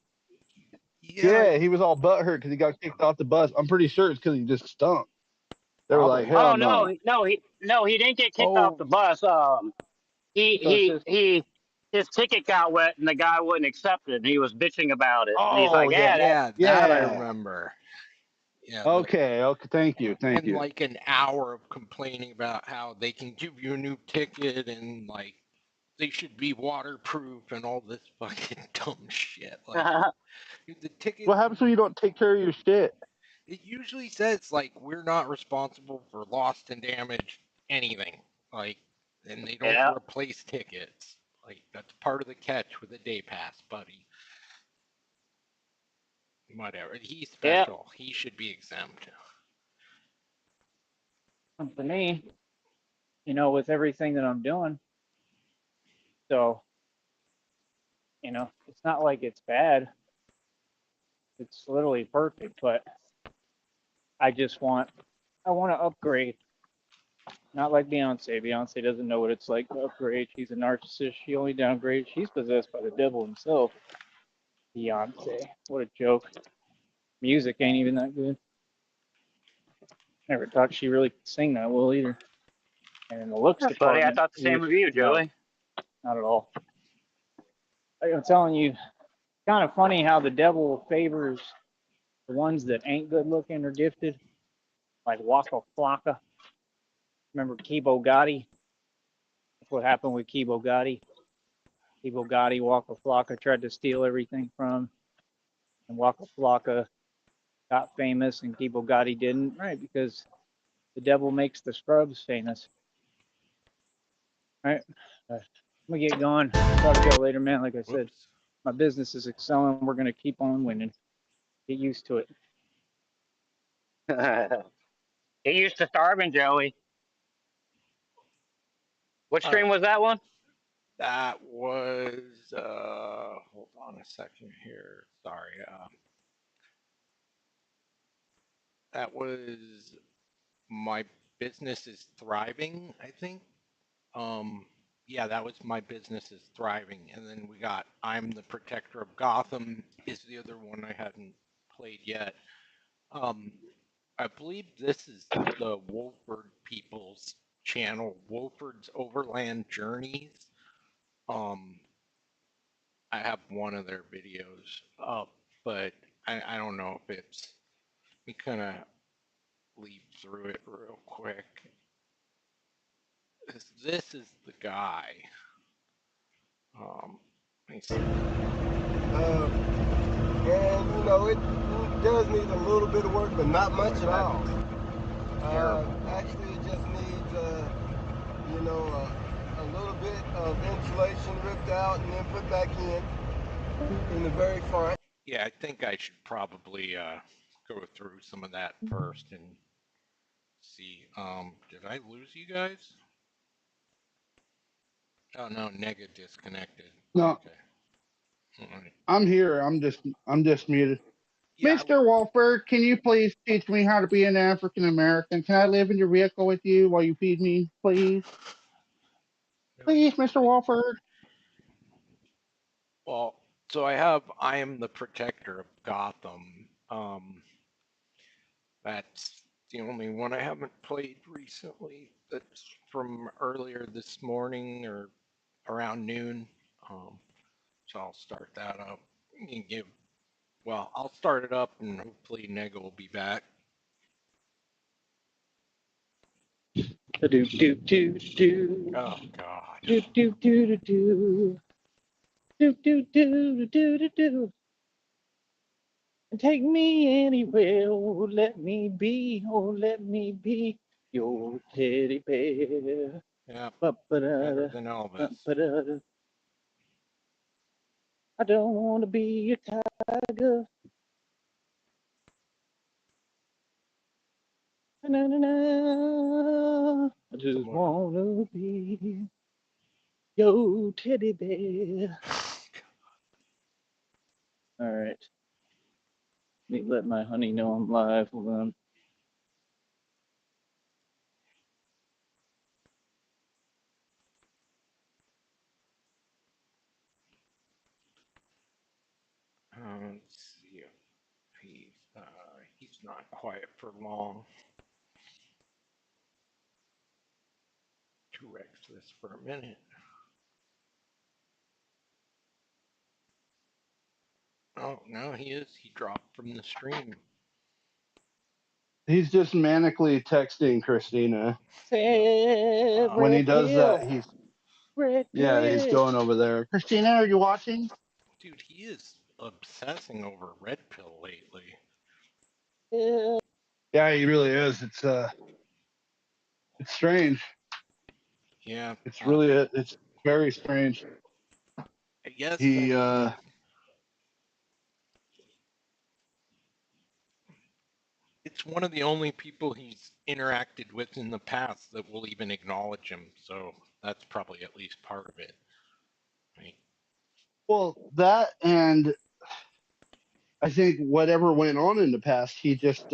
Yeah, he was all butthurt because he got kicked off the bus. I'm pretty sure it's because he just stunk. They were like, Probably. hell Oh no. no, he didn't get kicked off the bus. So it's just- He his ticket got wet and the guy wouldn't accept it, and he was bitching about it. And he's Oh, like, yeah. "Yeah, that, Yeah, that I Yeah. remember. Yeah, Okay. Okay. Thank you. Thank and you. like an hour of complaining about how they can give you a new ticket and like they should be waterproof and all this fucking dumb shit. Like dude, the ticket, What happens when you don't take care of your shit? it usually says like we're not responsible for lost and damaged anything. Like, and they don't yeah." replace tickets. Like that's part of the catch with a day pass, buddy. Whatever. He's Yeah. special. He should be exempt. And for me, with everything that I'm doing, so, it's not like it's bad. It's literally perfect, but I want to upgrade. Not like Beyonce. Beyonce doesn't know what it's like to upgrade. She's a narcissist. She only downgrades. She's possessed by the devil himself. Beyonce. What a joke. Music ain't even that good. Never thought she really could sing that well either. And in the looks That's funny. I department, thought the same of you, no, Joey. not at all. I'm telling you, kind of funny how the devil favors the ones that ain't good looking or gifted, like Waka Flocka. Remember Kibo Gotti? That's what happened with Kibo Gotti. Kibo Gotti, Waka Flocka tried to steal everything from, and Waka Flocka got famous, and Kibo Gotti didn't, right? Because the devil makes the scrubs famous. All right, I'm gonna get going. Talk to y'all later, man. Like I said, Whoops. my business is excelling. We're gonna keep on winning. Get used to it. Get used to starving, Joey. What Uh, stream was that one? that was hold on a second here. Sorry. That was my business is thriving, I think. Yeah, that was my business is thriving. And then we got I'm the Protector of Gotham is the other one I hadn't played yet. I believe this is the Wolford people's channel, Wolford's Overland Journeys. Um, I have one of their videos up, but I don't know if it's. Let me kind of leaf through it real quick. This is the guy. Let me see. And it does need a little bit of work, but not much at all. Actually, it just needs, a little bit of insulation ripped out and then put back in the very front. Yeah, I think I should probably go through some of that first and see. Did I lose you guys? Oh no, Nega disconnected. No, Okay. All right. I'm here. I'm just muted. Yeah, Mr. Wolford, can you please teach me how to be an African American? Can I live in your vehicle with you while you feed me, please? Please, Mr. Wolford. well, so I am the Protector of Gotham. That's the only one I haven't played recently. That's from earlier this morning or around noon. So I'll start that up and I'll start it up and hopefully Nega will be back. Do do do do Oh God. do do do do do do do do do do do. Take me anywhere, oh let me be, your teddy bear. Yeah, better Ba-ba-da-da, than Elvis. ba-ba-da-da. I don't want to be a tiger. Na-na-na. I just Somewhere. want to be your teddy bear. All right. Let me let my honey know I'm live. Hold on. Let's see if he's not quiet for long. 2x this for a minute. Oh, no, he is. He dropped from the stream. He's just manically texting Christina. Said When he red does that, pill, he's red he's pill. going over there. Christina, are you watching? Dude, he is obsessing over red pill lately. Yeah, he really is. It's strange. Yeah. It's really it's very strange. I guess He it's one of the only people he's interacted with in the past that will even acknowledge him. So that's probably at least part of it. Right? well, that, and I think whatever went on in the past, he just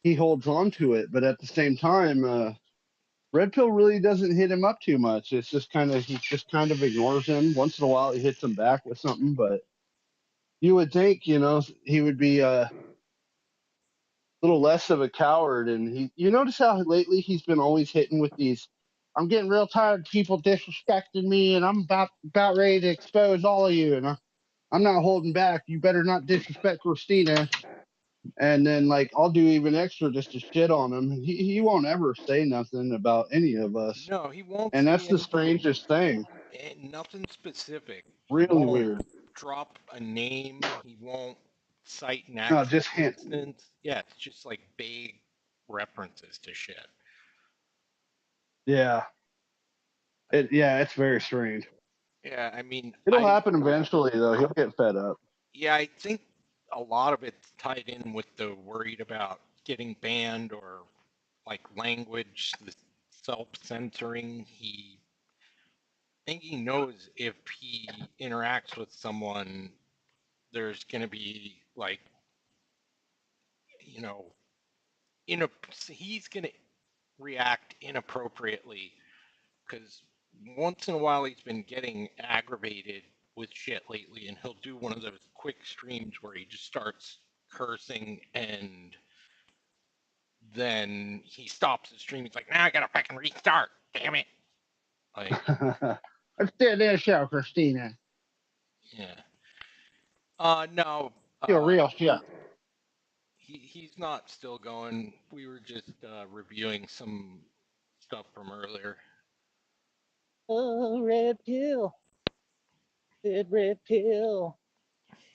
he holds on to it. But at the same time, Red Pill really doesn't hit him up too much. It's just kind of he just kind of ignores him. Once in a while, he hits him back with something, but you would think, he would be a little less of a coward. And you notice how lately he's been always hitting with these. I'm getting real tired of people disrespecting me, and I'm about ready to expose all of you. And I'm not holding back. You better not disrespect Christina. And then like I'll do even extra just to shit on him. He won't ever say nothing about any of us. No, he won't And say that's the anything. strangest thing. Nothing specific. Really he won't weird. drop a name. He won't cite an No, actual just hint. instance. Yeah, it's just like vague references to shit. Yeah. It's very strange. Yeah, I mean, It'll happen eventually though. He'll get fed up. yeah, I think a lot of it's tied in with the worried about getting banned or like language, the self-censoring. I think he knows if he interacts with someone, there's going to be like, you know, he's going to react inappropriately because once in a while he's been getting aggravated with shit lately, and he'll do one of those quick streams where he just starts cursing and then he stops the stream. He's like, now I gotta fucking restart. Damn it. Like, Let's do this show, Christina. yeah. No. Do a real show. He's not still going. We were just reviewing some stuff from earlier. Oh, red pill, said red pill.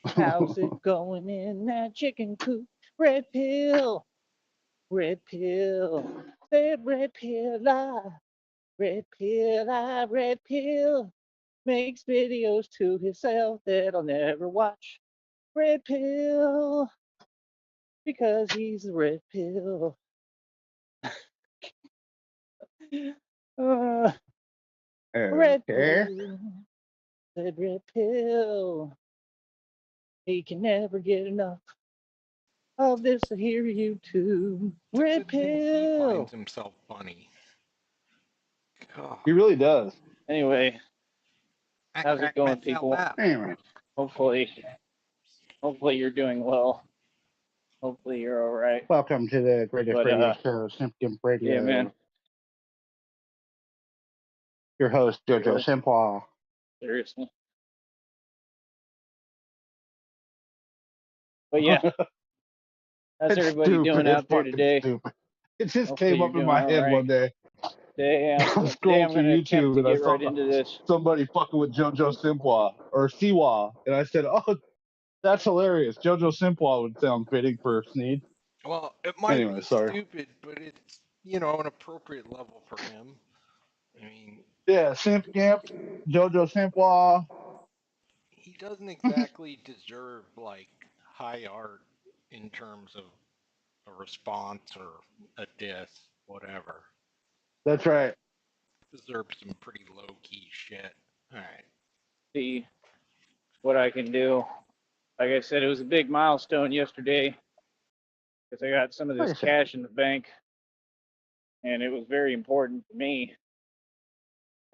How's it going in that chicken coop? Red pill, said red pill, red pill. Makes videos to himself that I'll never watch. Red pill, because he's a red pill. Red Okay. pill, said red pill. He can never get enough of this here YouTube. Red Good thing he pill. finds himself funny. God, He really does. Anyway, I how's it crack going, myself people? up. Anyway, Hopefully you're doing well. Hopefully you're all right. welcome to the greatest But, radio show, Simpkin Radio. Yeah, man. Your host, Jojo Simple. Seriously. But yeah, how's It's everybody stupid. doing It's out there fucking today? stupid. It just Hopefully came you're up in doing my all head right. one day. Today I'm I'm scrolling through going to attempt YouTube to and I get saw right into this. somebody fucking with JoJo Simple or Siwa, and I said, "Oh, that's hilarious." JoJo Simple would sound fitting for Sneed. Well, it might Anyway, be sorry. stupid, but it's, an appropriate level for him. I mean, Yeah, Simp Camp, JoJo Simple. he doesn't exactly deserve like high art in terms of a response or a diss, whatever. That's right. Deserves some pretty low key shit. All right. See what I can do. Like I said, it was a big milestone yesterday because I got some of this cash in the bank, and it was very important to me.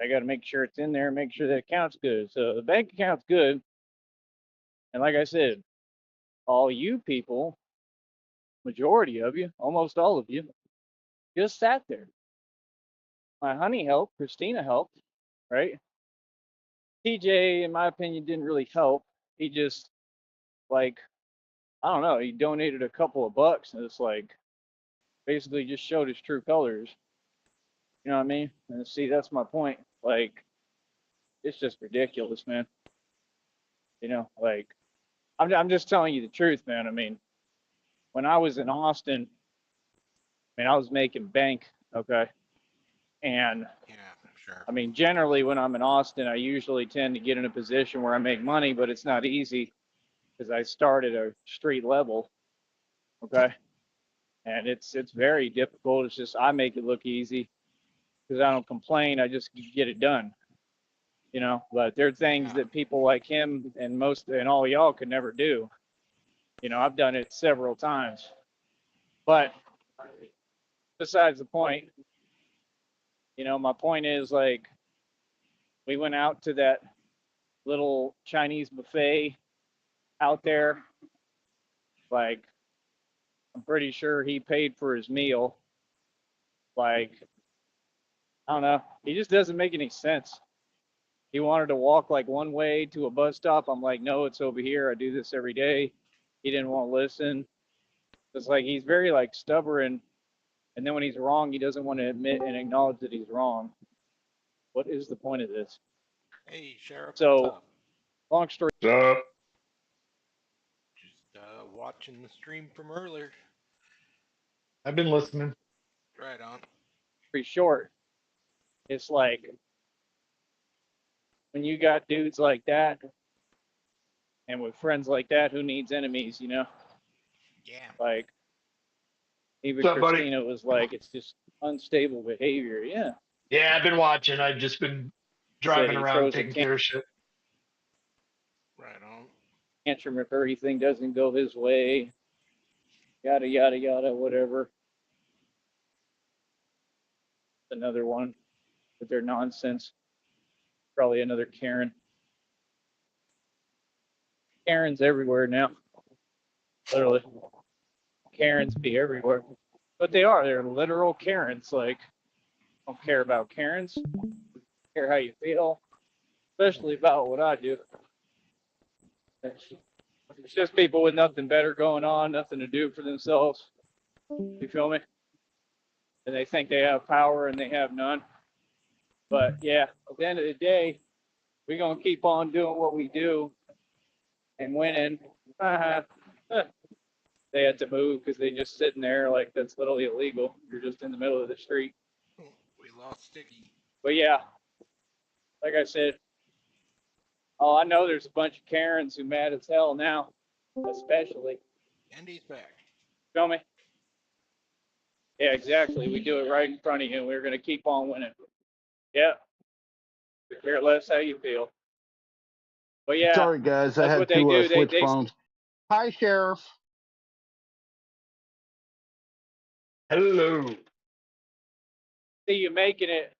I got to make sure it's in there, make sure the account's good. So the bank account's good, and like I said, all you people, majority of you, almost all of you, just sat there. My honey helped, Christina helped, right? TJ, in my opinion, didn't really help. He just like, I don't know, he donated a couple of bucks and it's like basically just showed his true colors. You know what I mean? And see, that's my point. Like, it's just ridiculous, man. You know, like, I'm just telling you the truth, man. I mean, when I was in Austin, I mean, I was making bank, okay? And Yeah, sure. I mean, generally, when I'm in Austin, I usually tend to get in a position where I make money, but it's not easy because I start at a street level, okay? And it's very difficult. It's just I make it look easy because I don't complain. I just get it done, you know. But there are things Yeah. that people like him and all y'all could never do. You know, I've done it several times. But besides the point, you know, my point is like we went out to that little Chinese buffet out there. Like, I'm pretty sure he paid for his meal. Like, I don't know. He just doesn't make any sense. He wanted to walk like one way to a bus stop. I'm like, no, it's over here. I do this every day. He didn't want to listen. It's like he's very like stubborn. And then when he's wrong, he doesn't want to admit and acknowledge that he's wrong. What is the point of this? Hey, Sheriff, So- what's up? Long story Just watching the stream from earlier. I've been listening. Right on. short, it's like when you got dudes like that and with friends like that, who needs enemies, you know? Yeah. Like, even What's up, buddy? Christina was like, it's just unstable behavior. Yeah. Yeah, I've been watching. I've just been driving he around throws a taking care of shit. Right on. Tantrum if everything doesn't go his way, yada, yada, yada, whatever. Another one with their nonsense. Probably another Karen. Karen's everywhere now. Literally. Karens be everywhere. But they are. They're literal Karens. Like, don't care about Karens. Care how you feel. Especially about what I do. It's just people with nothing better going on, nothing to do for themselves. You feel me? And they think they have power and they have none. But yeah, at the end of the day, we're going to keep on doing what we do and winning. They had to move because they just sitting there like that's literally illegal. You're just in the middle of the street. We lost Sticky. But yeah, like I said, oh, I know there's a bunch of Karens who mad as hell now, especially. And he's back. Feel me? Yeah, exactly. We do it right in front of you, and we're going to keep on winning. Yeah. We care less how you feel. But yeah, Sorry, guys. I that's had what they to do. switch They phones. Hi, Sheriff. Hello. see you making it,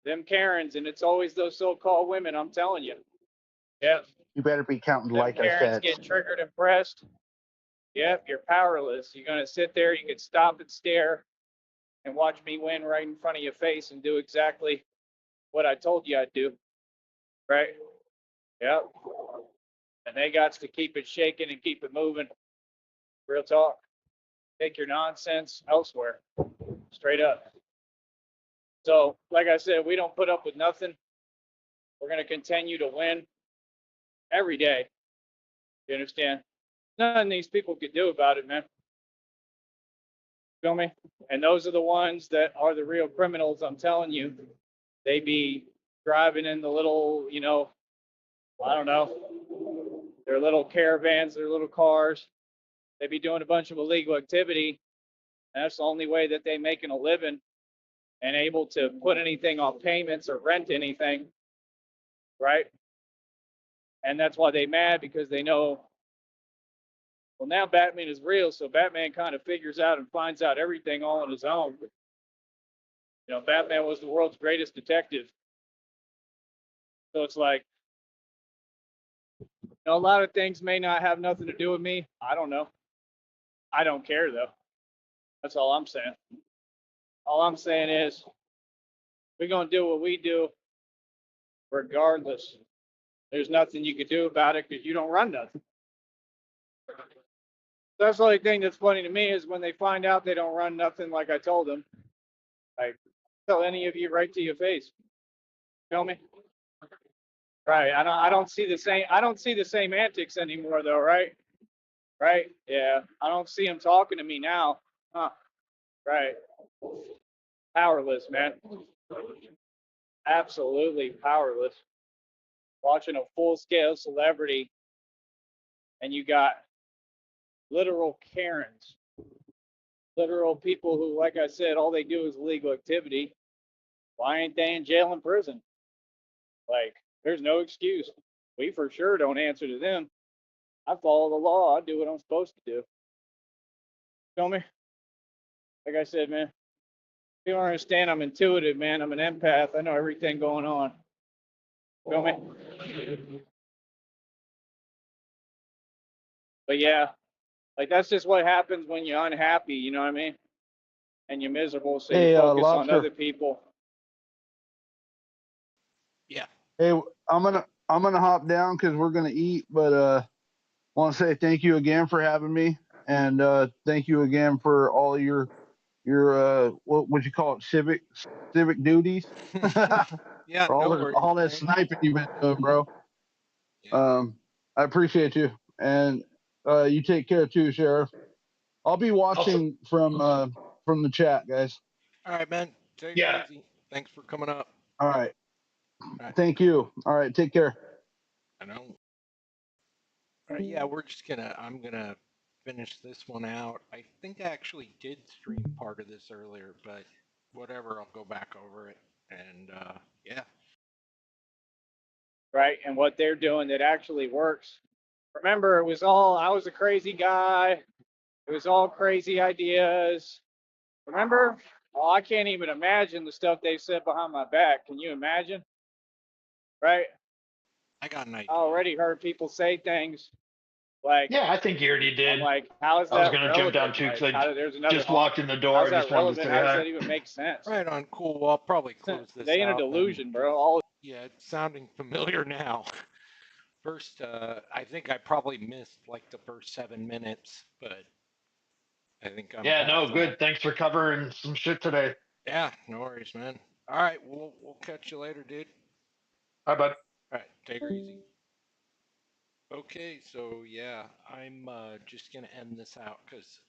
them Karens, and it's always those so-called women, I'm telling you. Yeah. You better be counting Them like I Karens said. get triggered and pressed. Yep, you're powerless. You're going to sit there, you can stop and stare and watch me win right in front of your face and do exactly what I told you I'd do. Right? Yep. And they got to keep it shaking and keep it moving. Real talk. Take your nonsense elsewhere. Straight up. So, like I said, we don't put up with nothing. We're going to continue to win every day. You understand? Nothing these people could do about it, man. Feel me? And those are the ones that are the real criminals, I'm telling you. They be driving in the little, you know, I don't know, their little caravans, their little cars. They be doing a bunch of illegal activity. And that's the only way that they making a living and able to put anything on payments or rent anything, right? And that's why they mad, because they know, well, now Batman is real, so Batman kind of figures out and finds out everything all on his own. You know, Batman was the world's greatest detective. So it's like, you know, a lot of things may not have nothing to do with me. I don't know. I don't care though. That's all I'm saying. All I'm saying is we're going to do what we do regardless. There's nothing you can do about it because you don't run nothing. That's the only thing that's funny to me is when they find out they don't run nothing like I told them. Like, tell any of you right to your face. Feel me? Right. I don't see the same. I don't see the same antics anymore, though. Right. Right. Yeah. I don't see them talking to me now. Huh. Right. Powerless, man. Absolutely powerless. Watching a full-scale celebrity, and you got literal Karens, literal people who, like I said, all they do is illegal activity. Why ain't they in jail and prison? Like, there's no excuse. We for sure don't answer to them. I follow the law. I do what I'm supposed to do. Feel me? Like I said, man, you don't understand. I'm intuitive, man. I'm an empath. I know everything going on. Feel me? But yeah, like that's just what happens when you're unhappy. You know what I mean? And you're miserable, so you Hey, focus on Lobster. other people. Yeah. Hey, I'm gonna hop down because we're gonna eat, but want to say thank you again for having me, and thank you again for all your what would you call it, civic duties. Yeah, For no worries. all that Man. sniping you've been doing, bro. Yeah. I appreciate you, and you take care too, Sheriff. I'll be watching from the chat, guys. All right, man. Take Yeah. it easy. Thanks for coming up. All right. All right. Thank you. All right. Take care. I know. All right, yeah, I'm gonna finish this one out. I think I actually did stream part of this earlier, but whatever, I'll go back over it. And yeah. Right? And what they're doing that actually works. Remember, it was all, I was a crazy guy. It was all crazy ideas. Remember? Oh, I can't even imagine the stuff they said behind my back. Can you imagine? Right? I got an idea. I already heard people say things like, Yeah, I think you already I'm did. like, how is I was that gonna jump down relevant? too because Like, I there's another, just walked in the door. how's I just that wanted to relevant? say How does hi. that even make sense? Right on, cool. Well, I'll probably close this They in a out then, delusion, bro. 'cause, All yeah, it's sounding familiar now. First, I think I probably missed like the first 7 minutes, but I think I'm Yeah, no, past good. that. Thanks for covering some shit today. Yeah, no worries, man. All right, we'll catch you later, dude. Bye, bud. All right, take her easy. Okay, so yeah, I'm just gonna end this out because